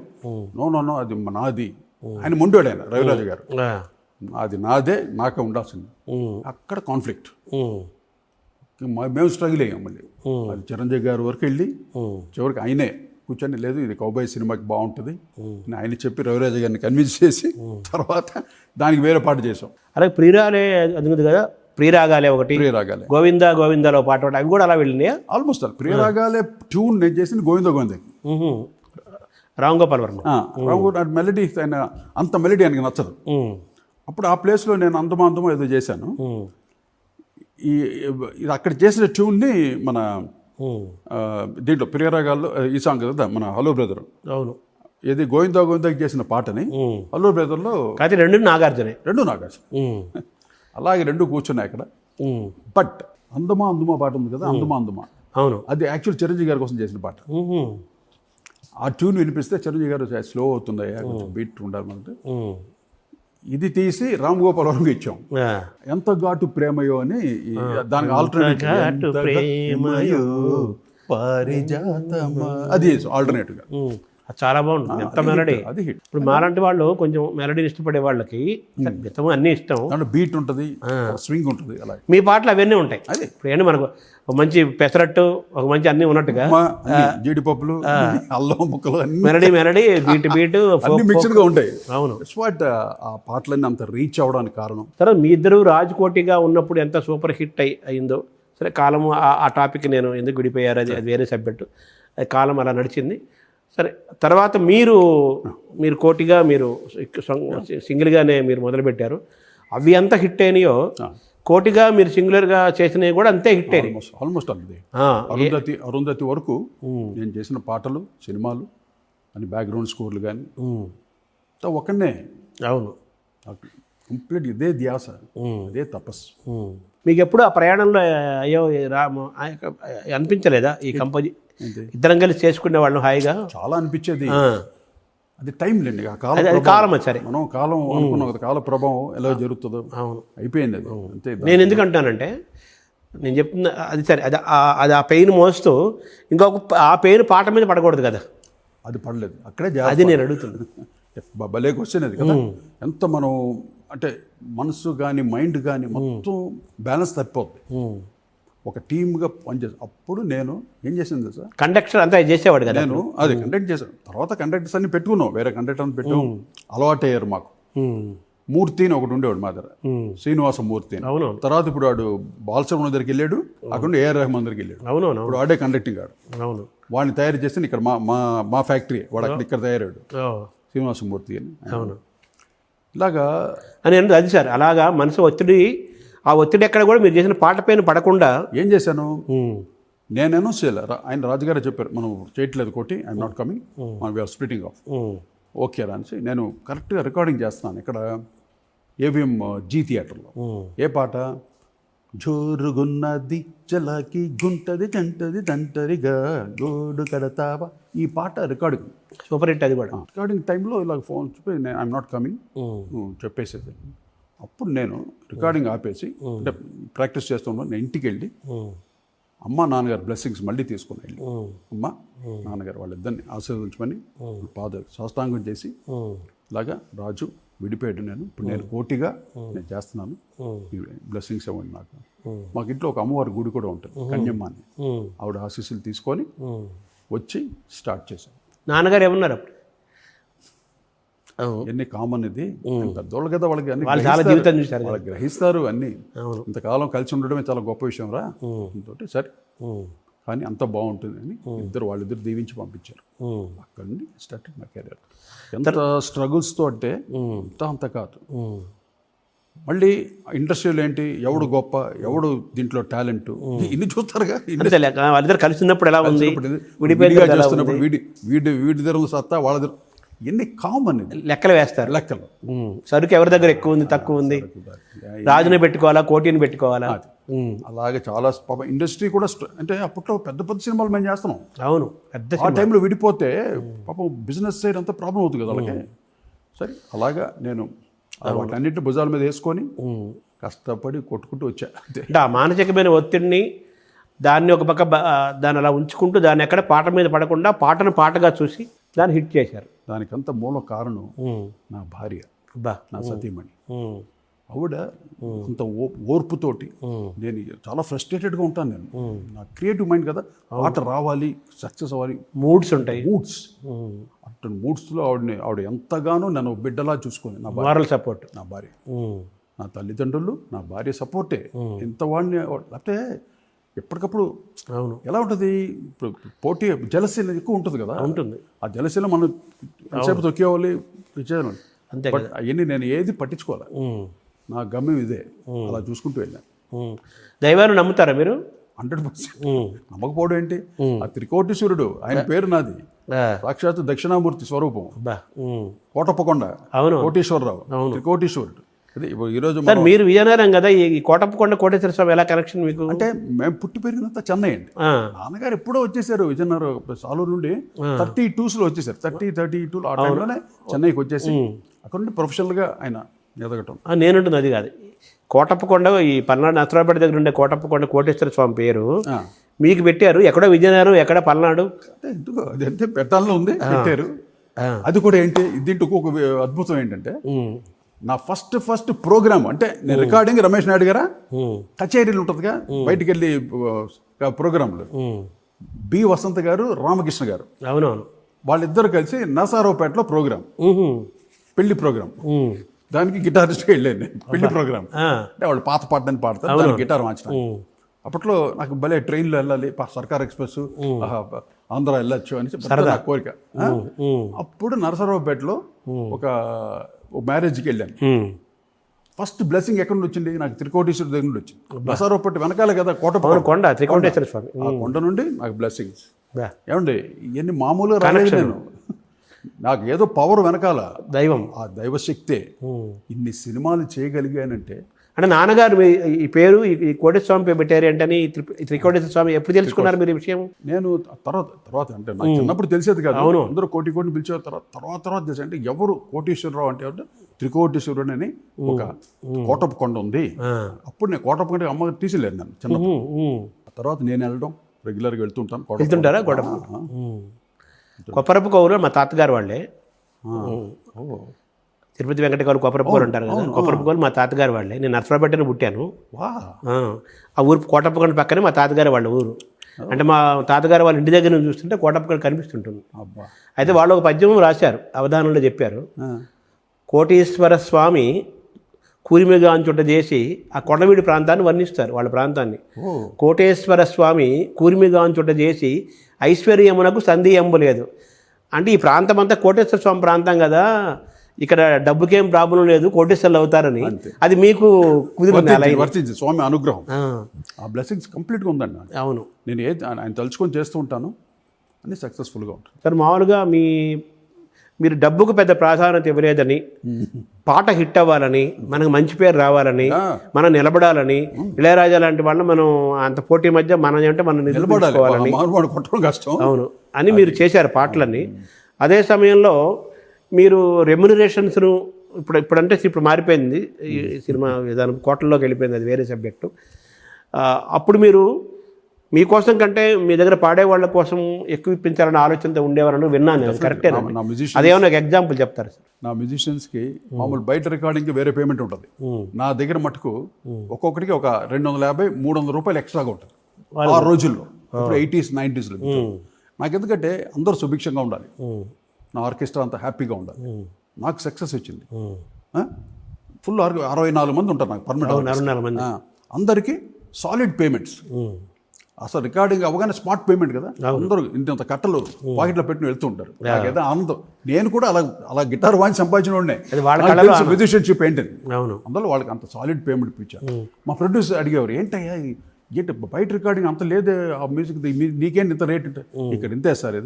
నో అది నాది. ఆయన మొండోడు ఆయన రవిరాజు గారు, అది నాదే, నాకే ఉండాల్సింది. అక్కడ కాన్ఫ్లిక్ట్, మేము స్ట్రగుల్ అయ్యాం. మళ్ళీ అది చిరంజీవి గారి వరకు వెళ్ళి చివరికి ఆయనే కూర్చొని, లేదు ఇది కౌబాయ్ సినిమాకి బాగుంటుంది అని ఆయన చెప్పి రవిరాజు గారిని కన్విన్స్ చేసి తర్వాత దానికి వేరే పాట చేసాం. అలాగే ప్రియురాలే అది ఉంది కదా, ప్రియరాగాలే ఒకటి, ప్రియరాగాలే, గోవిందాలో పాట ఒకటి, అవి కూడా అలా వెళ్ళినాయా? ఆల్మోస్ట్ ప్రియరాగాలే ట్యూన్ నేను చేసింది గోవింద రామ్ గోపాల్ వర్మ. మెలడీ ఆయన అంత మెలడీ ఆయనకి నచ్చదు. అప్పుడు ఆ ప్లేస్లో నేను అందమో ఏదో చేశాను. ఇది అక్కడ చేసిన ట్యూన్ని మన దీంట్లో ప్రియరాగాల్లో ఈ సాంగ్ కదా మన హలో బ్రదర్, అవును, ఏది గోవిందాకి చేసిన పాటని హలో బ్రదర్లో రెండు నాగార్జున. అలాగే రెండు కూర్చున్నాయి అక్కడ. బట్ అందమా పాట ఉంది కదా, అందమా అవును, అది యాక్చువల్ చిరంజీవి గారి కోసం చేసిన పాట. ఆ ట్యూన్ వినిపిస్తే చిరంజీవి గారు స్లో అవుతున్నాయి, బీట్ ఉండాలంటే ఇది తీసి రామ్ గోపాల్ వర్మకి ఇచ్చాం. ఎంత ఘాటు ప్రేమయో అని దానికి ఆల్టర్నేటివ్, అది ఆల్టర్నేటివ్ గా చాలా బాగుంటుంది. ఎంత మెలడీ, అది హిట్. ఇప్పుడు మాలాంటి వాళ్ళు కొంచెం మెలడీని ఇష్టపడే వాళ్ళకి మిగతా అన్నీ ఇష్టం. దాంట్లో బీట్ ఉంటుంది, స్వింగ్ ఉంటుంది. అలా మీ పాటలు అవన్నీ ఉంటాయి. అదే ఇప్పుడు ఏంటి మనకు ఒక మంచి పెసరట్టు, ఒక మంచి అన్నీ ఉన్నట్టుగా జీడిపప్పులు, అల్లం ముక్కలు, మెలడీ బీట్ అన్ని మిక్స్డ్ గా ఉంటాయి. అవును, వాట్ ఆ పాటలన్నీ అంత రీచ్ అవ్వడానికి కారణం. తర్వాత మీ ఇద్దరు రాజ్కోటిగా ఉన్నప్పుడు ఎంత సూపర్ హిట్ అయిందో. సరే కాలము ఆ టాపిక్ నేను ఎందుకు విడిపోయారు, అది వేరే సబ్జెక్టు. కాలం అలా నడిచింది. సరే తర్వాత మీరు కోటిగా మీరు సింగిల్గానే మీరు మొదలుపెట్టారు. అవి ఎంత హిట్ అయినాయో కోటిగా మీరు సింగులర్గా చేసినవి కూడా అంతే హిట్ అయినాయి. ఆల్మోస్ట్ అంతే. అరుంధతి వరకు నేను చేసిన పాటలు, సినిమాలు అని బ్యాక్గ్రౌండ్ స్కోర్లు కానీ ఒక్కనే. అవును, కంప్లీట్ ఇదే ధ్యాస, ఇదే తపస్సు. మీకు ఎప్పుడు ఆ ప్రయాణంలో అయ్యో అనిపించలేదా ఈ ఇద్దరం కలిసి చేసుకునే వాళ్ళు హాయిగా? చాలా అనిపించేది. అది టైం లేండి, ఆ కాలం సరే మనం కాలం అనుకున్నాం కదా, కాల ప్రభావం ఎలా జరుగుతుందో. అవును, అయిపోయింది అది అంతే. నేను ఎందుకంటానంటే నేను చెప్తున్నా అది సరే, అది ఆ పెయిన్ మోస్తూ ఇంకొక ఆ పెయిన్ పాట మీద పడకూడదు కదా. అది పడలేదు అక్కడే, అది నేను అడుగుతున్నాను. భలే క్వశ్చన్ అది కదా. ఎంత మనం అంటే మనసు కానీ మైండ్ కానీ మొత్తం బ్యాలెన్స్ తప్పిపోద్ది. ఒక టీమ్గా పనిచేసి అప్పుడు నేను ఏం చేసింది సార్, కండక్టర్ అంతా చేసేవాడు కదా. నేను అది కండక్ట్ చేశాను. తర్వాత కండక్టర్స్ అన్ని పెట్టుకున్నాం, వేరే కండక్టర్ని పెట్టాం, అలవాటు అయ్యారు మాకు. మూర్తి అని ఒకటి ఉండేవాడు మా దగ్గర, శ్రీనివాస మూర్తి అని. తర్వాత ఇప్పుడు వాడు బాలసుబ్రహ్మణ్యం దగ్గరికి వెళ్ళాడు, అక్కడ ఏఆర్ రెహమాన్ దగ్గరికి వెళ్ళాడు. అవునవును, ఇప్పుడు వాడే కండక్టింగ్ ఆడు. అవును, వాడిని తయారు చేస్తే ఇక్కడ మా ఫ్యాక్టరీ, వాడు అక్కడ ఇక్కడ తయారాడు. శ్రీనివాసమూర్తి అని. అవును ఇలాగా అని అది సార్ అలాగా మనసు ఒత్తిడి, ఆ ఒత్తిడి ఎక్కడ కూడా మీరు చేసిన పాట పైన పడకుండా ఏం చేశాను, నేను అనౌన్స్ చేయాలి. ఆయన రాజుగారే చెప్పారు మనం చేయట్లేదు కోటి, ఐఎమ్ నాట్ కమింగ్, మనం వీఆర్ స్ప్లిటింగ్ ఆఫ్. ఓకే రా అనేసి నేను కరెక్ట్గా రికార్డింగ్ చేస్తున్నాను ఇక్కడ ఏవిఎం జీ థియేటర్లో. ఏ పాట, జోరుగున్నది జలాకి గుంటది జంటది దంటరిగా గోడు కడతావా, ఈ పాట రికార్డింగ్ సూపర్ హిట్ అది కూడా. రికార్డింగ్ టైంలో ఇలా ఫోన్ చెప్పి నేను ఐఎమ్ నాట్ కమింగ్ చెప్పేసేది. అప్పుడు నేను రికార్డింగ్ ఆపేసి అంటే ప్రాక్టీస్ చేస్తున్నాను. నేను ఇంటికి వెళ్ళి అమ్మ నాన్నగారు బ్లెస్సింగ్స్ మళ్ళీ తీసుకుని వెళ్ళి అమ్మ నాన్నగారు వాళ్ళిద్దరిని ఆశీర్వదించమని పాద సాష్టాంగం చేసి ఇలాగా రాజు విడిపోయాడు, నేను ఇప్పుడు నేను కోటిగా నేను చేస్తున్నాను, బ్లెస్సింగ్స్ ఇవ్వండి నాకు. మాకు ఇంట్లో ఒక అమ్మవారి గుడి కూడా ఉంటుంది కన్యమ్మ అని, ఆవిడ ఆశీస్సులు తీసుకొని వచ్చి స్టార్ట్ చేశాను. నాన్నగారు ఏమన్నారు అప్పుడు? ఎన్ని కామన్ ఇది, పెద్దోళ్ళు కదా వాళ్ళకి అన్ని చాలా జీవితం చూశారు, వాళ్ళు గ్రహిస్తారు అన్నీ. ఇంతకాలం కలిసి ఉండడమే చాలా గొప్ప విషయం రా తోటి, సరే కానీ అంత బాగుంటుంది అని వాళ్ళిద్దరు దీవించి పంపించారు. అక్కడి నుండి స్టార్ట్ మై కెరీర్. ఎంత స్ట్రగుల్స్తో అంటే అంత కాదు. మళ్ళీ ఇండస్ట్రీలో ఏంటి, ఎవడు గొప్ప, ఎవడు దీంట్లో టాలెంట్, ఇన్ని చూస్తారుగా. వాళ్ళిద్దరు కలిసి ఉన్నప్పుడు ఎలా ఉంది, విడిగా చేస్తున్నప్పుడు వీడి దగ్గర సత్తా వాళ్ళ దగ్గర, ఎన్ని కామన్ లెక్కలు వేస్తారు. లెక్కలు సరుకు ఎవరి దగ్గర ఎక్కువ ఉంది తక్కువ ఉంది, రాజుని పెట్టుకోవాలా కోటిని పెట్టుకోవాలా, అలాగే చాలా పాపం ఇండస్ట్రీ కూడా అంటే అప్పట్లో పెద్ద పెద్ద సినిమాలు మేము చేస్తున్నాం. అవును పెద్ద ఆ టైంలో విడిపోతే పాపం బిజినెస్ సైడ్ అంతా ప్రాబ్లం అవుతుంది కదా వాళ్ళకి. సరే అలాగా నేను వాటన్నిటిని భుజాల మీద వేసుకొని కష్టపడి కొట్టుకుంటూ వచ్చా. అంటే ఆ మానసికమైన ఒత్తిడిని దాన్ని ఒక పక్క దాన్ని అలా ఉంచుకుంటూ దాన్ని ఎక్కడ పాట మీద పడకుండా పాటను పాటగా చూసి దాన్ని హిట్ చేశారు. దానికంత మూల కారణం నా భార్య, నా సతీమణి. ఆవిడ అంత ఓర్పుతోటి, నేను చాలా ఫ్రస్ట్రేటెడ్గా ఉంటాను. నేను నా క్రియేటివ్ మైండ్ కదా, పాట రావాలి, సక్సెస్ అవ్వాలి, మూడ్స్ ఉంటాయి. అటు మూడ్స్లో ఆవిడ ఎంతగానో నన్ను బిడ్డలా చూసుకొని, నా మారల్ సపోర్ట్, నా భార్య, నా తల్లిదండ్రులు, నా భార్య సపోర్టే. ఎంత వాడిని లేకపోతే ఎప్పటికప్పుడు అవును ఎలా ఉంటుంది, ఇప్పుడు పోటీ జలసీ ఎక్కువ ఉంటుంది కదా, ఉంటుంది. ఆ జలసీలో మనం ఎంతసేపు తొక్కేవాలి చేయాలి. అంతే బట్ అవన్నీ నేను ఏది పట్టించుకోవాలి, నా గమ్యం ఇదే, అలా చూసుకుంటూ వెళ్ళాను. దైవాన్ని నమ్ముతారా మీరు? 100%. నమ్మకపోవడం ఏంటి, ఆ త్రికోటీశ్వరుడు ఆయన పేరు నాది, సాక్షాత్ దక్షిణామూర్తి స్వరూపం, కోటప్పకొండ కోటీశ్వరరావు, త్రికోటీశ్వరుడు. అదే ఈరోజు మీరు విజయనగరం కదా, ఈ కోటప్పకొండ కోటేశ్వర స్వామి ఎలా కనెక్షన్ మీకు? అంటే మేము పుట్టి పెరిగినంత చెన్నై అండి. నాన్నగారు ఎప్పుడో వచ్చేసారు విజయనగరం, సాలూరు నుండి 32లో వచ్చేసారు. 32 ఆ టైంలోనే చెన్నైకి వచ్చేసి అక్కడ నుండి ప్రొఫెషనల్గా ఆయన ఎదగటం. నేనుంటుంది అది కాదు, కోటప్పకొండ ఈ పల్నాడు నసరాపేట దగ్గర ఉండే కోటప్పకొండ కోటేశ్వర స్వామి పేరు మీకు పెట్టారు. ఎక్కడో విజయనగరం, ఎక్కడ పల్నాడు, అంటే ఎందుకు అది అంతే పెట్టాలని ఉంది, పెట్టారు. అది కూడా ఏంటి, దీంట్లో ఒక అద్భుతం ఏంటంటే, నా ఫస్ట్ ప్రోగ్రామ్ అంటే నేను రికార్డింగ్ రమేష్ నాయుడు గారా కచేరీలు ఉంటుందిగా, బయటికి వెళ్ళి ప్రోగ్రాంలు బి వసంత్ గారు, రామకృష్ణ గారు, అవునవును, వాళ్ళిద్దరు కలిసి నరసరావుపేటలో ప్రోగ్రామ్, పెళ్లి ప్రోగ్రామ్. దానికి గిటారిస్ట్గా వెళ్ళాను నేను. పెళ్లి ప్రోగ్రామ్ అంటే వాళ్ళు పాత పాటని పాడతారు, దానికి గిటార్ మార్చడం. అప్పట్లో నాకు భలే ట్రైన్లో వెళ్ళాలి, సర్కార్ ఎక్స్ప్రెస్, ఆంధ్ర వెళ్ళొచ్చు అని నా కోరిక. అప్పుడు నరసరావుపేటలో ఒక మ్యారేజ్కి వెళ్ళాను. ఫస్ట్ బ్లెస్సింగ్ ఎక్కడ నుండి వచ్చింది, నాకు త్రికోటీశ్వరుడు దగ్గర నుండి వచ్చింది. నరసరావుపేట వెనకాలే కదా కొండ, త్రికోటేశ్వర స్వామి. ఆ కొండ నుండి నాకు బ్లెస్సింగ్స్. ఏమండి ఇవన్నీ మామూలుగా రాలేదు, నేను నాకు ఏదో పవర్ వెనకాల దైవం, ఆ దైవశక్తే ఇన్ని సినిమాలు చేయగలిగానంటే. అంటే నాన్నగారు ఈ పేరు ఈ కోటేశ్వర స్వామి పేరు పెట్టారు అంటే త్రికోటేశ్వర స్వామి ఎప్పుడు తెలుసుకున్నారు మీరు ఈ విషయం? నేను తర్వాత అంటే నాకు చిన్నప్పుడు తెలిసేది కాదు. అందరూ కోటి పిలిచే తర్వాత తెలిసి, అంటే ఎవరు కోటీశ్వరరావు అంటే త్రికోటీశ్వరుడు అని ఒక కోటప్ప కొండ ఉంది. అప్పుడు నేను కోటప్ప కొండ అమ్మ తీసిలేదు నన్ను చిన్నప్పుడు. తర్వాత నేను వెళ్ళడం రెగ్యులర్గా వెళ్తుంటారా కోటప్ప? కొప్పరపు కౌరు మా తాతగారు వాళ్ళే, తిరుపతి వెంకట కౌలు కొప్పరపు కౌరు అంటారు కదా, కొప్పరపు కౌలు మా తాతగారు వాళ్ళే. నేను నర్సరావుపేటలో పుట్టాను. ఆ ఊరు కోటప్పకొండ పక్కనే మా తాతగారు వాళ్ళ ఊరు. అంటే మా తాతగారు వాళ్ళ ఇంటి దగ్గర నుంచి చూస్తుంటే కోటప్పకొండ కనిపిస్తుంటుంది. అయితే వాళ్ళు ఒక పద్యం రాశారు, అవధానంలో చెప్పారు, కోటీశ్వర స్వామి కూరిమిగాంచుట చేసి ఆ కొండవీడి ప్రాంతాన్ని వర్ణిస్తారు. వాళ్ళ ప్రాంతాన్ని కోటేశ్వర స్వామి కూరిమిగాంచుట చేసి ఐశ్వర్యమునకు సందేహము లేదు, అంటే ఈ ప్రాంతం అంతా కోటేశ్వర స్వామి ప్రాంతం కదా, ఇక్కడ డబ్బుకేం ప్రాబ్లం లేదు, కోటేశ్వర్లు అవుతారని అది మీకు కుదిరింది అలా? వర్తించింది స్వామి అనుగ్రహం, ఆ బ్లెస్సింగ్స్ కంప్లీట్గా ఉందండి నాకు. అవును. నేను ఆయన తలుచుకొని చేస్తూ ఉంటాను, అన్నీ సక్సెస్ఫుల్గా ఉంటాను. సార్ మామూలుగా మీరు డబ్బుకు పెద్ద ప్రాధాన్యత ఇవ్వలేదని, పాట హిట్ అవ్వాలని, మనకు మంచి పేరు రావాలని, మనం నిలబడాలని, ఇళయరాజా లాంటి వాళ్ళు మనం అంత పోటీ మధ్య మనం అంటే మనం నిలబడాలని, కొట్టడం కష్టం, అవును అని మీరు చేశారు పాటలన్నీ. అదే సమయంలో మీరు రెమ్యునరేషన్స్ను ఇప్పుడంటే ఇప్పుడు మారిపోయింది ఈ సినిమా విధానం, కోట్లలోకి వెళ్ళిపోయింది, అది వేరే సబ్జెక్టు. అప్పుడు మీరు మీకోసం కంటే మీ దగ్గర పాడే వాళ్ళ కోసం ఎక్కువ ఇప్పించాలన్న ఆలోచనతో ఉండేవారని విన్నాను. అది కరెక్టే? అదేమన్నా నాకు ఎగ్జాంపుల్ చెప్తారు సార్? నా మ్యూజిషియన్స్కి మామూలు బయట రికార్డింగ్కి వేరే పేమెంట్ ఉంటుంది, నా దగ్గర మటుకు ఒక్కొక్కటికి ఒక 250-300 రూపాయలు ఎక్స్ట్రాగా ఉంటుంది ఆ రోజుల్లో. ఇప్పుడు 80s 90s నాకు ఎందుకంటే అందరూ సుభిక్షంగా ఉండాలి, నా ఆర్కెస్ట్రా అంతా హ్యాపీగా ఉండాలి, నాకు సక్సెస్ వచ్చింది. ఫుల్ 64 మంది ఉంటారు నాకు పర్మనెంట్, అందరికీ సాలిడ్ పేమెంట్స్. అసలు రికార్డింగ్ అవగానే స్మార్ట్ పేమెంట్ కదా, అందరూ ఇంత కట్టలు పాకెట్లో పెట్టుకుని వెళ్తూ ఉంటారు. నాకైతే ఆనందం. నేను కూడా అలా గిటార్ వాయించి సంపాదించిన మ్యూజిషియన్షిప్ ఏంటది, అందులో వాళ్ళకి అంత సాలిడ్ పేమెంట్ ఇప్పించారు. మా ప్రొడ్యూసర్ అడిగేవారు, ఏంటయ్యా ఏంటి బయట రికార్డింగ్ అంత లేదే, ఆ మ్యూజిక్ నీకేంటి ఇంత రేట్ అంటే, ఇక్కడ ఇంతే సార్,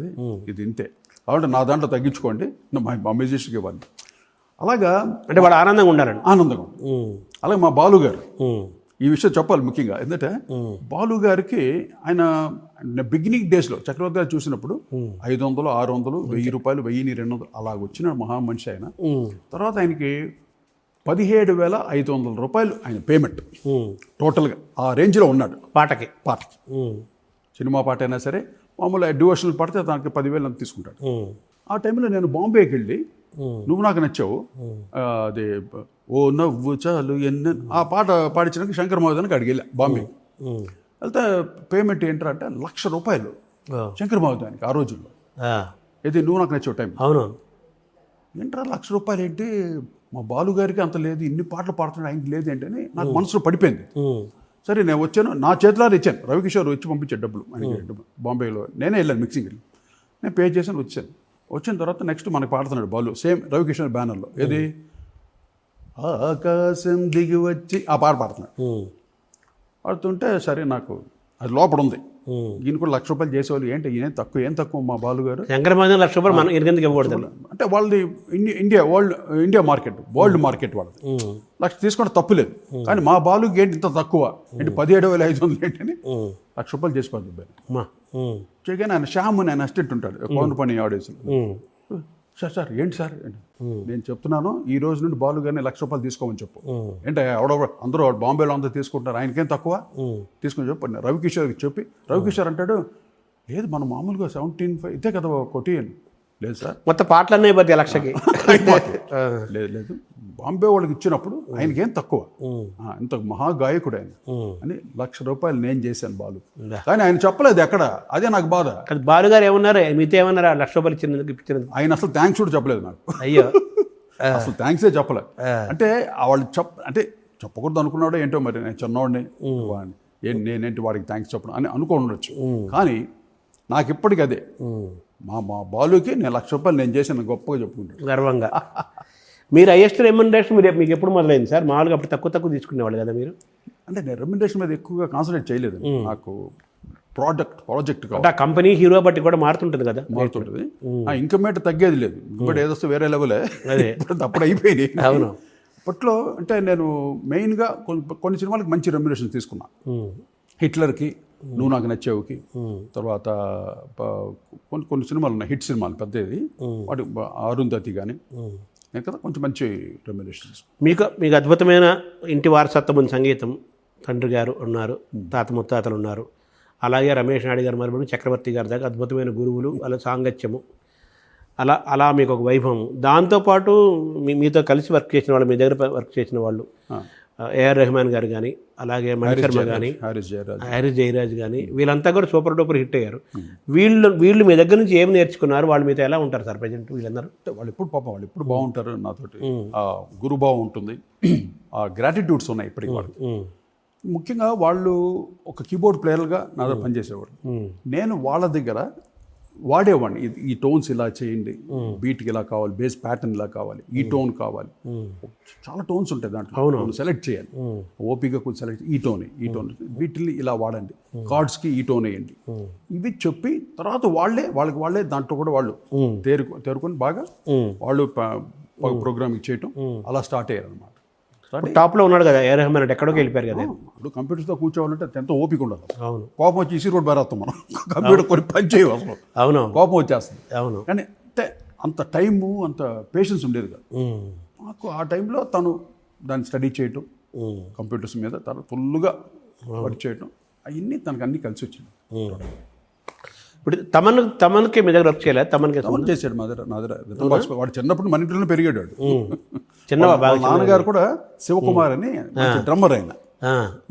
ఇది ఇంతే, కాబట్టి నా దాంట్లో తగ్గించుకోండి, మా మ్యూజిషియన్కి ఇవ్వాలి. అలాగా అంటే వాళ్ళు ఆనందంగా ఉండాలండి, ఆనందంగా. అలాగే మా బాలు గారు, ఈ విషయం చెప్పాలి ముఖ్యంగా, ఎందుకంటే బాలు గారికి ఆయన బిగినింగ్ డేస్లో చక్రవర్తి గారు చూసినప్పుడు 500, 600, 1000 రూపాయలు, 1200 అలాగ వచ్చిన మహా మనిషి ఆయన. తర్వాత ఆయనకి 17,500 రూపాయలు ఆయన పేమెంట్ టోటల్గా, ఆ రేంజ్లో ఉన్నాడు పాటకి. సినిమా పాట అయినా సరే, మామూలు డివోషనల్ పడితే దానికి 10,000 అంత తీసుకుంటాడు. ఆ టైంలో నేను బాంబేకి వెళ్ళి నువ్వు నాకు నచ్చావు, అదే ఓ నవ్వు చాలు ఆ పాట పాడించడానికి శంకర్ మహాదేవన్కి అడిగి వెళ్ళా బాంబే. వెళ్తే పేమెంట్ ఏంటంటే అంటే 1,00,000 రూపాయలు శంకర్ మహాదేవన్కి ఆ రోజుల్లో. ఇది నువ్వు నాకు నచ్చావు టైం. అవును. ఏంట్రా 1,00,000 రూపాయలు ఏంటి, మా బాలు గారికి అంత లేదు, ఇన్ని పాటలు పాడుతున్నాడు, ఆయనకి లేదు ఏంటని నాకు మనసులో పడిపోయింది. సరే నేను వచ్చాను, నా చేతిలో ఇచ్చాను, రవికిషోర్ వచ్చి పంపించాడు డబ్బులు ఆయనకి బాంబేలో. నేనే వెళ్ళాను మిక్సింగ్ వెళ్ళి, నేను పే చేశాను, వచ్చాను. వచ్చిన తర్వాత నెక్స్ట్ మనకి పాడుతున్నాడు బాలు, సేమ్ రవికిషోర్ బ్యానర్లో. ఏది ఆకాశం దిగి వచ్చి ఆ పాట పాడుతున్నాడు. పాడుతుంటే సరే నాకు అది లోపల ఉంది, ఈయన కూడా 1,00,000 రూపాయలు చేసేవాళ్ళు, ఏంటి ఏం తక్కువ మా బాలు గారు శంకర్ మహాదేవన్ 1,00,000 రూపాయలు మనం ఎందుకు ఇవ్వకూడదు అంటే వాళ్ళది ఇండియా మార్కెట్, వరల్డ్ మార్కెట్ వాళ్ళది. 1,00,000 తీసుకోవడం తప్పులేదు, కానీ మా బాలుకి ఏంటి ఇంత తక్కువ ఏంటి 17,500 ఏంటని 1,00,000 రూపాయలు చేసి పడుతుంది. చేయగానే ఆయన శ్యామ్ అని ఆయన అసిస్టెంట్ ఉంటాడు పౌండ్ ఆడియన్స్లో. సార్ ఏంటి సార్, నేను చెప్తున్నాను ఈ రోజు నుండి బాలు గారిని 1,00,000 రూపాయలు తీసుకోమని చెప్పు. ఏంటి అందరూ బాంబేలో అందరూ తీసుకుంటారు, ఆయనకేం తక్కువ తీసుకొని చెప్పు. రవికిషోర్కి చెప్పి రవికిషోర్ అంటాడు, లేదు మనం మామూలుగా 17,500 ఇదే కదా కొట్టి అని. లేదు సార్ మొత్తం పాటలన్నీ 1,00,000కి లేదు బాంబే వాళ్ళకి ఇచ్చినప్పుడు ఆయనకేం తక్కువ, ఇంత మహాగాయకుడు ఆయన అని 1,00,000 రూపాయలు నేను చేశాను బాలు. కానీ ఆయన చెప్పలేదు ఎక్కడ, అదే నాకు బాధ. బాలు గారు ఏమన్నారు, మీతో ఏమన్నారా 1,00,000 రూపాయలు ఇచ్చినందుకు? ఆయన అసలు థ్యాంక్స్ కూడా చెప్పలేదు నాకు. అయ్యో, అసలు థ్యాంక్సే చెప్పలేదు. అంటే వాళ్ళు అంటే చెప్పకూడదు అనుకున్నాడో ఏంటో మరి, నేను చిన్నవాడిని నేనేంటి వాడికి థ్యాంక్స్ చెప్పడం అని అనుకోండొచ్చు. కానీ నాకు ఇప్పటికీ అదే, మా బాలుకి నేను 1,00,000 రూపాయలు నేను చేశాను గొప్పగా చెప్పుకుంటాను గర్వంగా. మీరు హైయెస్ట్ రెమ్యునరేషన్ మీకు ఎప్పుడు మొదలైంది సార్? మామూలుగా అప్పుడు తక్కువ తీసుకునేవాళ్ళు కదా మీరు? అంటే నేను రెమ్యునరేషన్ మీద ఎక్కువగా కాన్సన్ట్రేట్ చేయలేదు, నాకు ప్రాజెక్ట్ కంపెనీ హీరో బట్టి కూడా మారుతుంటుంది కదా. మారుతుంటుంది, ఇన్కమ్ రేట్ తగ్గేది లేదు. ఇప్పుడు ఏదొస్తే వేరే లెవెలే, అప్పుడు అయిపోయింది. అవును. అప్పట్లో అంటే నేను మెయిన్గా కొన్ని సినిమాలకు మంచి రెమ్యునరేషన్ తీసుకున్నా. హిట్లర్కి, నువ్వు నాకు నచ్చావుకి, తర్వాత కొన్ని సినిమాలు ఉన్నాయి హిట్ సినిమాలు పెద్దది, వాటి అరుంధతి కానీ నేను కదా కొంచెం మంచి రెమ్యునరేషన్. మీకు అద్భుతమైన ఇంటి వారసత్వం ఉంది, సంగీతం. తండ్రి గారు ఉన్నారు, తాత ముత్తాతలు ఉన్నారు, అలాగే రమేష్ నాయుడు గారు మరి చక్రవర్తి గారి దాకా అద్భుతమైన గురువులు, అలా సాంగత్యము, అలా మీకు ఒక వైభవం. దాంతోపాటు మీతో కలిసి వర్క్ చేసిన వాళ్ళు, మీ దగ్గర వర్క్ చేసిన వాళ్ళు ఏఆర్ రెహమాన్ గారు కానీ, అలాగే మణి శర్మ కానీ, హారిస్ జయరాజ్ కానీ, వీళ్ళంతా కూడా సూపర్ డూపర్ హిట్ అయ్యారు. వీళ్ళు మీ దగ్గర నుంచి ఏమి నేర్చుకున్నారు? వాళ్ళు మీతో ఎలా ఉంటారు సార్ ప్రజెంట్ వీళ్ళందరూ? వాళ్ళు ఎప్పుడు బాగుంటారు నాతోటి, గురుభావం ఉంటుంది, ఆ గ్రాటిట్యూడ్స్ ఉన్నాయి ఇప్పటికి వాళ్ళకి. ముఖ్యంగా వాళ్ళు ఒక కీబోర్డ్ ప్లేయర్గా నా దగ్గర పనిచేసేవాడు. నేను వాళ్ళ దగ్గర వాడేవాడిని ఈ టోన్స్ ఇలా చేయండి, బీట్కి ఇలా కావాలి, బేస్ ప్యాటర్న్ ఇలా కావాలి, ఈ టోన్ కావాలి. చాలా టోన్స్ ఉంటాయి దాంట్లో, సెలెక్ట్ చేయాలి. ఓపిక కొంచెం సెలెక్ట్, ఈ టోన్ వీటిని ఇలా వాడండి, కార్డ్స్కి ఈ టోన్ వేయండి, ఇవి చెప్పి తర్వాత వాళ్ళే దాంట్లో కూడా వాళ్ళు తేరుకొని బాగా వాళ్ళు ప్రోగ్రామింగ్ చేయటం అలా స్టార్ట్ అయ్యారు అనమాట. టాప్లో ఉన్నాడు కదా ఏ రెహమాన్ అంటే, ఎక్కడికి వెళ్ళిపోయారు కదా. ఇప్పుడు కంప్యూటర్తో కూర్చోవాలంటే ఎంతో ఓపిక ఉండదు. అవును, కోపం వచ్చి ఈసీ రోడ్ బారేస్తాం మనం, కంప్యూటర్ కొన్ని పని చేయవు అసలు. అవును, కోపం వచ్చేస్తుంది. అవును, కానీ అంత టైము అంత పేషెన్స్ ఉండేది కాదు మాకు. ఆ టైంలో తను దాన్ని స్టడీ చేయటం, కంప్యూటర్స్ మీద తను ఫుల్గా వర్క్ చేయటం, అవన్నీ తనకు అన్నీ కలిసి వచ్చింది. ఇప్పుడు తమన్కి మీ దగ్గర వర్క్ చేయలేదు? తమన్ చేశాడు మా దగ్గర. వాడు చిన్నప్పుడు మన ఇంట్లోనే పెరిగాడు. చిన్న నాన్నగారు కూడా శివకుమార్ అని డ్రమ్మర్. ఆయన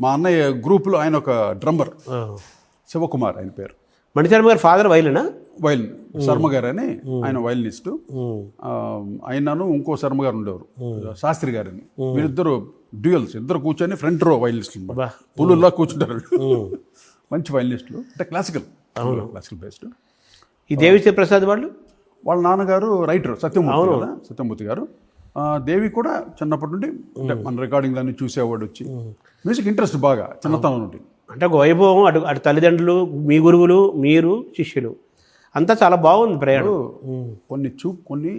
మా అన్నయ్య గ్రూప్లో ఆయన ఒక డ్రమ్మర్, శివకుమార్ ఆయన పేరు. మణిశర్మ గారు ఫాదర్ వైలినా? వైలిన్ శర్మ గారు అని ఆయన వైలినిస్టు. ఆయనను ఇంకో శర్మ గారు ఉండేవారు, శాస్త్రి గారని. వీరిద్దరు డ్యూయల్స్, ఇద్దరు కూర్చొని ఫ్రంట్ రో వైలినిస్టులు, పులుల్లా కూర్చుంటారు. మంచి వైలినిస్టులు, అంటే క్లాసికల్ బేస్డ్. ఈ దేవిశ్రీ ప్రసాద్ వాళ్ళ నాన్నగారు రైటర్ సత్యమూర్తి గారు. దేవి కూడా చిన్నప్పటి నుండి అంటే మన రికార్డింగ్ దాన్ని చూసేవాడు, వచ్చి మ్యూజిక్ ఇంట్రెస్ట్ బాగా చిన్నతనం నుండి. అంటే ఒక వైభవం, అటు తల్లిదండ్రులు, మీ గురువులు, మీరు శిష్యులు అంతా చాలా బాగుంది ప్రయాణం. కొన్ని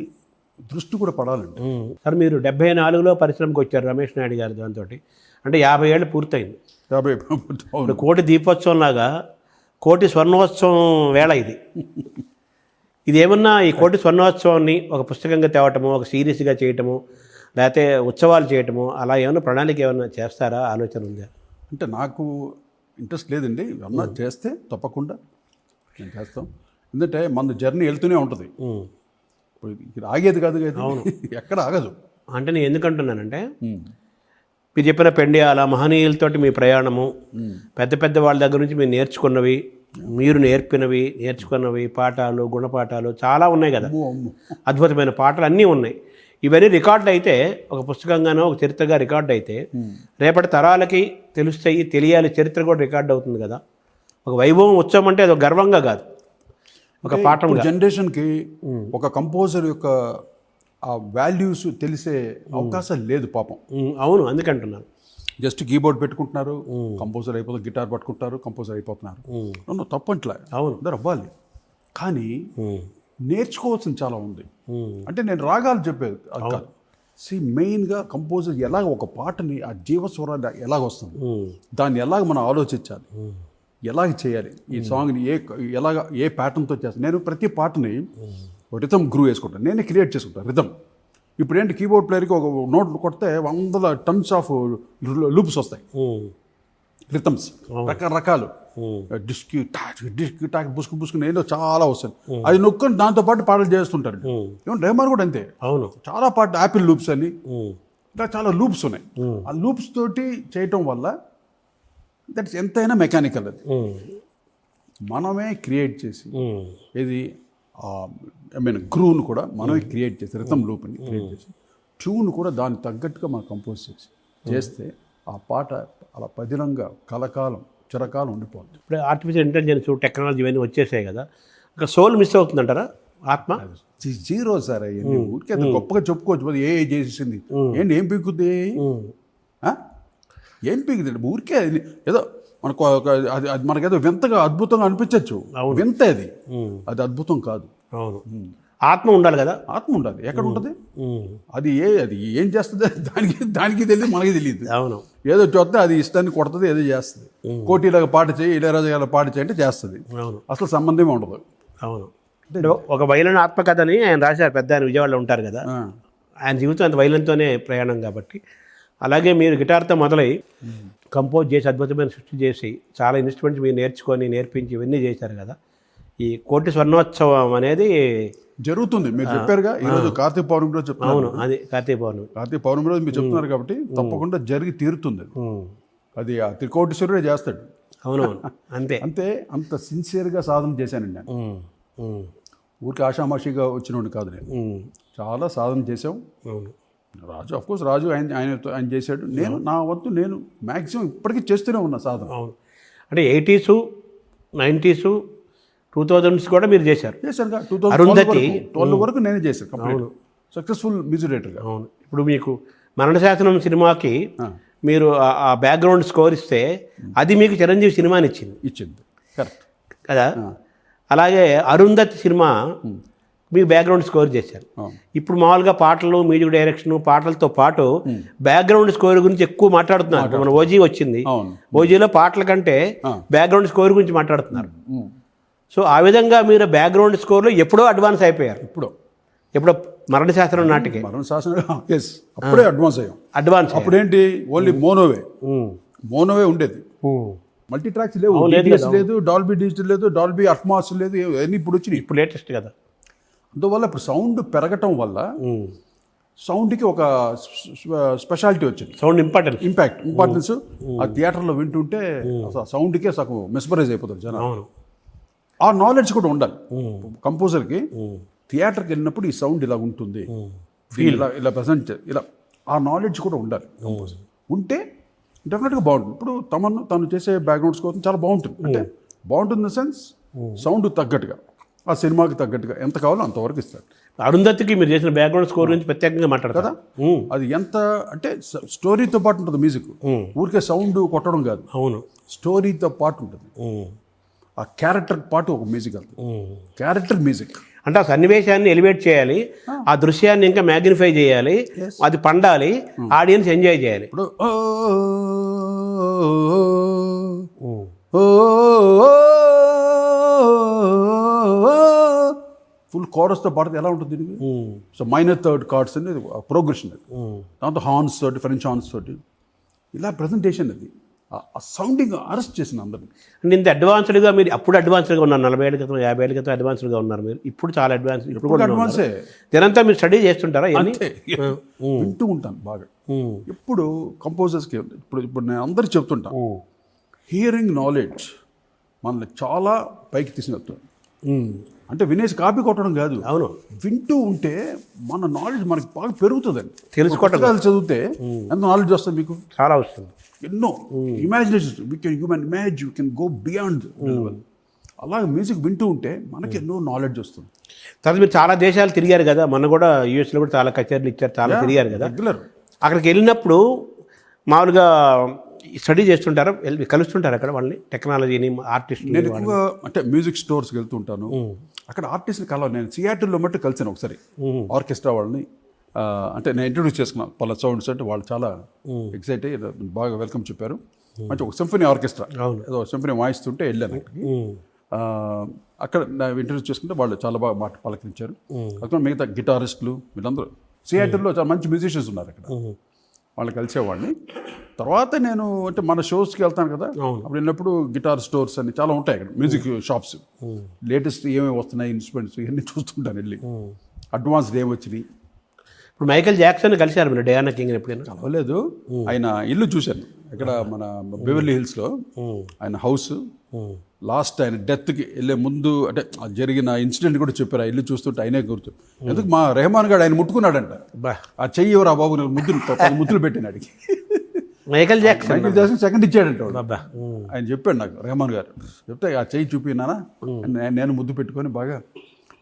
దృష్టి కూడా పడాలండి. సార్ మీరు 74లో పరిశ్రమకు వచ్చారు రమేష్ నాయుడు గారి దాంతో, అంటే 50 ఏళ్ళు పూర్తయింది. 50 కోటి దీపోత్సవం లాగా కోటి స్వర్ణోత్సవం వేళ ఇది ఏమన్నా ఈ కోటి స్వర్ణోత్సవాన్ని ఒక పుస్తకంగా తేవటము, ఒక సిరీస్గా చేయటము, లేకపోతే ఉత్సవాలు చేయటము, అలా ఏమైనా ప్రణాళిక ఏమైనా చేస్తారా, ఆలోచన ఉందా? అంటే నాకు ఇంట్రెస్ట్ లేదండి. ఏమన్నా చేస్తే తప్పకుండా నేను చేస్తాం. ఎందుకంటే మన జర్నీ వెళ్తూనే ఉంటుంది, ఇప్పుడు ఆగేది కాదు కదా, ఎక్కడ ఆగదు. అంటే నేను ఎందుకంటున్నానంటే, మీరు చెప్పిన పెండియాల మహనీయులతోటి మీ ప్రయాణము, పెద్ద వాళ్ళ దగ్గర నుంచి మీరు నేర్చుకున్నవి, మీరు నేర్చుకున్నవి పాఠాలు, గుణపాఠాలు చాలా ఉన్నాయి కదా, అద్భుతమైన పాటలు అన్నీ ఉన్నాయి. ఇవన్నీ రికార్డులు అయితే, ఒక పుస్తకంగానో ఒక చరిత్రగా రికార్డు అయితే రేపటి తరాలకి తెలుస్తాయి, తెలియాలి, చరిత్ర కూడా రికార్డు అవుతుంది కదా. ఒక వైభవం ఉత్సవం అంటే అది గర్వంగా కాదు, ఒక పాఠం. జనరేషన్కి ఒక కంపోజర్ యొక్క ఆ వాల్యూస్ తెలిసే అవకాశం లేదు పాపం. అవును, అందుకంటున్నాను. జస్ట్ కీబోర్డ్ పెట్టుకుంటున్నారు, కంపోజర్ అయిపోతుంది, గిటార్ పట్టుకుంటారు, కంపోజర్ అయిపోతున్నారు. తప్పట్లే, అవును, అందరు అవ్వాలి. కానీ నేర్చుకోవాల్సింది చాలా ఉంది. అంటే నేను రాగాలు చెప్పేది కాదు, మెయిన్గా కంపోజర్ ఎలాగ ఒక పాటని ఆ జీవస్వరాన్ని ఎలాగ వస్తుంది, దాన్ని ఎలాగ మనం ఆలోచించాలి, ఎలాగ చేయాలి, ఈ సాంగ్ని ఏ ప్యాటర్న్తో చేస్తాను. నేను ప్రతి పాటని రిథమ్ గ్రూవ్ వేసుకుంటాను, నేనే క్రియేట్ చేసుకుంటాను రిథమ్. ఇప్పుడు ఏంటి, కీబోర్డ్ ప్లేయర్కి ఒక నోట్ కొడితే 100 టన్స్ ఆఫ్ లూప్స్ వస్తాయి, రిథమ్స్ రకరకాలు, డిస్క్ టాక్ బుస్కు ఏదో చాలా వస్తాయి. అది నొక్కుని దాంతోపాటు పాటలు చేస్తుంటారు. ఏమన్నా రెహమాన్ కూడా అంతే, అవును, చాలా పాటలు యాపిల్ లూప్స్ అని ఇంకా చాలా లూప్స్ ఉన్నాయి. ఆ లూప్స్ తోటి చేయటం వల్ల దట్స్ ఎంతైనా మెకానికల్. అది మనమే క్రియేట్ చేసి, ఇది గ్రూవ్ను కూడా మనమే క్రియేట్ చేసి, రిథమ్ లూప్ని క్రియేట్ చేసి, ట్యూన్ కూడా దానికి తగ్గట్టుగా మనం కంపోజ్ చేస్తే ఆ పాట అలా పదిలంగా కలకాలం చిరకాలం ఉండిపోతుంది. ఇప్పుడు ఆర్టిఫిషియల్ ఇంటెలిజెన్స్, టెక్నాలజీ ఇవన్నీ వచ్చేసాయి కదా, ఇంకా సోల్ మిస్ అవుతుందంటారా? ఆత్మ జీరో సార్. అవన్నీ ఊరికే గొప్పగా చెప్పుకోవచ్చు, ఏ చేసేసింది ఏంటి, ఏం పీకుద్ది, ఏం పీకుతుంది ఊరికే. ఏదో మనకు అది మనకేదో వింతగా అద్భుతంగా అనిపించవచ్చు, వింత అది అద్భుతం కాదు. అవును, ఆత్మ ఉండాలి కదా. ఆత్మ ఉండాలి, ఎక్కడ ఉంటుంది అది? అది ఏం చేస్తుంది దానికి తెలియదు, మనకి తెలియదు. అవును, ఏదో చూస్తే అది ఇష్టాన్ని కొడుతుంది, ఏదో చేస్తుంది. కోటిలాగా పాట చేయి, ఇళయరాజా గారి పాట చేయంటే చేస్తుంది, అసలు సంబంధమే ఉండదు. అవును, ఒక వైలన్ ఆత్మకథని ఆయన రాశారు, పెద్ద ఆయన విజయవాడలో ఉంటారు కదా, ఆయన జీవితం అంత వైలన్తోనే ప్రయాణం కాబట్టి. అలాగే మీరు గిటార్తో మొదలై కంపోజ్ చేసి అద్భుతమైన సృష్టి చేసి చాలా ఇన్స్ట్రుమెంట్స్ మీరు నేర్పించి ఇవన్నీ చేశారు కదా. ఈ కోటి స్వర్ణోత్సవం అనేది జరుగుతుంది, మీరు చెప్పారుగా. ఈరోజు కార్తీక పౌర్ణమి రోజు చెప్తాను. అవును, అది కార్తీక పౌర్ణమి రోజు మీరు చెప్తున్నారు కాబట్టి తప్పకుండా జరిగి తీరుతుంది. అది ఆ త్రికోటీశ్వరుడే చేస్తాడు. అవునవును, అంతే అంత సిన్సియర్గా సాధన చేశానండి నేను. ఊరికి ఆషామాషిగా వచ్చినోడు కాదు నేను, చాలా సాధన చేసాం. రాజు అఫ్కోర్స్ రాజు ఆయన చేశాడు, నేను నా వంతు నేను మ్యాక్సిమం ఇప్పటికీ చేస్తూనే ఉన్నా సాధన. అవును, అంటే 80s, 90s, 2000 నుంచి కూడా మీరు చేశారు. చేశాను అరుంధతి 2012 వరకు నేనే చేశాను కంప్లీట్ సక్సెస్ఫుల్ మ్యూజిక్ డైరెక్టర్గా. అవును. ఇప్పుడు మీకు మరణశాసనం సినిమాకి మీరు ఆ బ్యాక్గ్రౌండ్ స్కోర్ ఇస్తే అది మీకు చిరంజీవి సినిమాని ఇచ్చింది కరెక్ట్ కదా. అలాగే అరుంధతి సినిమా మీకు బ్యాక్గ్రౌండ్ స్కోర్ చేశారు. ఇప్పుడు మామూలుగా పాటలు, మ్యూజిక్ డైరెక్షన్, పాటలతో పాటు బ్యాక్గ్రౌండ్ స్కోర్ గురించి ఎక్కువ మాట్లాడుతున్నారు. మన ఓజీ వచ్చింది, ఓజీలో పాటల కంటే బ్యాక్గ్రౌండ్ స్కోర్ గురించి మాట్లాడుతున్నారు. సో ఆ విధంగా మీరు బ్యాక్గ్రౌండ్ స్కోర్లో ఎప్పుడో అడ్వాన్స్ అయిపోయారు. ఎప్పుడో మరణశాసనం నాటికి అప్పుడే అడ్వాన్స్ అప్పుడేంటి ఓన్లీ మోనోవే ఉండేది. మల్టీ ట్రాక్స్ లేవు, లేదు డాల్బీ డిజిటల్ లేదు, డాల్బీ అట్మాస్ లేదు, అన్నీ ఇప్పుడు వచ్చినాయి. ఇప్పుడు లేటెస్ట్ కదా. అందువల్ల ఇప్పుడు సౌండ్ పెరగటం వల్ల సౌండ్కి ఒక స్పెషాలిటీ వచ్చింది. సౌండ్ ఇంపార్టెన్స్ ఆ థియేటర్లో వింటుంటే సౌండ్కే సగం మెస్మరైజ్ అయిపోతుంది జనం. ఆ నాలెడ్జ్ కూడా ఉండాలి కంపోజర్కి. థియేటర్కి వెళ్ళినప్పుడు ఈ సౌండ్ ఇలా ఉంటుంది, ఇలా ప్రజెంట్ ఇలా ఆ నాలెడ్జ్ కూడా ఉండాలి. ఉంటే డెఫినెట్గా బాగుంటుంది. ఇప్పుడు తను చేసే బ్యాక్గ్రౌండ్స్ కోసం చాలా బాగుంటుంది. అంటే బాగుంటుంది ఇన్ ద సెన్స్ సౌండ్ తగ్గట్టుగా, ఆ సినిమాకి తగ్గట్టుగా ఎంత కావాలో అంతవరకు ఇస్తాడు. అరుంధతికి మీరు చేసిన బ్యాక్గ్రౌండ్ స్కోర్ గురించి ప్రత్యేకంగా మాట్లాడతారా? అది ఎంత అంటే స్టోరీతో పాటు ఉంటుంది మ్యూజిక్, ఊరికే సౌండ్ కొట్టడం కాదు. అవును, స్టోరీతో పాటు ఉంటుంది. ఆ క్యారెక్టర్ పాటు ఒక మ్యూజిక్ వెళ్తుంది, క్యారెక్టర్ మ్యూజిక్. అంటే ఆ సన్నివేశాన్ని ఎలివేట్ చేయాలి, ఆ దృశ్యాన్ని ఇంకా మ్యాగ్నిఫై చేయాలి, అది పండాలి, ఆడియన్స్ ఎంజాయ్ చేయాలి. ఇప్పుడు ఫుల్ కోరస్తో పాడితే ఎలా ఉంటుంది దీనికి? సో మైనర్ థర్డ్ కార్డ్స్ అనేది ప్రోగ్రెషన్ అది, దాంతో హార్న్స్ తోటి, ఫ్రెంచ్ హార్న్స్ తోటి ఇలా ప్రజెంటేషన్ అది. ఆ సౌండింగ్ అరెస్ట్ చేసింది అందరినీ. అంటే ఇంత అడ్వాన్స్డ్గా మీరు అప్పుడు అడ్వాన్స్డ్గా ఉన్నారు, 40 ఏళ్ళ క్రితం 50 ఏళ్ళ క్రితం అడ్వాన్స్డ్గా ఉన్నారు మీరు. ఇప్పుడు చాలా ఇప్పుడు కూడా అడ్వాన్సే. దీనంతా మీరు స్టడీ చేస్తుంటారా? వింటూ ఉంటాను బాగా. ఇప్పుడు కంపోజర్స్కి ఇప్పుడు నేను అందరికి చెప్తుంటాను, హియరింగ్ నాలెడ్జ్ మనల్ని చాలా పైకి తీసుకెళ్తాను. అంటే వినేసి కాపీ కొట్టడం కాదు. అవును, వింటూ ఉంటే మన నాలెడ్జ్ మనకి బాగా పెరుగుతుందండి. తెలుసుకోవటం చదివితే ఎంత నాలెడ్జ్ వస్తుంది మీకు? చాలా వస్తుంది. ఎన్నో imagination, you can go beyond. అలాగే మ్యూజిక్ వింటూ ఉంటే మనకి ఎన్నో నాలెడ్జ్ వస్తుంది. తర్వాత మీరు చాలా దేశాలు తిరిగారు కదా, మొన్న కూడా యూఎస్లో కూడా చాలా కచేరీలు ఇచ్చారు, చాలా తిరిగారు కదా. రెగ్యులర్ అక్కడికి వెళ్ళినప్పుడు మామూలుగా స్టడీ చేస్తుంటారా, కలుస్తుంటారు అక్కడ వాళ్ళని, టెక్నాలజీని, ఆర్టిస్ట్? నేను ఎక్కువగా అంటే మ్యూజిక్ స్టోర్స్కి వెళ్తుంటాను, అక్కడ ఆర్టిస్ట్ని కలవాలి. నేను సియాటిల్లో మట్టు కలిసాను ఒకసారి ఆర్కెస్ట్రా వాళ్ళని. అంటే నేను ఇంట్రొడ్యూస్ చేసుకున్నాను పలా సౌండ్స్ అంటే వాళ్ళు చాలా ఎక్సైట్ అయ్యి బాగా వెల్కమ్ చెప్పారు. మంచి ఒక సింఫనీ ఆర్కెస్ట్రా ఏదో సింఫనీ వాయిస్తుంటే వెళ్ళాను అక్కడికి. అక్కడ ఇంట్రొడ్యూస్ చేసుకుంటే వాళ్ళు చాలా బాగా మాట పలకరించారు. అక్కడ మిగతా గిటారిస్టులు వీళ్ళందరూ సియాటిల్లో చాలా మంచి మ్యూజిషియన్స్ ఉన్నారు అక్కడ, వాళ్ళు కలిసేవాడిని. తర్వాత నేను అంటే మన షోస్కి వెళ్తాను కదా, అప్పుడు వెళ్ళినప్పుడు గిటార్ స్టోర్స్ అని చాలా ఉంటాయి అక్కడ, మ్యూజిక్ షాప్స్. లేటెస్ట్ ఏమేమి వస్తున్నాయి ఇన్స్ట్రుమెంట్స్ ఇవన్నీ చూస్తుంటాను వెళ్ళి, అడ్వాన్స్డ్ ఏమి వచ్చినాయి. ఇప్పుడు మైకేల్ జాక్సన్ కలిశారు మీరు, డయానా కింగ్ ఎప్పుడైనా? కలవలేదు, ఆయన ఇల్లు చూశాను ఇక్కడ మన బెవర్లీ హిల్స్లో. ఆయన హౌస్ లాస్ట్ ఆయన డెత్కి వెళ్ళే ముందు అంటే జరిగిన ఇన్సిడెంట్ కూడా చెప్పారు. ఆ ఇల్లు చూస్తుంటే ఆయనే గుర్తు. ఎందుకు మా రెహమాన్ గారు ఆయన ముట్టుకున్నాడంట, ఆ చెయ్యి ఎవరు ఆ బాబు ముద్దులు పెట్టినాడు. మైకేల్ జాక్సన్ సెకండ్ ఇచ్చాడంట ఆయన చెప్పాడు నాకు, రెహమాన్ గారు చెప్తే ఆ చెయ్యి చూపినానా నేను ముద్దు పెట్టుకొని బాగా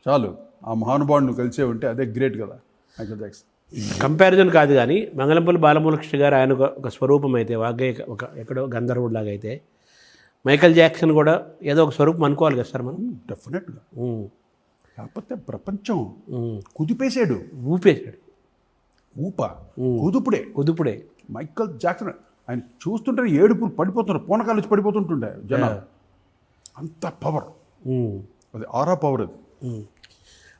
చాలు ఆ మహానుభావుడు నువ్వు కలిసే ఉంటే అదే గ్రేట్ కదా మైకేల్ జాక్సన్. కంపారిజన్ కాదు కానీ మంగళంపల్లి బాలమురళకృష్ణ గారు ఆయన ఒక స్వరూపం అయితే, వాగ్గే ఒక ఎక్కడో గంధర్వుడిలాగా అయితే, మైకేల్ జాక్సన్ కూడా ఏదో ఒక స్వరూపం అనుకోవాలి కదా సార్ మనం? డెఫినెట్గా. కాకపోతే ప్రపంచం కుదిపేశాడు, ఊపేశాడు. కుదుపుడే మైకేల్ జాక్సన్. ఆయన చూస్తుంటే ఏడుపులు పడిపోతున్నారు, పూనకాలు వచ్చి పడిపోతుంటుండే జనాలు. అంత పవర్ అది, ఆరా పవర్ అది.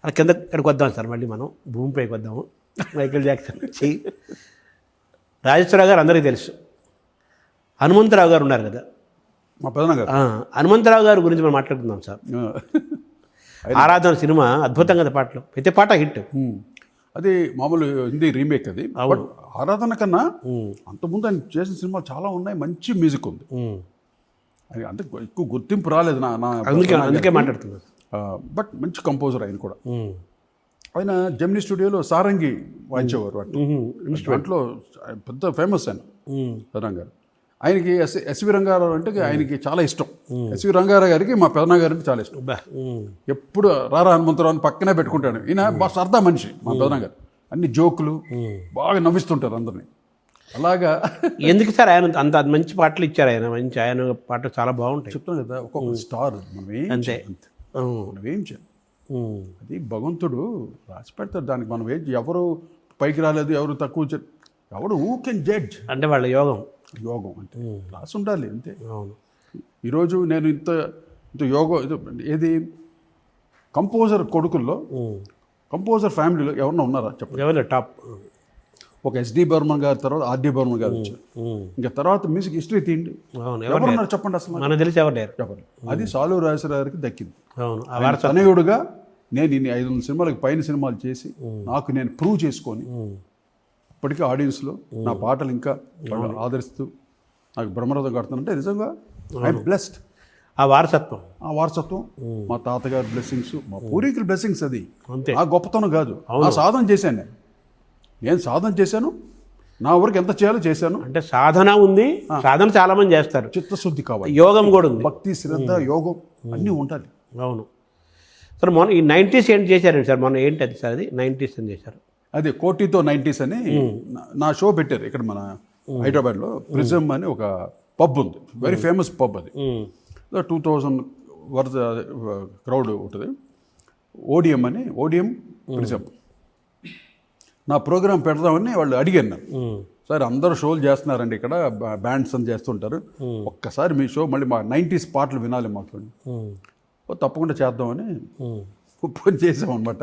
అలా ఇక్కడికి వద్దాం సార్, మళ్ళీ మనం భూమిపైకి వద్దాము. మైకేల్ జాక్సన్ వచ్చి రాజేశ్వరరావు గారు అందరికీ తెలుసు, హనుమంతరావు గారు ఉన్నారు కదా మా పెదనాన్న గారు. హనుమంతరావు గారి గురించి మనం మాట్లాడుకుందాం సార్. ఆరాధన సినిమా అద్భుతం కదా, పాటలు ప్రతి పాట హిట్. అది మామూలు హిందీ రీమేక్ అది. బట్ ఆరాధన కన్నా అంతకుముందు ఆయన చేసిన సినిమాలు చాలా ఉన్నాయి, మంచి మ్యూజిక్ ఉంది. అది అంటే ఎక్కువ గుర్తింపు రాలేదు అందుకే మాట్లాడుతున్నాను. బట్ మంచి కంపోజర్ ఆయన కూడా. ఆయన జెమినీ స్టూడియోలో సారంగి వాయించేవారు. దాంట్లో పెద్ద ఫేమస్ ఆయన పెదనాన్న గారు. ఆయనకి ఎస్వి రంగారావు అంటే ఆయనకి చాలా ఇష్టం. ఎస్వి రంగారావు గారికి మా పెదనాన్న గారికి చాలా ఇష్టం. ఎప్పుడు రారా హనుమంతరావు అని పక్కనే పెట్టుకుంటాడు. ఈయన బాగా సరదా మనిషి మా పెదనాన్న గారు. అన్ని జోకులు బాగా నవ్విస్తుంటారు అందరినీ. అలాగా ఎందుకు సార్ ఆయన అంత మంచి పాటలు ఇచ్చారు? ఆయన పాటలు చాలా బాగుంటాయి. చెప్తాను కదా, ఒక్కొక్క స్టార్ అంతే. మనం ఏం చేయాలి, అది భగవంతుడు రాసి పెడతాడు. దానికి మనం ఏం, ఎవరు పైకి రాలేదు, ఎవరు తక్కువ, ఎవడు హూ కెన్ జడ్జ్ అంటే వాళ్ళ యోగం అంటే రాసి ఉండాలి అంతే. అవును. ఈరోజు నేను ఇంత యోగం ఏది కంపోజర్ కొడుకుల్లో, కంపోజర్ ఫ్యామిలీలో ఎవరన్నా ఉన్నారా చెప్పండి? ఎవరు టాప్? ఒక ఎస్డి బర్మన్ గారి తర్వాత ఆర్డి బర్మన్ గారు వచ్చారు. ఇంకా తర్వాత మ్యూజిక్ హిస్టరీ తీయండి, ఎవరున్నారు చెప్పండి అసలు? మనకు తెలిసి ఎవరు లేరు. చెప్పండి. అది సాలు రాజేశ్వర గారికి దక్కింది. అవును. తనయుడుగా నేను ఇన్ని 500 సినిమాలకు పైన సినిమాలు చేసి నాకు నేను ప్రూవ్ చేసుకొని ఇప్పటికీ ఆడియన్స్లో నా పాటలు ఇంకా ఆదరిస్తూ నాకు బ్రహ్మరథం కడుతుందంటే నిజంగా ఐఎమ్ బ్లెస్డ్. ఆ వారసత్వం మా తాతగారి బ్లెస్సింగ్స్, మా పూర్వీకుల బ్లెస్సింగ్స్. అది అంతే. ఆ గొప్పతనం కాదు, ఆ సాధన చేశాను నేను సాధన చేశాను, నా వరకు ఎంత చేయాలో చేశాను. అంటే సాధన ఉంది, సాధన చాలా మంది చేస్తారు, చిత్తశుద్ధి కావాలి, యోగం కూడా ఉంది, భక్తి శ్రద్ధ యోగం అన్నీ ఉండాలి. అవును సార్. మొన్న ఈ 90s ఏంటి చేశారండి సార్? మొన్న ఏంటి అది సార్? అది 90s అని చేశారు. అదే కోటితో 90s అని నా షో పెట్టారు ఇక్కడ మన హైదరాబాద్లో. ప్రిజమ్ అని ఒక పబ్ ఉంది, వెరీ ఫేమస్ పబ్. అది 2000 వర్త్ క్రౌడ్ ఉంటుంది. ఓడిఎం ప్రిజమ్. నా ప్రోగ్రాం పెడదామని వాళ్ళు అడిగారు నన్ను, సార్ అందరూ షోలు చేస్తున్నారండి ఇక్కడ, బ్యాండ్స్ అని చేస్తుంటారు, ఒక్కసారి మీ షో మళ్ళీ మా 90s పాటలు వినాలి మాకు, తప్పకుండా చేద్దామని ఫోన్ చేసామన్నమాట.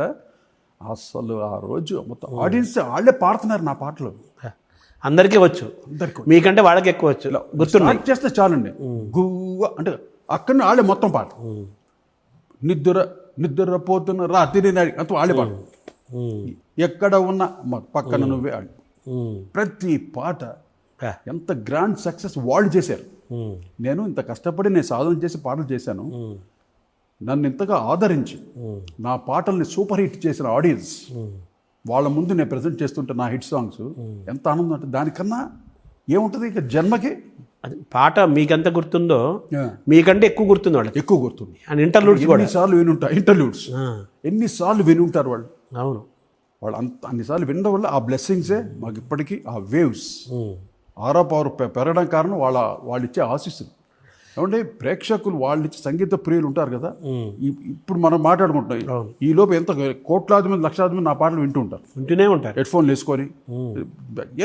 అసలు ఆ రోజు మొత్తం ఆడియన్స్ వాళ్ళే పాడుతున్నారు నా పాటలు. అందరికీ వచ్చు, మీకంటే వాళ్ళకి ఎక్కువ వచ్చు. గుర్తున్నా చేస్తే చాలండి, గువ్వ అంటే అక్కడ వాళ్ళే మొత్తం పాట. నిద్ర పోతున్న రాత్రి అంత వాళ్ళే పాట. ఎక్కడ ఉన్నా పక్కన నువ్వే ఆడు. ప్రతి పాట ఎంత గ్రాండ్ సక్సెస్ వాళ్ళు చేశారు. నేను ఇంత కష్టపడి నేను సాధన చేసి పాటలు చేశాను, నన్ను ఇంతగా ఆదరించి నా పాటల్ని సూపర్ హిట్ చేసిన ఆడియన్స్ వాళ్ళ ముందు నేను ప్రజెంట్ చేస్తుంటే నా హిట్ సాంగ్స్ ఎంత ఆనందం అంటే దానికన్నా ఏముంటుంది ఇక జన్మకి. అది పాట మీకెంత గుర్తుందో మీకంటే ఎక్కువ గుర్తుంది వాళ్ళకి, ఎక్కువ గుర్తుంది. అండ్ ఇంటర్లూడ్స్ కూడా ఎన్నిసార్లు వినుంటారు, ఇంటర్లూడ్స్ ఎన్నిసార్లు వినుంటారు వాళ్ళు. అవును, వాళ్ళు అన్నిసార్లు వినడం వల్ల ఆ బ్లెస్సింగ్సే మాకు ఇప్పటికీ ఆ వేవ్స్ ఆరోపవర్ పెరగడం కారణం వాళ్ళు ఇచ్చే ఆశీస్సులు. ఏమంటే ప్రేక్షకులు వాళ్ళు ఇచ్చే సంగీత ప్రియులు ఉంటారు కదా, ఇప్పుడు మనం మాట్లాడుకుంటున్నాం, ఈ లోపు ఎంత కోట్లాది మంది లక్షలాది మంది నా పాటలు వింటూనే ఉంటారు హెడ్ఫోన్లు వేసుకొని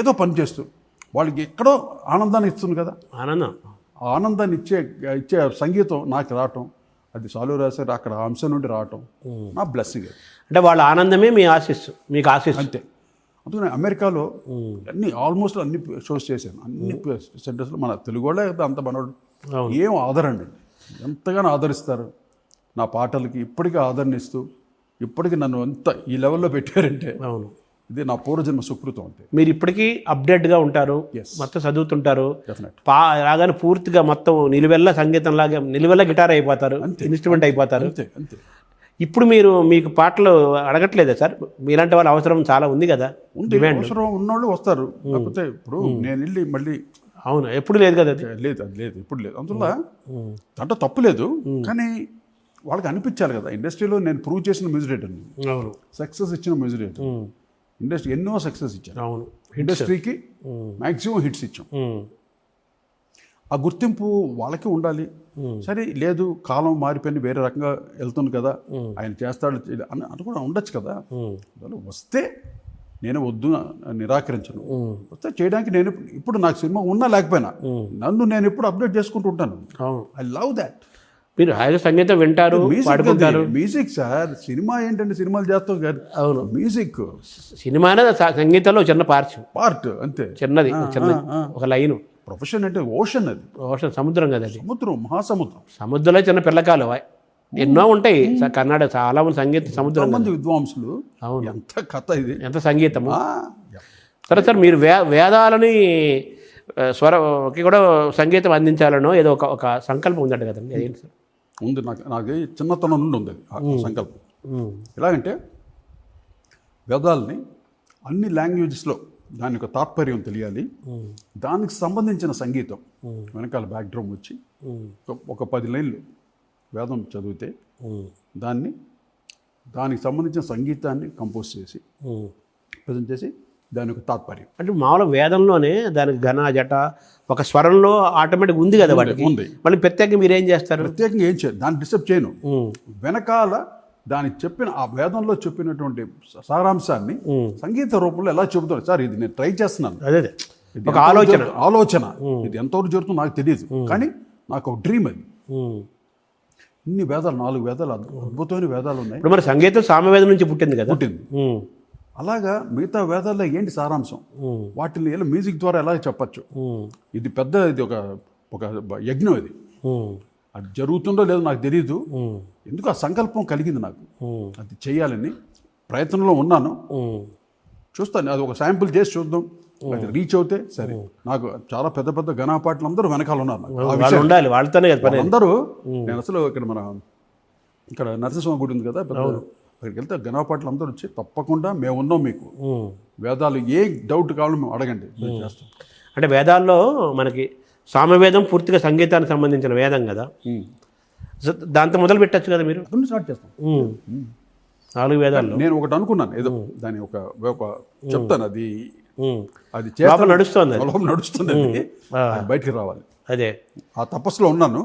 ఏదో పని చేస్తూ. వాళ్ళకి ఎక్కడో ఆనందాన్ని ఇస్తుంది కదా, ఆ ఆనందాన్ని ఇచ్చే సంగీతం నాకు రావటం, అది సాలు రాశారు అక్కడ అంశం నుండి రావటం నా బ్లెస్సింగ్. అంటే వాళ్ళ ఆనందమే మీ ఆశీస్సు, మీకు ఆశీస్సు. అంతే. అందుకని అమెరికాలో ఆల్మోస్ట్ అన్ని షోస్ చేశాను, అన్ని సెంటర్స్లో. మన తెలుగు వాళ్ళే అంత మనోడు ఏం ఆదరండి, ఎంతగానో ఆదరిస్తారు నా పాటలకి. ఇప్పటికీ ఆదరణిస్తూ ఇప్పటికీ నన్ను ఎంత ఈ లెవెల్లో పెట్టారంటే అవును, ఇది నా పూర్వజన్మ సుకృతం. అంతే. మీరు ఇప్పటికీ అప్డేట్గా ఉంటారు, మొత్తం చదువుతుంటారు, డెఫినెట్ రాగానే పూర్తిగా మొత్తం నిలువెల్ల సంగీతం లాగా నిలువెల్ల గిటార్ అయిపోతారు, ఇన్స్ట్రుమెంట్ అయిపోతారు. అంతే అంతే. ఇప్పుడు మీకు పాటలు అడగట్లేదా సార్? మీలాంటి వాళ్ళ అవసరం చాలా ఉంది కదా, అవసరం ఉన్నోళ్ళు వస్తారు. కాకపోతే ఇప్పుడు నేను వెళ్ళి మళ్ళీ అవును ఎప్పుడు లేదు కదా, లేదు అది లేదు ఇప్పుడు లేదు. అందువల్ల దాంట్లో తప్పు లేదు, కానీ వాళ్ళకి అనిపించాలి కదా. ఇండస్ట్రీలో నేను ప్రూవ్ చేసిన మ్యూజిక్ డైరెక్టర్, అవును సక్సెస్ ఇచ్చిన మ్యూజిక్ డైరెక్టర్. ఇండస్ట్రీ ఎన్నో సక్సెస్ ఇచ్చాను, అవును ఇండస్ట్రీకి మ్యాక్సిమం హిట్స్ ఇచ్చాం. ఆ గుర్తింపు వాళ్ళకి ఉండాలి. సరే లేదు కాలం మారిపోయింది, వేరే రకంగా వెళ్తుంది కదా, ఆయన చేస్తాడు అని కూడా ఉండొచ్చు కదా. వస్తే నేను వద్దు నిరాకరించను, వస్తే చేయడానికి నేను ఇప్పుడు నాకు సినిమా ఉన్నా లేకపోయినా నన్ను నేను ఎప్పుడు అప్డేట్ చేసుకుంటూ ఉంటాను. I love that. మీరు హాయిగా సంగీతం వింటారు, పాడుకుంటారు. మ్యూజిక్ సార్, సినిమా ఏంటంటే సినిమాలు చేస్తాం కాదు. అవును, మ్యూజిక్ సినిమా సంగీతంలో చిన్న పార్ట్ అంతే, చిన్నది ఒక లైను. ప్రొఫెషన్ అంటే ఓషన్, అది ఓషన్ సముద్రం కదా, అది సముద్రం, మహాసముద్రం. సముద్రంలో చిన్న పిల్లకాలు ఎన్నో ఉంటాయి. కర్ణాటక చాలా మంది సంగీత సముద్రం, మంది విద్వాంసులు. ఎంత కథ ఇది, ఎంత సంగీతము. సరే సార్, మీరు వేదాలని స్వరకి కూడా సంగీతం అందించాలనో ఏదో ఒక సంకల్పం ఉందట కదండి, అదేంటి సార్? ఉంది, నాకు చిన్నతనం నుండి ఉంది ఆ సంకల్పం. ఎలాగంటే వేదాలని అన్ని లాంగ్వేజెస్లో దాని యొక్క తాత్పర్యం తెలియాలి, దానికి సంబంధించిన సంగీతం వెనకాల బ్యాక్డ్రామ్ వచ్చి ఒక 10 లైన్లు వేదం చదివితే దానికి సంబంధించిన సంగీతాన్ని కంపోజ్ చేసి ప్రజెంట్ చేసి దాని యొక్క తాత్పర్యం. అంటే మామూలుగా వేదంలోనే దానికి ఘన జట ఒక స్వరంలో ఆటోమేటిక్ ఉంది కదా వాటికి. ఉంది. మళ్ళీ ప్రత్యేకంగా మీరు ఏం చేస్తారు? ప్రత్యేకంగా ఏం చేయను, దాన్ని డిస్టర్బ్ చేయను. వెనకాల దానికి చెప్పిన ఆ వేదంలో చెప్పినటువంటి సారాంశాన్ని సంగీత రూపంలో ఎలా చెబుతాను సార్, ఇది నేను ట్రై చేస్తున్నాను. అదే ఇది ఒక ఆలోచన ఇది ఎంతవరకు జరుగుతుందో నాకు తెలియదు, కానీ నాకు ఒక డ్రీమ్ అది. ఇన్ని వేదాలు, 4 వేదాలు అద్భుతమైన వేదాలు ఉన్నాయి. ఇప్పుడు మరి సంగీతం సామవేదం నుంచి పుట్టింది కదా. పుట్టింది. అలాగా మిగతా వేదాల్లో ఏంటి సారాంశం, వాటిని ఎలా మ్యూజిక్ ద్వారా ఎలా చెప్పచ్చు. ఇది ఇది ఒక యజ్ఞం. ఇది అది జరుగుతుందో లేదో నాకు తెలియదు, ఎందుకు ఆ సంకల్పం కలిగింది నాకు, అది చేయాలని ప్రయత్నంలో ఉన్నాను. చూస్తాను, అది ఒక శాంపుల్ చేసి చూద్దాం, అది రీచ్ అవుతే సరే. నాకు చాలా పెద్ద పెద్ద ఘనపాటలు అందరూ వెనకాల ఉన్నారు, ఉండాలి వాళ్ళతోనే అందరూ. నేను అసలు ఇక్కడ నరసింహస్వామి గుడి ఉంది కదా, అక్కడికి వెళ్తే ఘనపాటలు అందరూ వచ్చి తప్పకుండా మేము ఉన్నాం, మీకు వేదాలు ఏ డౌట్ కావాలో మేము అడగండి చేస్తాం. అంటే వేదాల్లో మనకి సామవేదం పూర్తిగా సంగీతానికి సంబంధించిన వేదం కదా, దాంతో మొదలు పెట్టచ్చు కదా మీరు. స్టార్ట్ చేస్తాం 4 వేదాల్లో. నేను ఒకటి అనుకున్నాను, ఏదో దాని ఒక చెప్తాను, అది నడుస్తుంది, బయటికి రావాలి. అదే ఆ తపస్సులో ఉన్నాను.